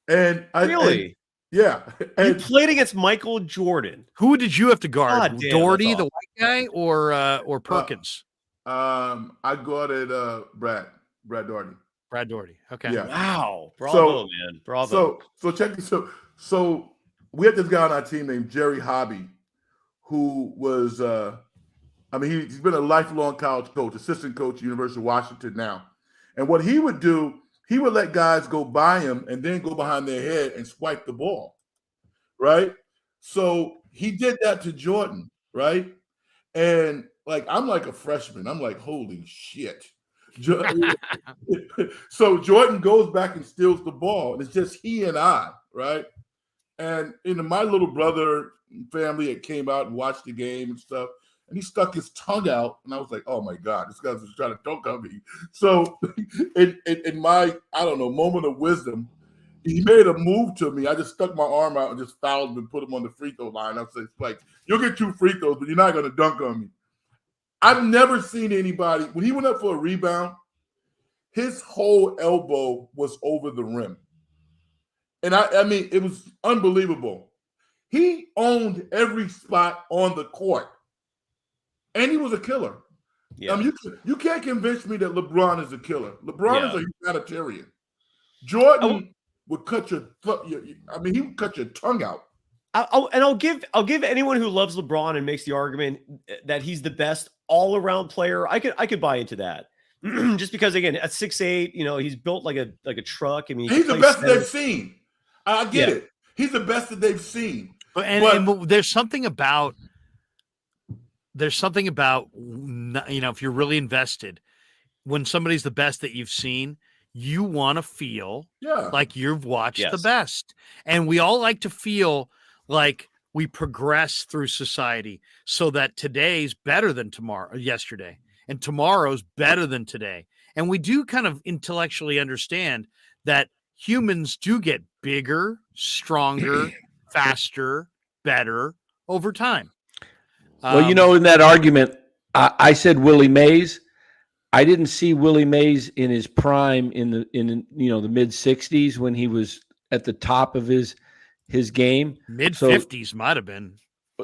C: and
D: really.
C: Yeah. And
D: you played against Michael Jordan.
A: Who did you have to guard?
D: God damn,
A: Doherty, the white guy, or Perkins?
C: I guarded Brad Doherty.
A: Brad Doherty. Okay.
C: Yeah.
D: Wow. Bravo, man. Bravo.
C: So check this. So we had this guy on our team named Jerry Hobby, who was he's been a lifelong college coach, assistant coach at University of Washington now. And what he would do, he would let guys go by him and then go behind their head and swipe the ball, right? So he did that to Jordan, right? And I'm like a freshman. I'm like, holy shit. So Jordan goes back and steals the ball. And it's just he and I, right? And my little brother family had came out and watched the game and stuff, and he stuck his tongue out, and I was like, "Oh my God, this guy's just trying to dunk on me." So, in my moment of wisdom, he made a move to me. I just stuck my arm out and just fouled him and put him on the free throw line. I was like, "You'll get 2 free throws, but you're not going to dunk on me." I've never seen anybody when he went up for a rebound, his whole elbow was over the rim. And I mean, it was unbelievable. He owned every spot on the court. And he was a killer.
D: Yeah.
C: I mean, you can't convince me that LeBron is a killer. LeBron is a humanitarian. Jordan would cut he would cut your tongue out.
D: I'll give anyone who loves LeBron and makes the argument that he's the best all around player. I could buy into that. Just because, again, at 6'8", he's built like a truck. I mean,
C: he's the best they've seen. I get it. He's the best that they've seen.
A: But there's something about if you're really invested, when somebody's the best that you've seen, you want to feel like you've watched the best. And we all like to feel like we progress through society so that today's better than yesterday, and tomorrow's better than today. And we do kind of intellectually understand that humans do get bigger, stronger, faster, better over time.
B: Well, in that argument, I said Willie Mays. I didn't see Willie Mays in his prime in the mid 60s when he was at the top of his game.
A: Mid 50s might have been.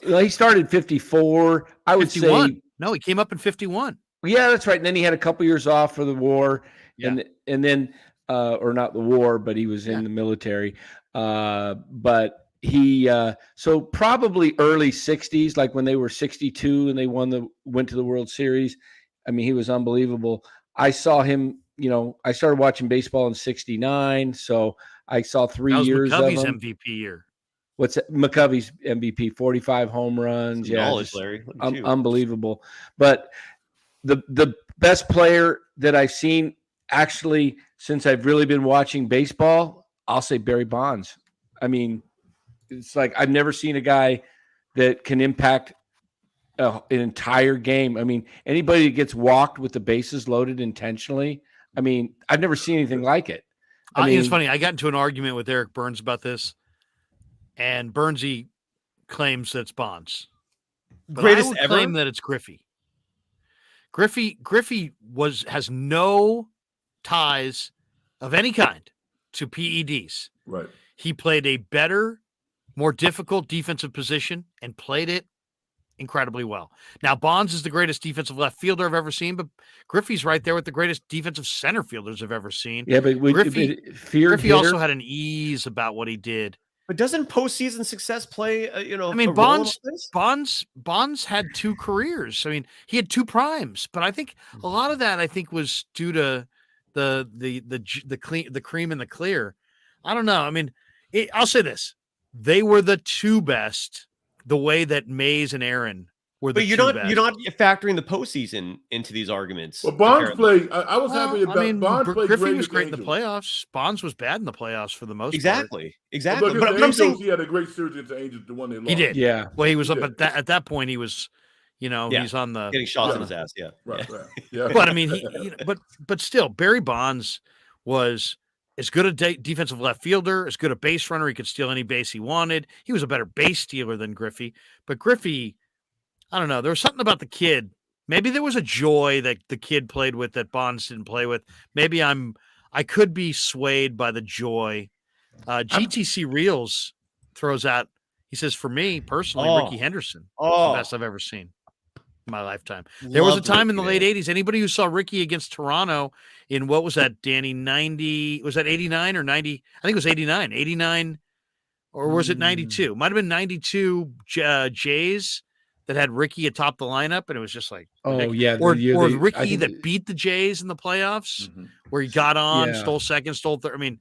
B: He started 54. I would
A: 51.
B: say
A: no, he came up in 51.
B: Yeah, that's right. And then he had a couple years off for the war, and then or not the war, but he was in the military. But he so probably early 60s, like when they were 62 and they went to the World Series. I mean, he was unbelievable. I saw him, I started watching baseball in 69, so I saw 3 years of him.
A: MVP year.
B: What's that? McCovey's MVP, 45 home runs.
D: Some knowledge, Larry.
B: Unbelievable. But the best player that I've seen actually since I've really been watching baseball, I'll say Barry Bonds. I mean, it's like I've never seen a guy that can impact an entire game. I mean, anybody that gets walked with the bases loaded intentionally, I mean, I've never seen anything like it. I mean,
A: it's funny. I got into an argument with Eric Burns about this, and Burnsy claims that it's Bonds. But
D: Greatest
A: I would
D: ever?
A: claim that it's Griffey. Griffey has no ties of any kind to PEDs.
C: Right.
A: He played a better, more difficult defensive position and played it incredibly well. Now, Bonds is the greatest defensive left fielder I've ever seen, but Griffey's right there with the greatest defensive center fielders I've ever seen.
B: Yeah, but
A: Griffey also had an ease about what he did.
D: But doesn't postseason success play?
A: I mean, Bonds had 2 careers. I mean, he had 2 primes, but I think a lot of that was due to the cream and the clear. I don't know. I mean, I'll say this: they were the 2 best. The way that Mays and Aaron were the 2 best.
D: You're not factoring the postseason into these arguments.
C: Well, Bonds played. I was happy about.
A: I mean,
C: Bonds played
A: Griffey
C: great
A: was great in the
C: Angels.
A: playoffs. Bonds was bad in the playoffs for the most part.
D: Exactly.
C: But
D: But I'm saying
C: he had a great series against the Angels, the one they lost.
A: He did.
B: Yeah.
A: Well, he was, but at that point, he was, he's on the
D: getting shots in his ass. Yeah.
C: Right. Yeah.
A: But I mean, but still, Barry Bonds was as good a defensive left fielder, as good a base runner. He could steal any base he wanted. He was a better base stealer than Griffey. But Griffey, I don't know. There was something about the kid. Maybe there was a joy that the kid played with that Bonds didn't play with. Maybe I could be swayed by the joy. GTC Reels throws out. He says, for me personally, Ricky Henderson, the best I've ever seen in my lifetime. There was a time in the late 80s. Anybody who saw Ricky against Toronto in what was that, Danny, 90, was that 89 or 90? I think it was 89. 89, or was it 92? Might have been 92 Jays that had Ricky atop the lineup, and it was just like, or Ricky that beat the Jays in the playoffs, where he got on, stole second, stole third. I mean,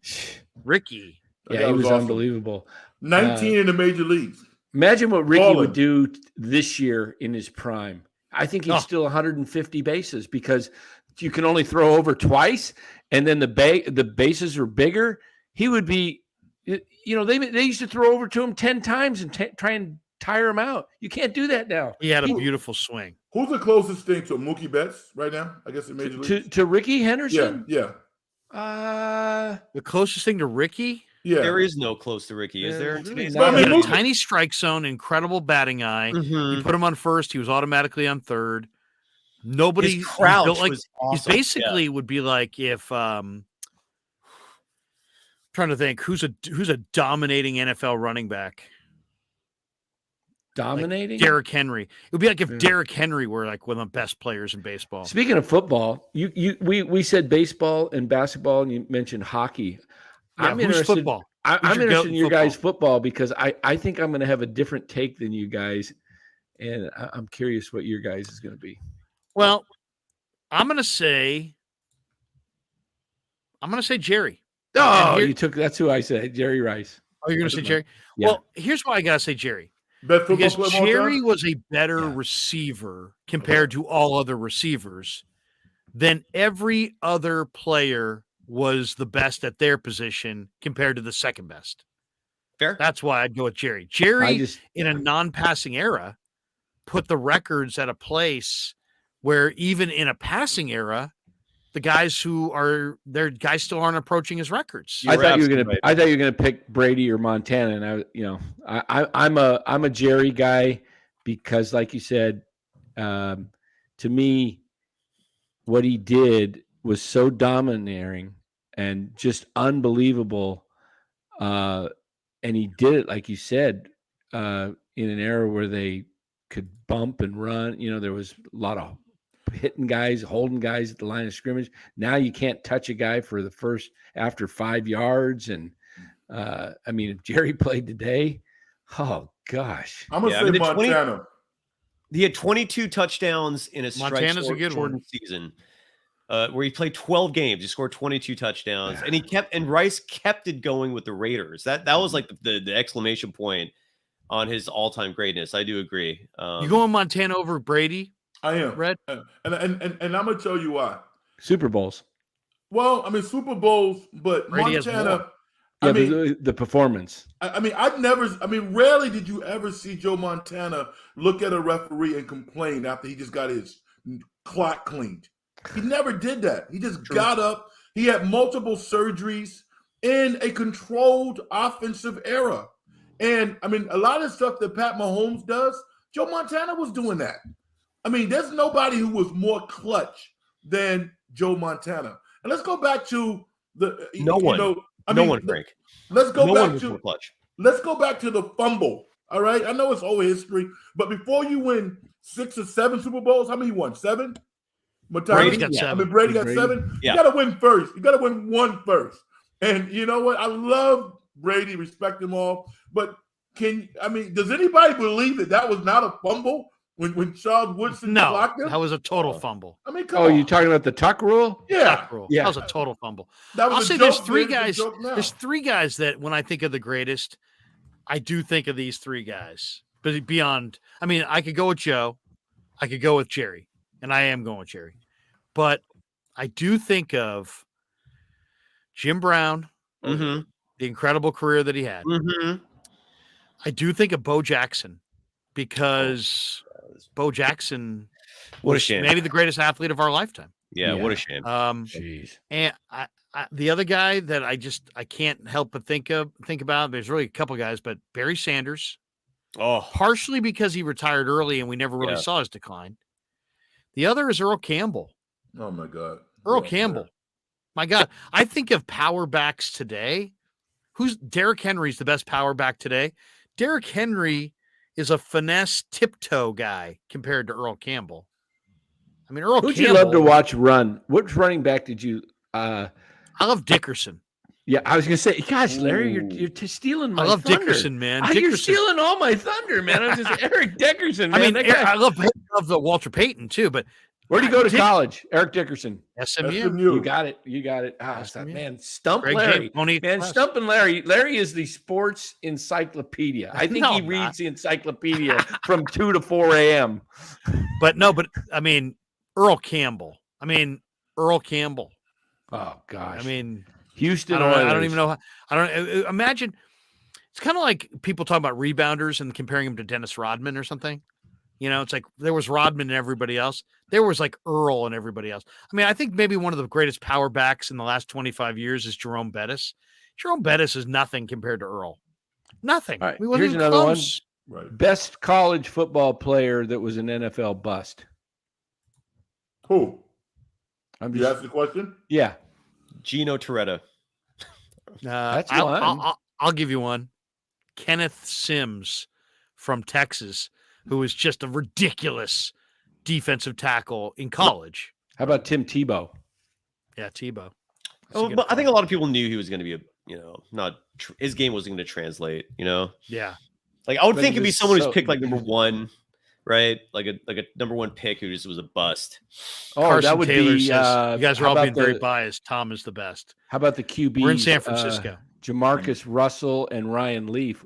A: Ricky.
B: Yeah, he was awesome. Unbelievable.
C: 19 in the major leagues.
B: Imagine what Ricky would do this year in his prime. I think he'd steal 150 bases because you can only throw over twice, and then the bases are bigger. He would be They used to throw over to him 10 times and try and tire him out. You can't do that now.
A: He had a beautiful swing.
C: Who's the closest thing to Mookie Betts right now? I guess in Major League.
B: To Ricky Henderson?
C: Yeah.
A: The closest thing to Ricky?
C: Yeah.
D: There is no close to Ricky, is there?
B: Really
A: He
B: not.
A: had a tiny strike zone, incredible batting eye.
D: Mhm.
A: You put him on first, he was automatically on third. Nobody
D: His crouch
A: built
D: was awesome.
A: He's basically would be like if trying to think who's a dominating NFL running back.
B: Dominating?
A: Like Derrick Henry. It would be like if Derrick Henry were like one of the best players in baseball.
B: Speaking of football, we said baseball and basketball, and you mentioned hockey.
A: Yeah,
B: I'm
A: who's
B: interested.
A: football?
B: I'm interested in your guys' football because I think I'm going to have a different take than you guys, and I'm curious what your guys is going to be.
A: Well, I'm going to say Jerry.
B: Oh, that's who I said, Jerry Rice.
A: Oh, you're going to say Jerry?
B: Yeah.
A: Well, here's why I got to say Jerry.
C: Best football
A: Because
C: player of all
A: Jerry
C: time?
A: was a better receiver compared to all other receivers than every other player was the best at their position compared to the second best.
D: Fair.
A: That's why I'd go with Jerry. Jerry, in a non-passing era, put the records at a place where even in a passing era, the guys still aren't approaching his records.
B: I thought you were gonna pick Brady or Montana, and I'm a Jerry guy because, like you said, to me, what he did was so domineering and just unbelievable, and he did it like you said in an era where they could bump and run. There was a lot of hitting guys, holding guys at the line of scrimmage. Now you can't touch a guy for the first after 5 yards. And if Jerry played today, oh gosh,
C: I'm gonna say Montana.
D: He had 22 touchdowns in a shortened season, where he played 12 games. He scored 22 touchdowns, and Rice kept it going with the Raiders. That was like the exclamation point on his all-time greatness. I do agree.
A: You going Montana over Brady?
C: I am.
A: Red?
C: And I'm going to tell you why.
B: Super Bowls.
C: Well, Super Bowls, but
A: Brady
C: Montana,
B: the performance.
C: Rarely did you ever see Joe Montana look at a referee and complain after he just got his clock cleaned. He never did that. He just got up. He had multiple surgeries in a controlled offensive era. And, a lot of stuff that Pat Mahomes does, Joe Montana was doing that. There's nobody who was more clutch than Joe Montana. And let's go back to
D: no one, Frank.
C: Let's go back to the fumble. All right. I know it's old history, but before you win 6 or 7 Super Bowls, how many you won? 7?
A: Brady got 7.
C: Brady got 7.
D: Yeah.
C: You got to win first. You got to win one first. And you know what? I love Brady, respect them all. But does anybody believe that was not a fumble? When Charles Woodson blocked him?
A: That was a total fumble.
C: Come on.
B: You talking about the tuck rule?
C: Yeah.
A: Tuck rule.
B: Yeah.
A: That was a total fumble.
C: I'll
A: say there's 3 guys. There's 3 guys that when I think of the greatest, I do think of these 3 guys. But beyond, I could go with Joe. I could go with Jerry. And I am going with Jerry. But I do think of Jim Brown, the incredible career that he had.
D: Mm-hmm.
A: I do think of Bo Jackson because Bo Jackson
D: What a
A: was
D: shame.
A: maybe the greatest athlete of our lifetime.
D: Yeah, what a shame.
B: Jeez.
A: And the other guy that I can't help but think about, there's really a couple guys, but Barry Sanders, partially because he retired early and we never really saw his decline. The other is Earl Campbell.
C: Oh my God.
A: Earl Campbell. My God. I think of power backs today. Derrick Henry's the best power back today. Derrick Henry is a finesse tiptoe guy compared to Earl Campbell. Earl
B: Who'd
A: Campbell.
B: you love to watch run? Which running back did you?
A: I love Dickerson.
B: Yeah, I was gonna say, gosh, Larry, you're stealing my.
A: I love
B: thunder.
A: Dickerson, man.
B: You're stealing all my thunder, man. I was just Eric Dickerson. Man.
A: I love the Walter Payton too, but
B: where'd he go to college? Eric Dickerson.
A: SMU.
B: You got it. Man, stump
A: Greg
B: Larry.
A: Man,
B: stumping Larry. Larry is the sports encyclopedia. I think he reads the encyclopedia from 2 to 4 a.m.
A: But Earl Campbell. Earl Campbell.
B: Oh gosh. Houston
A: I don't
B: Oilers.
A: even know. I don't imagine. It's kind of like people talk about rebounders and comparing him to Dennis Rodman or something. It's like there was Rodman and everybody else. There was like Earl and everybody else. I mean, I think maybe one of the greatest power backs in the last 25 years is Jerome Bettis. Jerome Bettis is nothing compared to Earl. Nothing.
B: All right,
A: We wasn't
B: here's
A: even
B: another
A: close.
C: Right.
B: Best college football player that was an NFL bust.
C: Who?
B: I'm
C: You
B: just,
C: asked the question?
B: yeah.
D: Gino Toretta.
B: That's
A: I'll give you one. Kenneth Sims from Texas, who was just a ridiculous defensive tackle in college.
B: How about Tim Tebow?
A: Yeah, Tebow.
D: But I think a lot of people knew he was going to be his game wasn't going to translate.
A: Yeah.
D: Like I would
B: But
D: think
B: he
D: it'd be
B: was
D: someone
B: so-
D: who's picked like number 1, right? Like a number 1 pick who just was a bust.
B: Oh,
A: Carson
B: that would
A: Taylor
B: be.
A: says, you guys are
B: how
A: all being
B: about
A: very
B: the-
A: biased. Tom is the best.
B: How about the QB?
A: We're in San Francisco.
B: Jamarcus Russell and Ryan Leaf.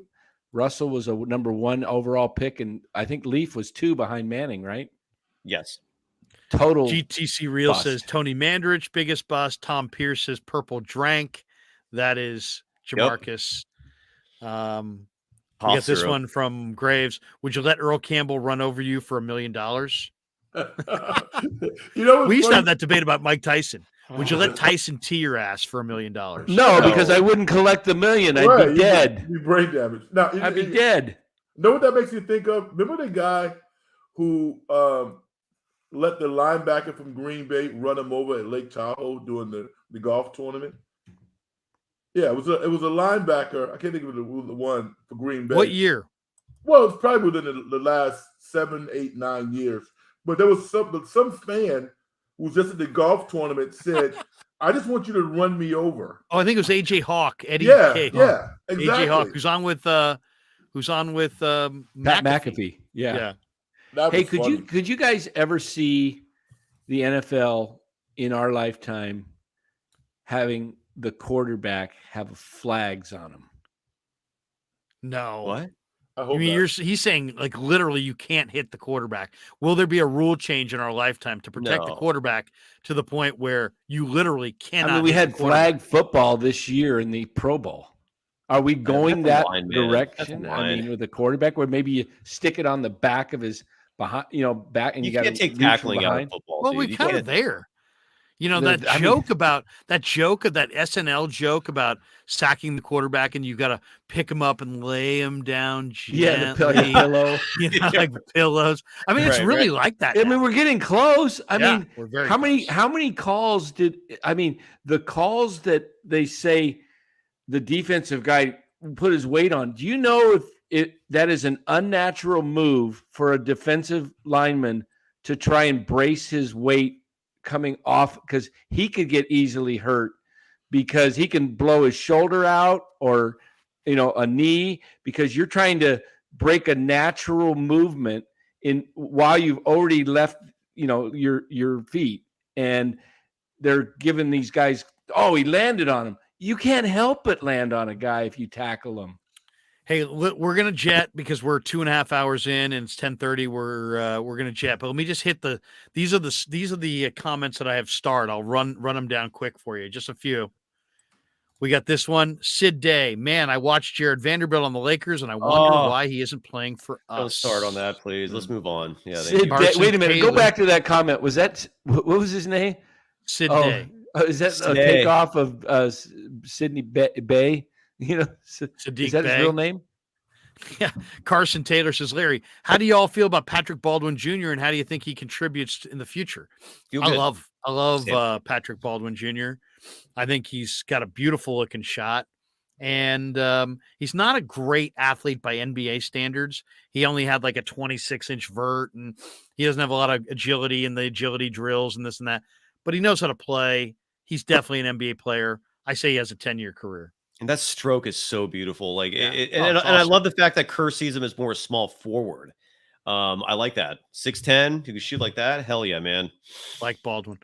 B: Russell was a number 1 overall pick, and I think Leaf was 2 behind Manning, right?
D: Yes.
B: Total.
A: GTC Real
B: bust.
A: says Tony Mandrich, biggest bust. Tom Pierce says Purple Drank. That is Jamarcus. We got this one from Graves. Would you let Earl Campbell run over you for $1 million? We used to have that debate about Mike Tyson. Would you let Tyson tee your ass for $1 million?
B: No, because I wouldn't collect the million. I'd
C: Right,
B: be dead.
C: You'd be brain damage. Now,
B: I'd be dead.
C: Know what that makes you think of? Remember the guy who let the linebacker from Green Bay run him over at Lake Tahoe during the golf tournament? Yeah, it was a linebacker. I can't think of the one for Green Bay.
A: What year?
C: Well, it's probably within the last 7, 8, 9 years. But there was some fan who was just at the golf tournament said, "I just want you to run me over."
A: Oh, I think it was AJ Hawk. Eddie
C: Yeah,
A: K.
C: yeah, exactly.
A: AJ Hawk, who's on with
B: Pat McAfee. Yeah. Hey, could you guys ever see the NFL in our lifetime having the quarterback have flags on him?
A: No.
D: What?
C: I hope
A: He's saying like literally you can't hit the quarterback. Will there be a rule change in our lifetime to protect the
D: No.
A: quarterback to the point where you literally cannot?
B: I mean, we
A: hit the
B: had
A: quarterback?
B: flag football this year in the Pro Bowl. Are we going that
D: That's a line, man.
B: direction?
D: That's a
B: I
D: line.
B: mean, with the quarterback, where maybe you stick it on the back of his back, and
D: You
B: got to
D: can't take tackling out of football.
A: Well,
D: dude.
A: we
D: You
A: kind of
D: can't-
A: there.
B: The-
A: That joke about that SNL joke about sacking the quarterback and you got to pick him up and lay him down gently.
B: the pillow.
A: Like pillows. I mean, it's
D: Right,
A: really
D: right.
A: like that.
B: I mean, we're getting close. I mean,
A: we're very
B: how many
A: close.
B: calls did the calls that they say the defensive guy put his weight on? Do you know if that is an unnatural move for a defensive lineman to try and brace his weight coming off, because he could get easily hurt because he can blow his shoulder out or a knee, because you're trying to break a natural movement in while you've already left your feet, and they're giving these guys, oh, he landed on him. You can't help but land on a guy if you tackle him.
A: Hey, we're gonna jet because we're 2.5 hours in and it's 10:30. We're gonna jet, but let me just hit these are the comments that I have starred. I'll run them down quick for you. Just a few. We got this one. Sid Day, man, I watched Jared Vanderbilt on the Lakers, and I wonder why he isn't playing for us.
D: Don't start on that, please. Let's move on. Yeah, thank
B: Sid
D: you.
B: Day,
A: Carson
B: wait a minute.
A: Taylor.
B: Go back to that comment. Was that what was his name?
A: Sid Day.
B: Is that a
D: Sid.
B: takeoff of Sidney Bay?
A: Sadiq
B: Is that his
A: Bey.
B: real name?
A: Yeah. Carson Taylor says, Larry, how do you all feel about Patrick Baldwin Jr. and how do you think he contributes in the future?
D: Feel
A: I
D: good.
A: love
D: Same.
A: Patrick Baldwin Jr. I think he's got a beautiful looking shot. And he's not a great athlete by NBA standards. He only had like a 26-inch vert, and he doesn't have a lot of agility in the agility drills and this and that. But he knows how to play. He's definitely an NBA player. I say he has a 10-year career.
D: And that stroke is so beautiful. Like,
A: Yeah.
D: and
A: It's
D: I
A: awesome.
D: love the fact that Kerr sees him as more a small forward. I like that. 6'10", you can shoot like that. Hell yeah, man.
A: Like Baldwin.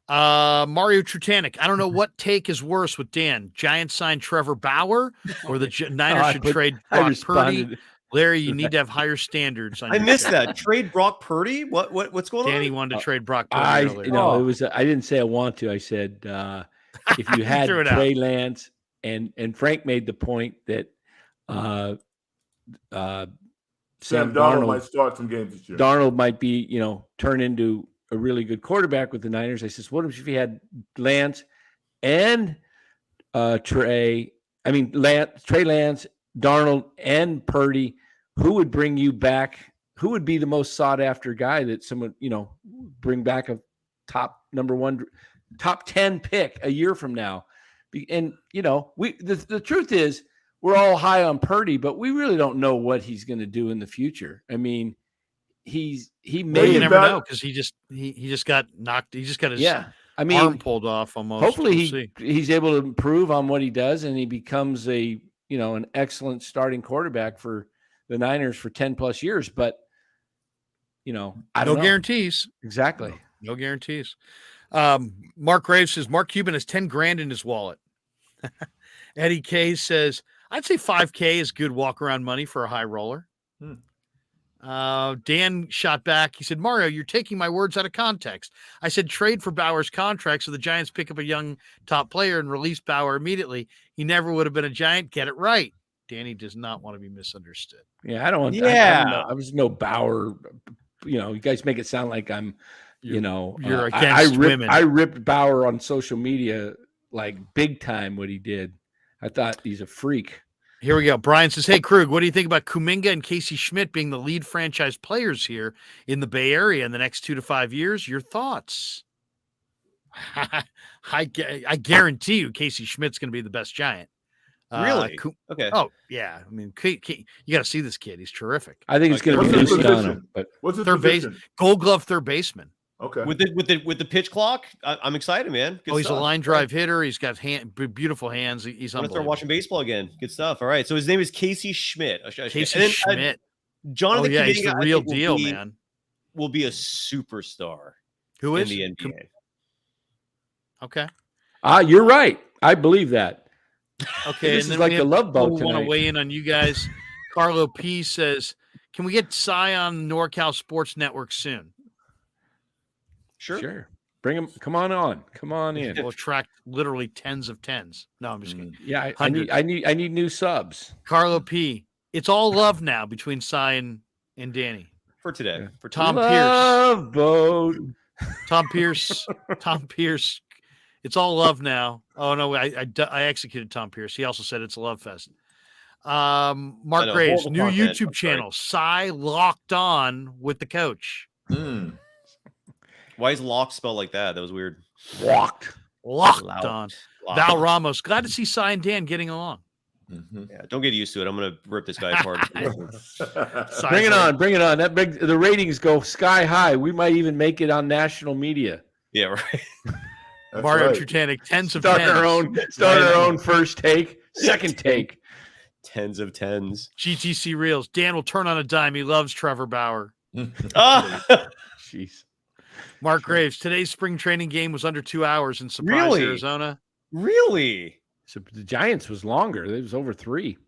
A: Mario Trutanic. I don't know what take is worse with Dan. Giants sign Trevor Bauer or the Niners should trade
B: I
A: Brock Purdy.
B: responded.
A: Larry, you need to have higher standards. On
D: I
A: your
D: missed
A: show.
D: that. Trade Brock Purdy? What's going
A: Danny
D: on?
A: wanted to trade Brock Purdy earlier.
B: It was. I didn't say I want to. I said if you had
A: Threw it out.
B: Trey Lance and Frank made the point that
C: Sam Darnold might start some games this year.
B: Darnold might be, turn into a really good quarterback with the Niners. I says, what if you had Lance and Trey Lance, Darnold, and Purdy? Who would bring you back? Who would be the most sought after guy that someone, bring back a top 10 pick a year from now? And, the truth is we're all high on Purdy, but we really don't know what he's going to do in the future. I mean, you
A: never know because he just got knocked. He just got his arm pulled off almost.
B: Hopefully he's able to improve on what he does and he becomes an excellent starting quarterback for the Niners for 10 plus years. But, I don't know.
A: Guarantees.
B: Exactly.
A: No guarantees. Mark Graves says Mark Cuban has 10 grand in his wallet. Eddie K says, I'd say $5K is good walk around money for a high roller. Dan shot back. He said, Mario, you're taking my words out of context. I said trade for Bauer's contract so the Giants pick up a young top player and release Bauer immediately. He never would have been a Giant. Get it right. Danny does not want to be misunderstood.
B: Yeah, I don't want that. I was no Bauer. You guys make it sound like I'm,
A: you're against women.
B: I ripped Bauer on social media like big time what he did. I thought he's a freak.
A: Here we go. Brian says, hey, Krug, what do you think about Kuminga and Casey Schmidt being the lead franchise players here in the Bay Area in the next 2 to 5 years? Your thoughts? I guarantee you Casey Schmidt's going to be the best Giant.
D: Really? Okay.
A: Oh, yeah. I mean, you got to see this kid. He's terrific.
B: I think it's going to be Luciano. But
C: what's his
A: third
C: position?
A: base, Gold Glove third baseman.
C: Okay.
D: With the pitch clock, I'm excited, man. Good
A: he's
D: stuff.
A: a line drive hitter. He's got beautiful hands. He's
D: I'm gonna start
A: unbelievable.
D: watching baseball again. Good stuff. All right. So his name is Casey Schmidt.
A: Casey Schmidt.
D: Jonathan
A: Kuminga, he's the
D: I
A: real
D: think
A: deal, man.
D: Will be a superstar.
A: Who is
D: in the NBA?
A: Okay.
B: You're right. I believe that.
A: Okay.
B: This is like the Love Boat tonight.
A: I want to weigh in on you guys. Carlo P says, can we get Cy on NorCal Sports Network soon?
B: Sure. Bring him. Come on in.
A: We'll attract literally tens of tens. No, I'm just kidding.
B: Yeah, I need new subs.
A: Carlo P. It's all love now between Cy and Danny.
D: For today.
B: Yeah.
D: For
A: Tom
B: Love Boat.
A: Tom Pierce. It's all love now. Oh no, I executed Tom Pierce. He also said it's a love fest. Mark Graves, new YouTube channel. Cy locked on with the coach.
D: Why is lock spelled like that? That was weird.
A: Locked on. Val Ramos. Glad to see Cy and Dan getting along.
D: Yeah, don't get used to it. I'm gonna rip this guy apart.
B: Bring it on. The ratings go sky high. We might even make it on national media.
D: Yeah, right.
A: Mario Trutanic, tens of
B: start
A: tens.
B: Our own first take, second take.
D: Tens of tens.
A: GTC Reels. Dan will turn on a dime. He loves Trevor Bauer.
B: Jeez.
A: Mark Graves. Today's spring training game was under 2 hours in Surprise, Arizona.
D: Really?
B: So the Giants was longer. It was over 3.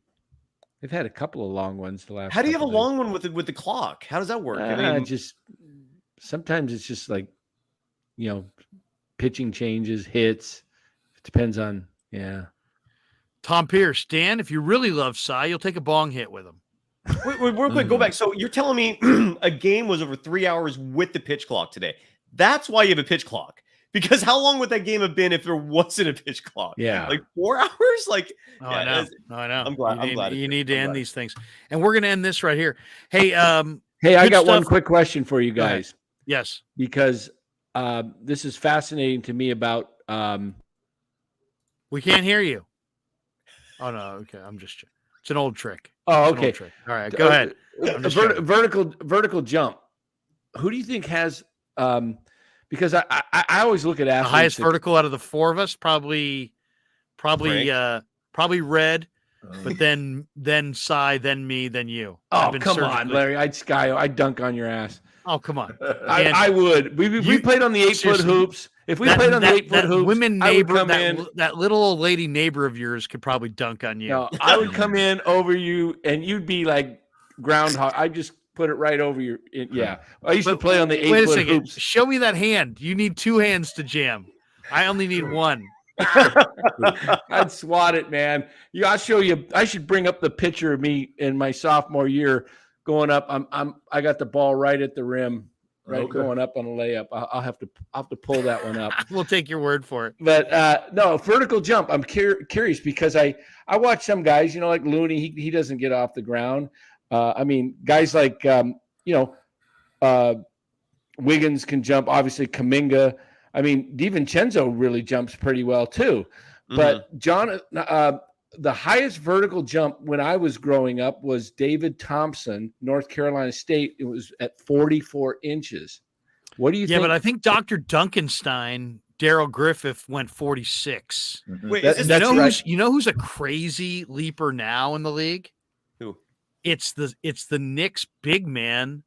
B: They've had a couple of long ones the last.
D: How do you have a long one with the clock? How does that work?
B: Just sometimes it's just like, pitching changes, hits. It depends on
A: Tom Pierce. Dan, if you really love Cy, you'll take a bong hit with him.
D: Wait, real quick, go back. So you're telling me a game was over 3 hours with the pitch clock today. That's why you have a pitch clock. Because how long would that game have been if there wasn't a pitch clock?
B: Yeah.
D: Like 4 hours?
A: I know.
D: I'm glad.
A: You need to end these things. And we're going to end this right here. Hey,
B: I got one quick question for you guys.
A: Yes.
B: Because this is fascinating to me about
A: we can't hear you. Oh no, okay. It's an old trick.
B: Oh, okay.
A: Trick. All right, go ahead.
B: Vertical jump. Who do you think has because I always look at athletes.
A: The highest vertical out of the 4 of us, probably Red, but then Cy, then me, then you.
B: Oh, come on, Larry. I'd dunk on your ass.
A: Oh, come on.
B: I would. We played on the 8-foot hoops. If we played on the 8-foot hoops,
A: women neighbor, that little old lady neighbor of yours could probably dunk on you.
B: No, I would come in over you, and you'd be like groundhog. I just put it right over your. Yeah, I used to play on the 8-foot hoops.
A: Show me that hand. You need 2 hands to jam. I only need 1.
B: I'd swat it, man. Yeah, I'll show you. I should bring up the picture of me in my sophomore year going up. I got the ball right at the rim, right, going up on a layup. I'll have to pull that one up.
A: We'll take your word for it.
B: But no, vertical jump. I'm curious because I watch some guys, like Looney. He doesn't get off the ground. I mean, guys like Wiggins can jump. Obviously, Kuminga. I mean, DiVincenzo really jumps pretty well too. But John, the highest vertical jump when I was growing up was David Thompson, North Carolina State. It was at 44 inches. What do you think?
A: Yeah, but I think Dr. Duncanstein, Daryl Griffith went 46.
D: Wait,
A: you know who's a crazy leaper now in the league?
D: Who?
A: It's the Knicks big man,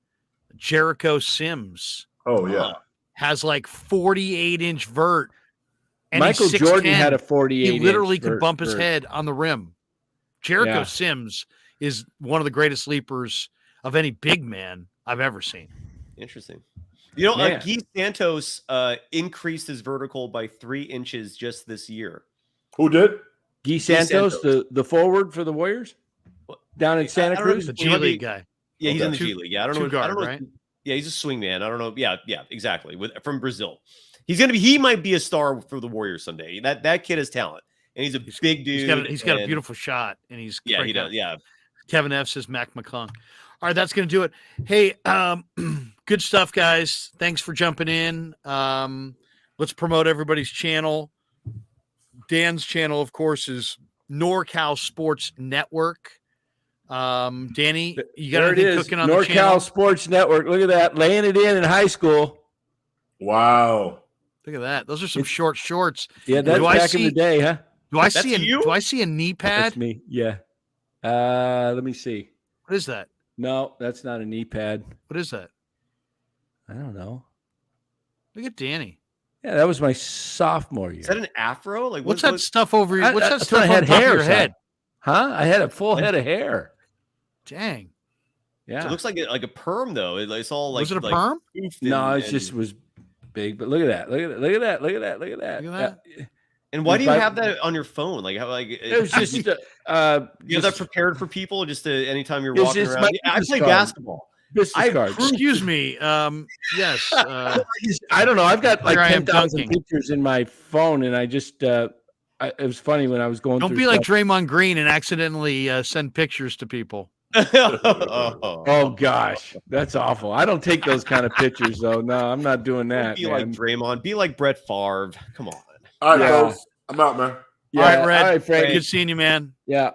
A: Jericho Sims.
C: Oh yeah.
A: Has like 48-inch vert. And
B: Michael Jordan had a 48.
A: He literally could bump his head on the rim. Jericho Sims is one of the greatest leapers of any big man I've ever seen.
D: Interesting. Guy Santos increased his vertical by 3 inches just this year.
C: Who did?
B: Guy Santos, the forward for the Warriors down in Santa Cruz.
A: The G League guy.
D: Yeah, he's in the G League. Yeah, I don't know.
A: Right?
D: Yeah, he's a swing man. I don't know. Yeah, exactly. From Brazil. He might be a star for the Warriors someday. That kid has talent. And he's a big dude.
A: He's got a beautiful shot. And he does. Yeah. Kevin F says Mac McClung. All right, that's going to do it. Hey, good stuff, guys. Thanks for jumping in. Let's promote everybody's channel. Dan's channel, of course, is NorCal Sports Network. Danny, you got anything cooking on the channel?
B: NorCal Sports Network. Look at that. Laying it in high school.
C: Wow.
A: Look at that. Those are some short shorts.
B: Yeah, that's back in the day, huh?
A: Do I see a knee pad?
B: That's me. Yeah. Let me see.
A: What is that?
B: No, that's not a knee pad.
A: What is that?
B: I don't know.
A: Look at Danny.
B: Yeah, that was my sophomore year.
D: Is that an afro? Like
A: what's that stuff over your? What's that stuff
B: on top of your
A: head?
B: Huh? I had a full head of hair.
A: Dang.
B: Yeah.
D: So it looks like a perm though. It's all like.
A: Was it a perm?
B: No, it just was big. But look at that. Look at that.
D: And why do you have that on your phone? Like how
B: it was just
D: you have that prepared for people just to anytime you're walking around. I play basketball.
B: Excuse
A: me. Yes.
B: I don't know. I've got like 10,000 pictures in my phone, and I just it was funny when I was going.
A: Don't be like Draymond Green and accidentally send pictures to people.
B: Oh gosh, that's awful. I don't take those kind of pictures though. No, I'm not doing that.
D: Be like Draymond. Be like Brett Favre. Come on.
C: All right, folks. I'm out, man.
A: Yeah. All right, Red. All right, Frank. Good seeing you, man.
B: Yeah.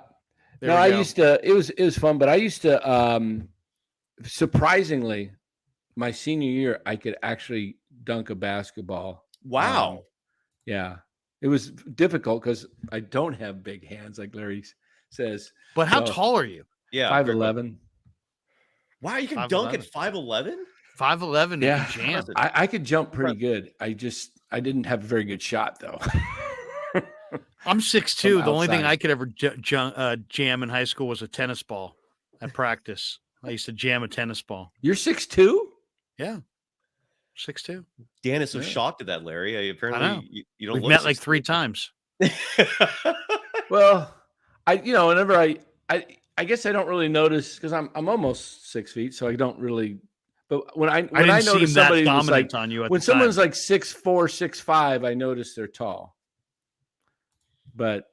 B: I used to. It was fun, but I used to. Surprisingly, my senior year, I could actually dunk a basketball.
D: Wow.
B: Yeah, it was difficult because I don't have big hands, like Larry says.
A: But how tall are you?
D: Yeah,
B: 5'11".
D: Wow, you can dunk at 5'11".
A: 5'11".
B: Yeah,
A: jam.
B: I could jump pretty good. I didn't have a very good shot though.
A: I'm 6'2". The only thing I could ever jam in high school was a tennis ball at practice. I used to jam a tennis ball.
B: You're 6'2"?
A: Yeah, 6'2".
D: Dan is so shocked at that, Larry. Apparently, you don't.
A: We've met like 3 times.
B: Well, whenever I guess I don't really notice because I'm almost 6 feet, so I don't really. But when I notice somebody was like
A: on you
B: when someone's like 6'4", 6'5", I notice they're tall. But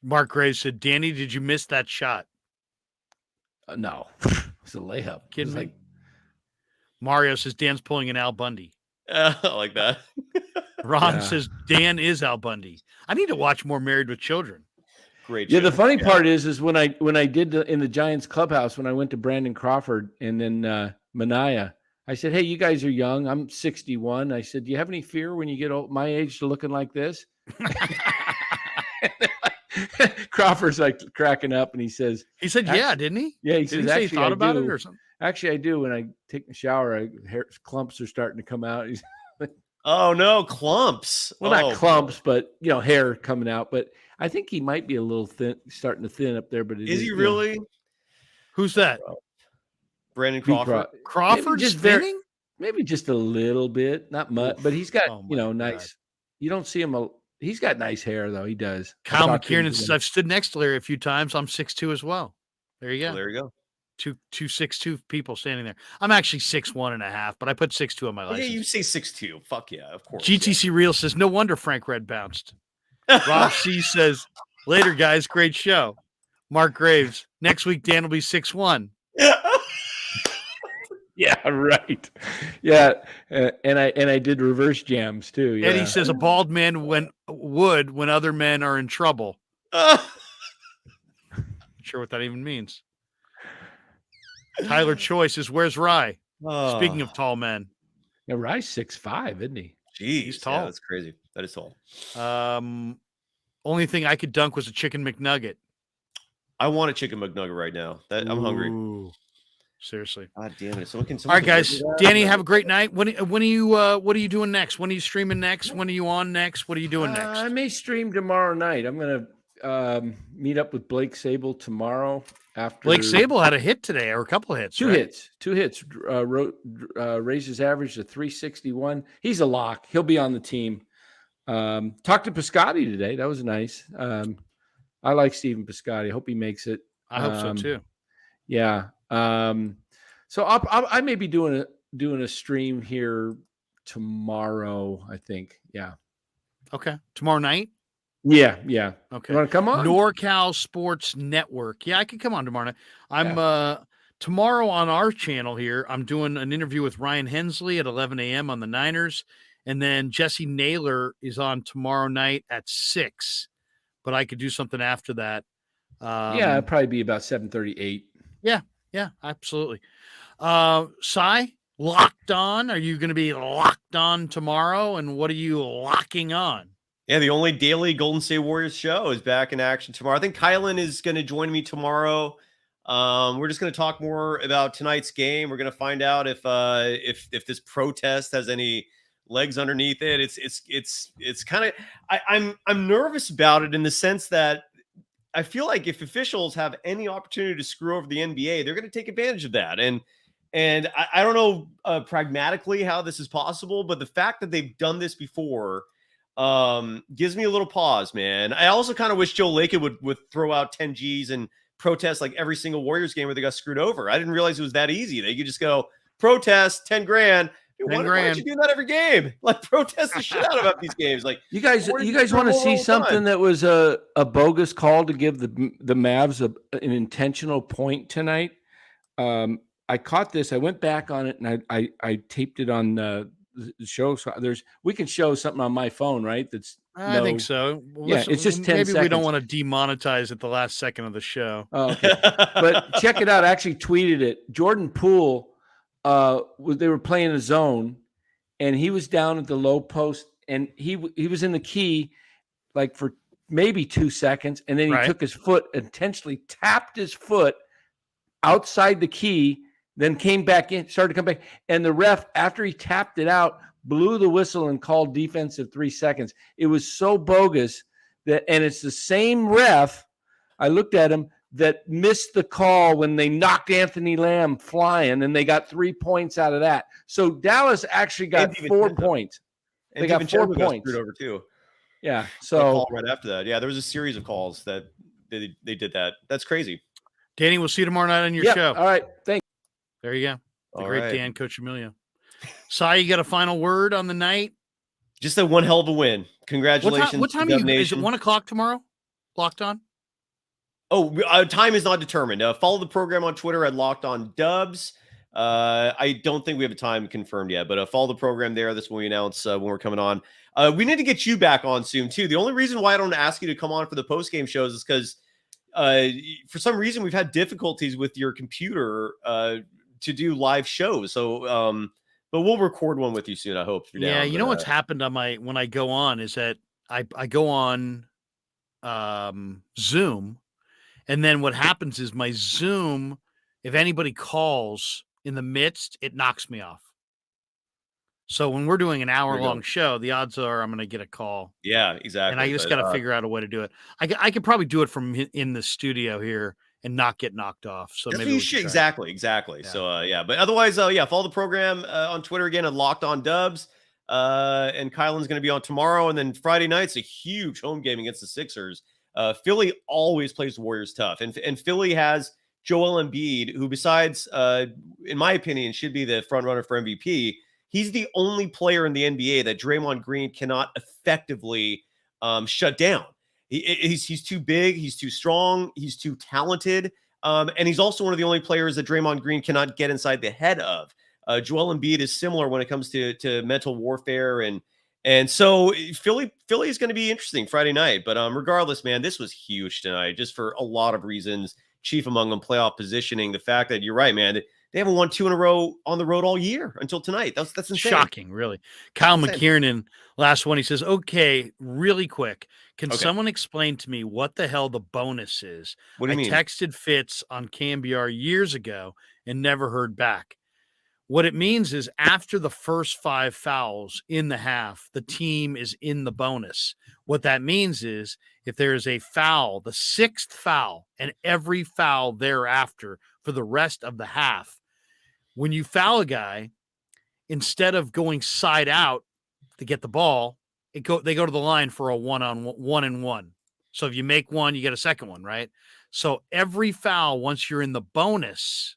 A: Mark Graves said, "Danny, did you miss that shot?"
B: No, it's a layup.
A: Kidding me? Mario says Dan's pulling an Al Bundy.
D: I like that.
A: Ron says Dan is Al Bundy. I need to watch more Married with Children.
D: Great.
B: Yeah, the funny part is when I did in the Giants clubhouse when I went to Brandon Crawford and then Mania, I said, "Hey, you guys are young. I'm 61." I said, "Do you have any fear when you get my age to looking like this?" Crawford's like cracking up, and he said,
A: "Yeah, didn't he?"
B: Yeah, he
A: says,
B: "Actually,
A: he thought about it or something."
B: Actually, I do. When I take a shower, hair clumps are starting to come out.
D: Oh no, clumps!
B: Well, not clumps, but hair coming out. But I think he might be a little thin, starting to thin up there. But
D: is he really?
A: Who's that?
D: Brandon Crawford.
A: Crawford just
B: maybe just a little bit, not much, but he's got nice. You don't see him He's got nice hair though. He does.
A: Kyle
B: I talked to him
A: McKiernan says,
B: today.
A: I've stood next to Larry a few times. I'm 6'2" as well. There you
D: Well,
A: go.
D: there you go.
A: Two 6'2" people standing there. I'm actually 6'1.5", but I put 6'2" on my
D: Oh, yeah,
A: license.
D: you say 6'2". Fuck yeah, of course.
A: GTC Real says, no wonder Frank Red bounced. Rob C says, later, guys. Great show. Mark Graves, next week, Dan will be 6'1".
B: Yeah, right. Yeah, and I did reverse jams too. Yeah.
A: Eddie says, a bald man would when other men are in trouble.
D: Yeah.
A: Not sure what that even means. Tyler Choi says, where's Rye? Speaking of tall men.
B: Yeah, Rye's 6'5", isn't he?
D: Jeez,
A: He's tall.
D: Yeah, that's crazy. That is tall.
A: Only thing I could dunk was a chicken McNugget.
D: I want a chicken McNugget right now. I'm hungry.
A: Ooh, seriously.
D: God damn it!
A: All right, guys. Danny, have a great night. When are you? What are you doing next? When are you streaming next? When are you on next? What are you doing next?
B: I may stream tomorrow night. I'm gonna meet up with Blake Sable tomorrow. After
A: Blake Sable had a hit today, or a couple of hits.
B: Two
A: right?
B: hits. Raised his average to 361. He's a lock. He'll be on the team. Talked to Piscotti today. That was nice. I like Stephen Piscotti. I hope he makes it.
A: I hope so too.
B: Yeah. So I may be doing a stream here tomorrow, I think. Yeah.
A: Okay. Tomorrow night?
B: Yeah.
A: Okay.
B: You want to come on?
A: NorCal Sports Network. Yeah, I can come on tomorrow night. I'm tomorrow on our channel here. I'm doing an interview with Ryan Hensley at 11 a.m. on the Niners. And then Jesse Naylor is on tomorrow night at 6. But I could do something after that.
B: Yeah, it'd probably be about 7:38.
A: Yeah, absolutely. Cy, locked on. Are you going to be locked on tomorrow? And what are you locking on?
D: Yeah, the only daily Golden State Warriors show is back in action tomorrow. I think Kylan is going to join me tomorrow. We're just going to talk more about tonight's game. We're going to find out if this protest has any legs underneath it. It's kind of I'm nervous about it in the sense that I feel like if officials have any opportunity to screw over the NBA, they're going to take advantage of that. And I don't know pragmatically how this is possible, but the fact that they've done this before gives me a little pause, man. I also kind of wish Joe Lacob would throw out 10 G's and protest like every single Warriors game where they got screwed over. I didn't realize it was that easy. They could just go protest 10 grand. Why don't you do that every game? Like protest the shit out about these games. Like
B: you guys want to see something that was a bogus call to give the Mavs an intentional point tonight. I caught this. I went back on it and I taped it on the show. So we can show something on my phone, right?
A: I think so. Well,
B: yeah, it's just 10
A: maybe
B: seconds.
A: We don't want to demonetize at the last second of the show.
B: Oh, okay. But check it out. I actually tweeted it. Jordan Poole, they were playing a zone, and he was down at the low post, and he was in the key like for maybe 2 seconds, and then he took his foot, intentionally tapped his foot outside the key, then came back in, started to come back, and the ref, after he tapped it out, blew the whistle and called defensive 3 seconds. It was so bogus and it's the same ref. I looked at him that missed the call when they knocked Anthony Lamb flying, and they got 3 points out of that. So Dallas actually got 4 points. They got 4 points.
D: Screwed over too.
B: Yeah. So
D: right after that, yeah, there was a series of calls that they did that. That's crazy.
A: Danny, we'll see you tomorrow night on your show.
B: All right. Thanks.
A: There you go. The
D: All
A: great
D: right.
A: Dan, Coach Emilio. Cy, you got a final word on the night?
D: Just a one hell of a win. Congratulations.
A: What time is it? 1 o'clock tomorrow? Locked on?
D: Oh, time is not determined. Follow the program on Twitter at Locked On Dubs. I don't think we have a time confirmed yet, but follow the program there. That's when we announce when we're coming on. We need to get you back on soon too. The only reason why I don't ask you to come on for the post game shows is because for some reason we've had difficulties with your computer to do live shows. So, but we'll record one with you soon. I hope.
A: Yeah, you know what's happened on when I go on is that I go on Zoom, and then what happens is my Zoom, if anybody calls in the midst, it knocks me off. So when we're doing an hour-long show, the odds are I'm going to get a call.
D: Yeah, exactly.
A: And I just got to figure out a way to do it. I could probably do it from in the studio here and not get knocked off. So maybe
D: you should. Exactly.
A: Yeah.
D: So, but otherwise, follow the program on Twitter again at Locked On Dubs. And Kylan's going to be on tomorrow. And then Friday night's a huge home game against the Sixers. Philly always plays the Warriors tough. And Philly has Joel Embiid, who besides, in my opinion, should be the front runner for MVP. He's the only player in the NBA that Draymond Green cannot effectively shut down. He's too big. He's too strong. He's too talented. And he's also one of the only players that Draymond Green cannot get inside the head of. Joel Embiid is similar when it comes to mental warfare. And so Philly is going to be interesting Friday night. But regardless, man, this was huge tonight, just for a lot of reasons. Chief among them, playoff positioning. The fact that you're right, man. They haven't won 2 in a row on the road all year until tonight. That's insane.
A: Shocking, really. Kyle McKiernan, last one, he says, okay, really quick. Can someone explain to me what the hell the bonus is?
D: What do you mean?
A: I texted Fitz on KMBR years ago and never heard back. What it means is after the first 5 fouls in the half, the team is in the bonus. What that means is if there is a foul, the 6th foul, and every foul thereafter for the rest of the half, when you foul a guy, instead of going side out to get the ball, they go to the line for a 1-on-1. So if you make one, you get a second one, right? So every foul, once you're in the bonus,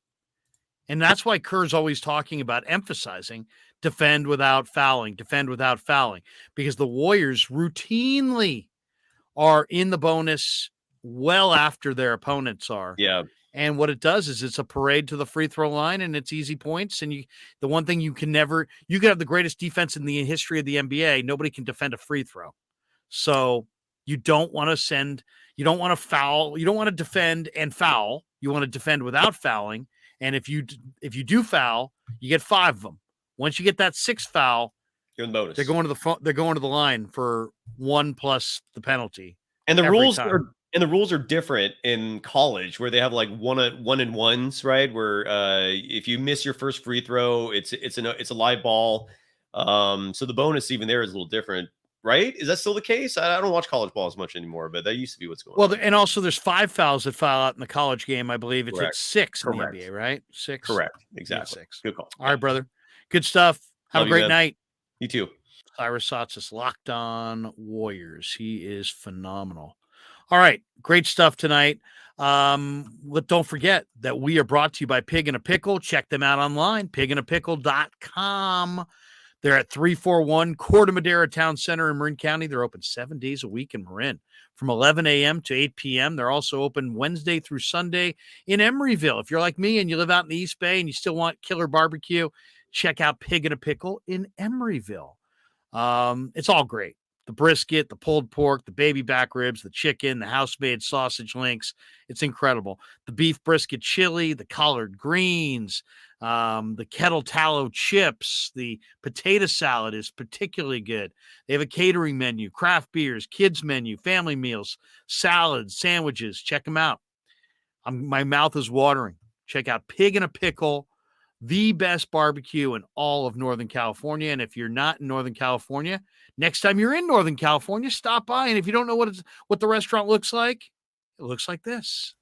A: and that's why Kerr's always talking about emphasizing defend without fouling, because the Warriors routinely are in the bonus well after their opponents are.
D: Yeah.
A: And what it does is it's a parade to the free throw line and it's easy points. And the one thing you can have the greatest defense in the history of the NBA. Nobody can defend a free throw. So you don't want to foul. You don't want to defend and foul. You want to defend without fouling. And if you do foul, you get 5 of them. Once you get that 6th foul,
D: you're in the bonus.
A: They're going to the line for 1 plus the penalty.
D: And the rules are different in college, where they have like one and ones, right? Where if you miss your first free throw, it's a live ball. So the bonus even there is a little different, right? Is that still the case? I don't watch college ball as much anymore, but that used to be what's going on.
A: Well, and also there's 5 fouls that foul out in the college game. I believe it's
D: Correct.
A: 6 in
D: Correct.
A: the NBA, right? 6.
D: Correct. Exactly.
A: 6.
D: Good call.
A: All right, brother. Good stuff. Have
D: Love
A: a
D: you,
A: great
D: man.
A: night.
D: You too.
A: Cyrus Satsas, Locked On Warriors. He is phenomenal. All right. Great stuff tonight. Don't forget that we are brought to you by Pig and a Pickle. Check them out online, pigandapickle.com. They're at 341 Corte Madera Town Center in Marin County. They're open 7 days a week in Marin from 11 a.m. to 8 p.m. They're also open Wednesday through Sunday in Emeryville. If you're like me and you live out in the East Bay and you still want killer barbecue, check out Pig and a Pickle in Emeryville. It's all great. The brisket, the pulled pork, the baby back ribs, the chicken, the house-made sausage links. It's incredible. The beef brisket chili, the collard greens, the kettle tallow chips, the potato salad is particularly good. They have a catering menu, craft beers, kids menu, family meals, salads, sandwiches. Check them out. My mouth is watering. Check out Pig and a Pickle, the best barbecue in all of Northern California. And if you're not in Northern California, next time you're in Northern California, stop by. And if you don't know what the restaurant looks like, it looks like this.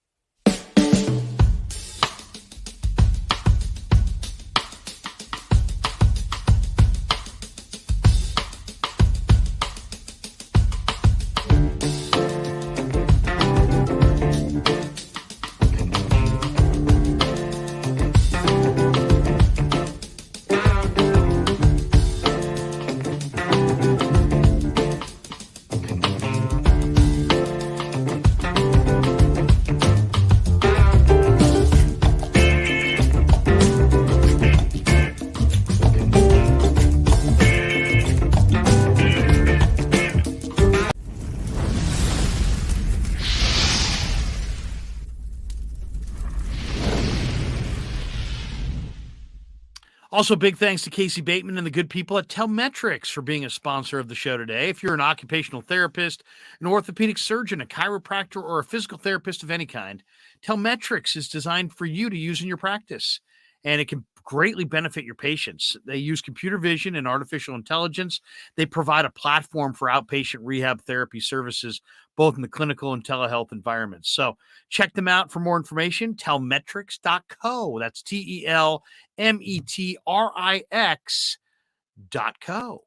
A: Also, big thanks to Casey Bateman and the good people at Telmetrics for being a sponsor of the show today. If you're an occupational therapist, an orthopedic surgeon, a chiropractor, or a physical therapist of any kind, Telmetrics is designed for you to use in your practice, and it can greatly benefit your patients. They use computer vision and artificial intelligence. They provide a platform for outpatient rehab therapy services, both in the clinical and telehealth environments. So check them out for more information. Telmetrics.co. That's TELMETRIX.co.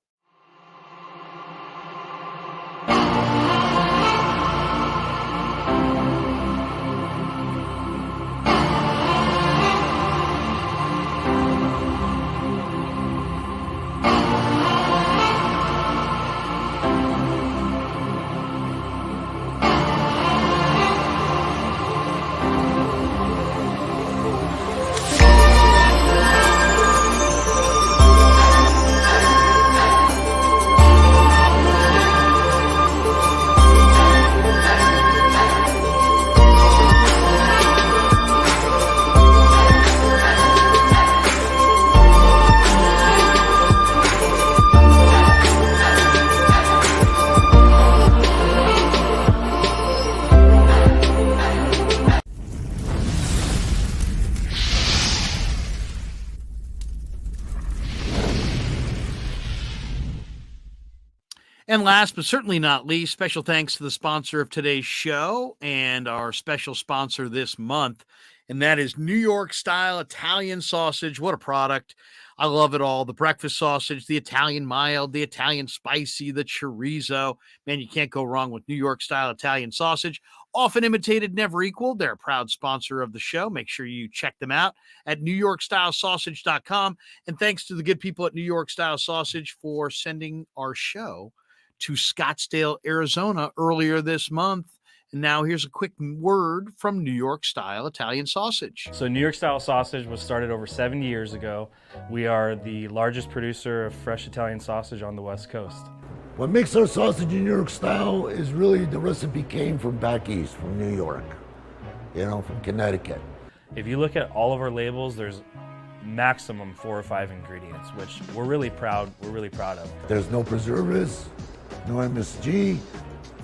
A: And last but certainly not least, special thanks to the sponsor of today's show and our special sponsor this month, and that is New York Style Italian Sausage. What a product. I love it all. The breakfast sausage, the Italian mild, the Italian spicy, the chorizo. Man, you can't go wrong with New York Style Italian Sausage. Often imitated, never equaled. They're a proud sponsor of the show. Make sure you check them out at NewYorkStyleSausage.com. And thanks to the good people at New York Style Sausage for sending our show to Scottsdale, Arizona earlier this month. And now here's a quick word from New York Style Italian Sausage.
E: So New York Style Sausage was started over 70 years ago. We are the largest producer of fresh Italian sausage on the West Coast.
F: What makes our sausage in New York style is really the recipe came from back east, from New York, from Connecticut.
E: If you look at all of our labels, there's maximum 4 or 5 ingredients, which we're really proud of.
F: There's no preservatives, no MSG,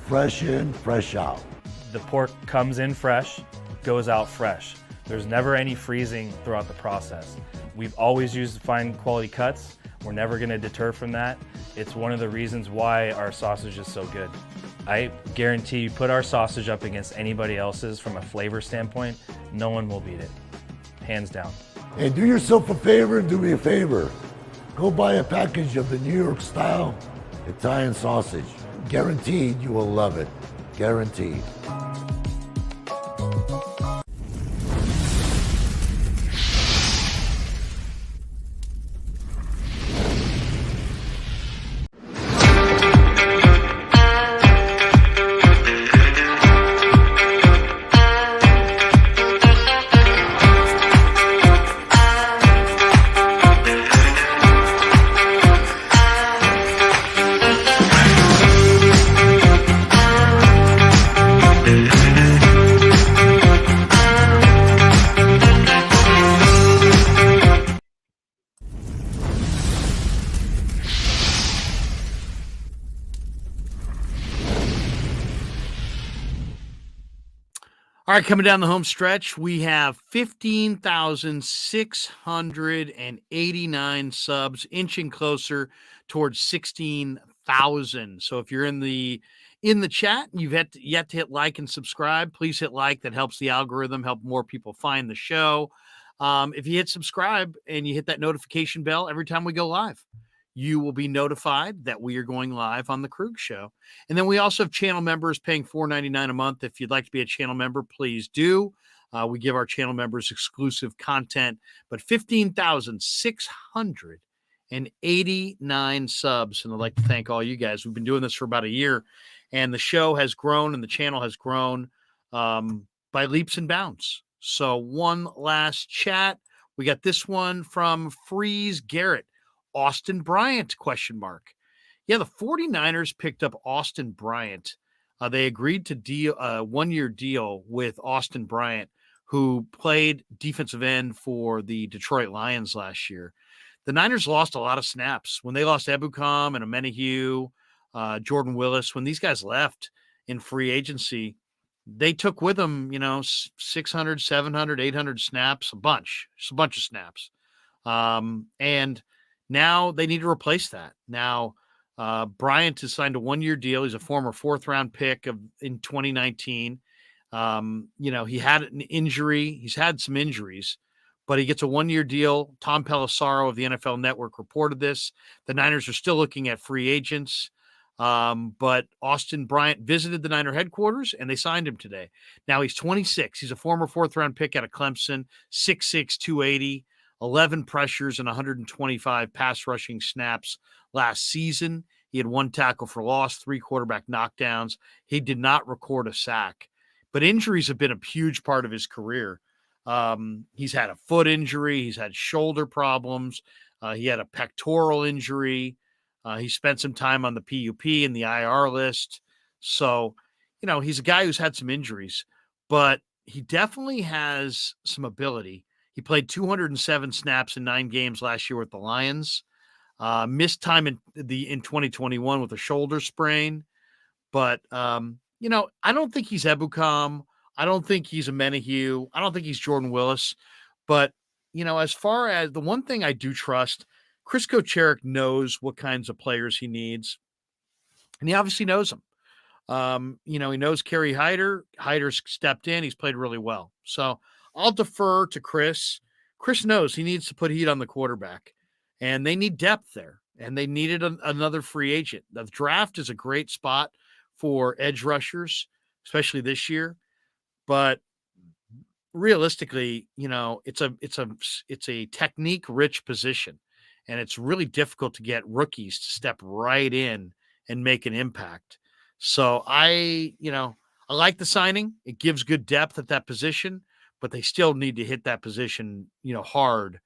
F: fresh in, fresh out.
E: The pork comes in fresh, goes out fresh. There's never any freezing throughout the process. We've always used fine quality cuts. We're never going to deter from that. It's one of the reasons why our sausage is so good. I guarantee you put our sausage up against anybody else's from a flavor standpoint, no one will beat it, hands down.
F: Hey, do yourself a favor and do me a favor. Go buy a package of the New York Style Italian Sausage. Guaranteed you will love it. Guaranteed.
A: All right, coming down the home stretch, we have 15,689 subs, inching closer towards 16,000. So if you're in the chat, you've yet to hit like and subscribe, please hit like. That helps the algorithm, help more people find the show. If you hit subscribe and you hit that notification bell every time we go live, you will be notified that we are going live on the Krueg Show. And then we also have channel members paying $4.99 a month. If you'd like to be a channel member, please do. We give our channel members exclusive content, but 15,689 subs. And I'd like to thank all you guys. We've been doing this for about a year, and the show has grown and the channel has grown by leaps and bounds. So one last chat. We got this one from Freeze Garrett. Austin Bryant, ? Yeah, the 49ers picked up Austin Bryant. They agreed to deal a 1-year deal with Austin Bryant, who played defensive end for the Detroit Lions last year. The Niners lost a lot of snaps. When they lost Ebukam and Amenahue, Jordan Willis, when these guys left in free agency, they took with them, 600, 700, 800 snaps, a bunch of snaps. And now they need to replace that. Now, Bryant has signed a 1-year deal. He's a former 4th-round pick in 2019. He had an injury. He's had some injuries, but he gets a 1-year deal. Tom Pelissaro of the NFL Network reported this. The Niners are still looking at free agents, but Austin Bryant visited the Niner headquarters, and they signed him today. Now, he's 26. He's a former 4th-round pick out of Clemson, 6'6", 280. 11 pressures and 125 pass rushing snaps last season. He had 1 tackle for loss, 3 quarterback knockdowns. He did not record a sack, but injuries have been a huge part of his career. He's had a foot injury. He's had shoulder problems. He had a pectoral injury. He spent some time on the PUP and the IR list. So, he's a guy who's had some injuries, but he definitely has some ability. He played 207 snaps in 9 games last year with the Lions. Missed time in 2021 with a shoulder sprain. But, I don't think he's Ebukam. I don't think he's Amenahue. I don't think he's Jordan Willis. But, as far as the one thing I do trust, Chris Kocherik knows what kinds of players he needs. And he obviously knows him. He knows Kerry Hyder. Hyder's stepped in. He's played really well. So I'll defer to Chris. Chris knows he needs to put heat on the quarterback, and they need depth there, and they needed another free agent. The draft is a great spot for edge rushers, especially this year. But realistically, it's a technique rich position, and it's really difficult to get rookies to step right in and make an impact. So I like the signing. It gives good depth at that position, but they still need to hit that position, hard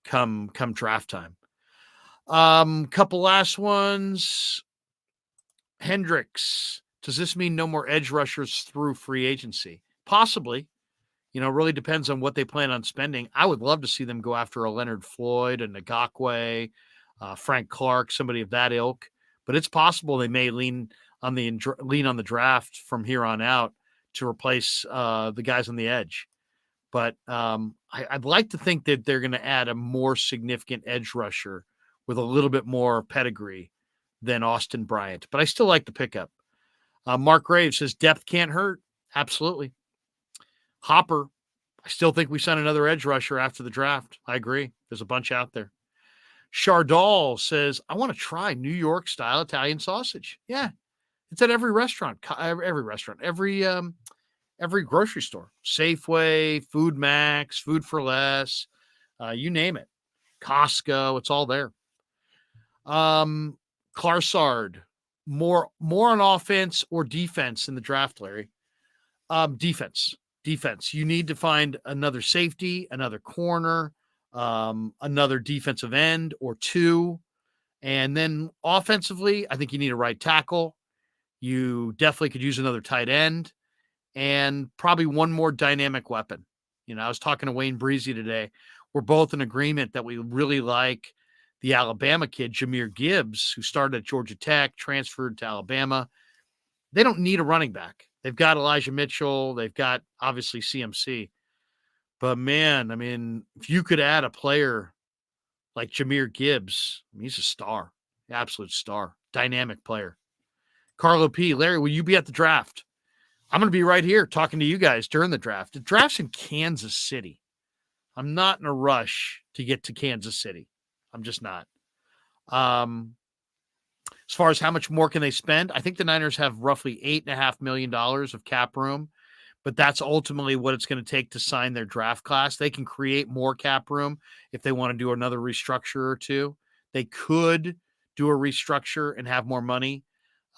A: come draft time. Couple last ones. Hendricks, does this mean no more edge rushers through free agency? Possibly. Really depends on what they plan on spending. I would love to see them go after a Leonard Floyd, a Ngakwe, Frank Clark, somebody of that ilk. But it's possible they may lean on the draft from here on out to replace the guys on the edge. But I'd like to think that they're going to add a more significant edge rusher with a little bit more pedigree than Austin Bryant. But I still like the pickup. Mark Graves says depth can't hurt. Absolutely. Hopper, I still think we sign another edge rusher after the draft. I agree. There's a bunch out there. Chardal says, I want to try New York style Italian sausage. Yeah. It's at every restaurant, every grocery store, Safeway, Food Max, Food for Less, you name it. Costco, it's all there. Clarsard, more on offense or defense in the draft, Larry. Defense. You need to find another safety, another corner, another defensive end or two. And then offensively, I think you need a right tackle. You definitely could use another tight end and probably one more dynamic weapon. I was talking to Wayne Breezy today. We're both in agreement that we really like the Alabama kid, Jahmyr Gibbs, who started at Georgia Tech, transferred to Alabama. They don't need a running back. They've got Elijah Mitchell. They've got, obviously, CMC. But, man, if you could add a player like Jahmyr Gibbs, he's a star, absolute star, dynamic player. Carlo P. Larry, will you be at the draft? I'm going to be right here talking to you guys during the draft. The draft's in Kansas City. I'm not in a rush to get to Kansas City. I'm just not. As far as how much more can they spend, I think the Niners have roughly $8.5 million of cap room, but that's ultimately what it's going to take to sign their draft class. They can create more cap room if they want to do another restructure or two. They could do a restructure and have more money.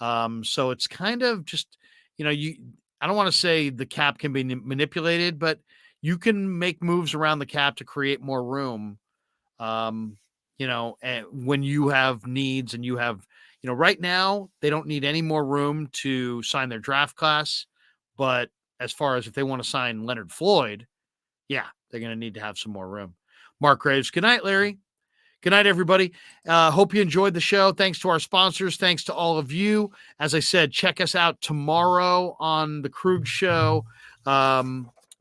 A: So it's kind of just, I don't want to say the cap can be manipulated, but you can make moves around the cap to create more room. And when you have needs and you have, right now they don't need any more room to sign their draft class. But as far as if they want to sign Leonard Floyd, yeah, they're going to need to have some more room. Mark Graves. Good night, Larry. Good night, everybody. Hope you enjoyed the show. Thanks to our sponsors. Thanks to all of you. As I said, check us out tomorrow on the Krueg Show.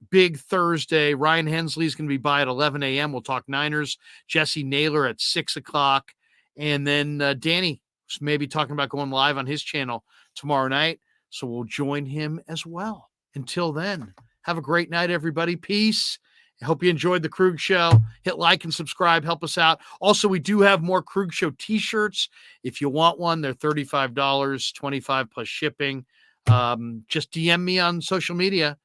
A: Big Thursday. Ryan Hensley is going to be by at 11 a.m. We'll talk Niners. Jesse Naylor at 6 o'clock. And then Danny is maybe talking about going live on his channel tomorrow night. So we'll join him as well. Until then, have a great night, everybody. Peace. I hope you enjoyed the Krueg Show. Hit like and subscribe. Help us out. Also, we do have more Krueg Show t-shirts. If you want one, they're $35, $25 plus shipping. Just DM me on social media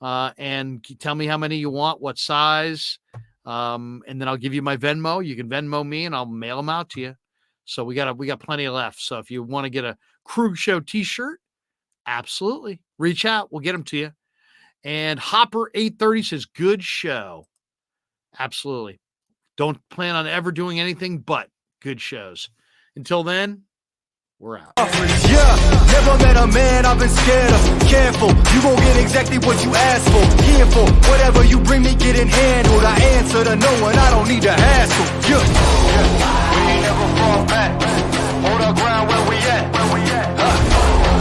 A: and tell me how many you want, what size, and then I'll give you my Venmo. You can Venmo me, and I'll mail them out to you. So we got plenty left. So if you want to get a Krueg Show t-shirt, absolutely. Reach out. We'll get them to you. And Hopper 830 says, good show. Absolutely. Don't plan on ever doing anything but good shows. Until then, we're out.
G: Yeah, never met a man I've been scared of. Careful, you gon' get exactly what you asked for. Here for whatever you bring me, getting handled. I answer to no one, I don't need to hassle. Yeah.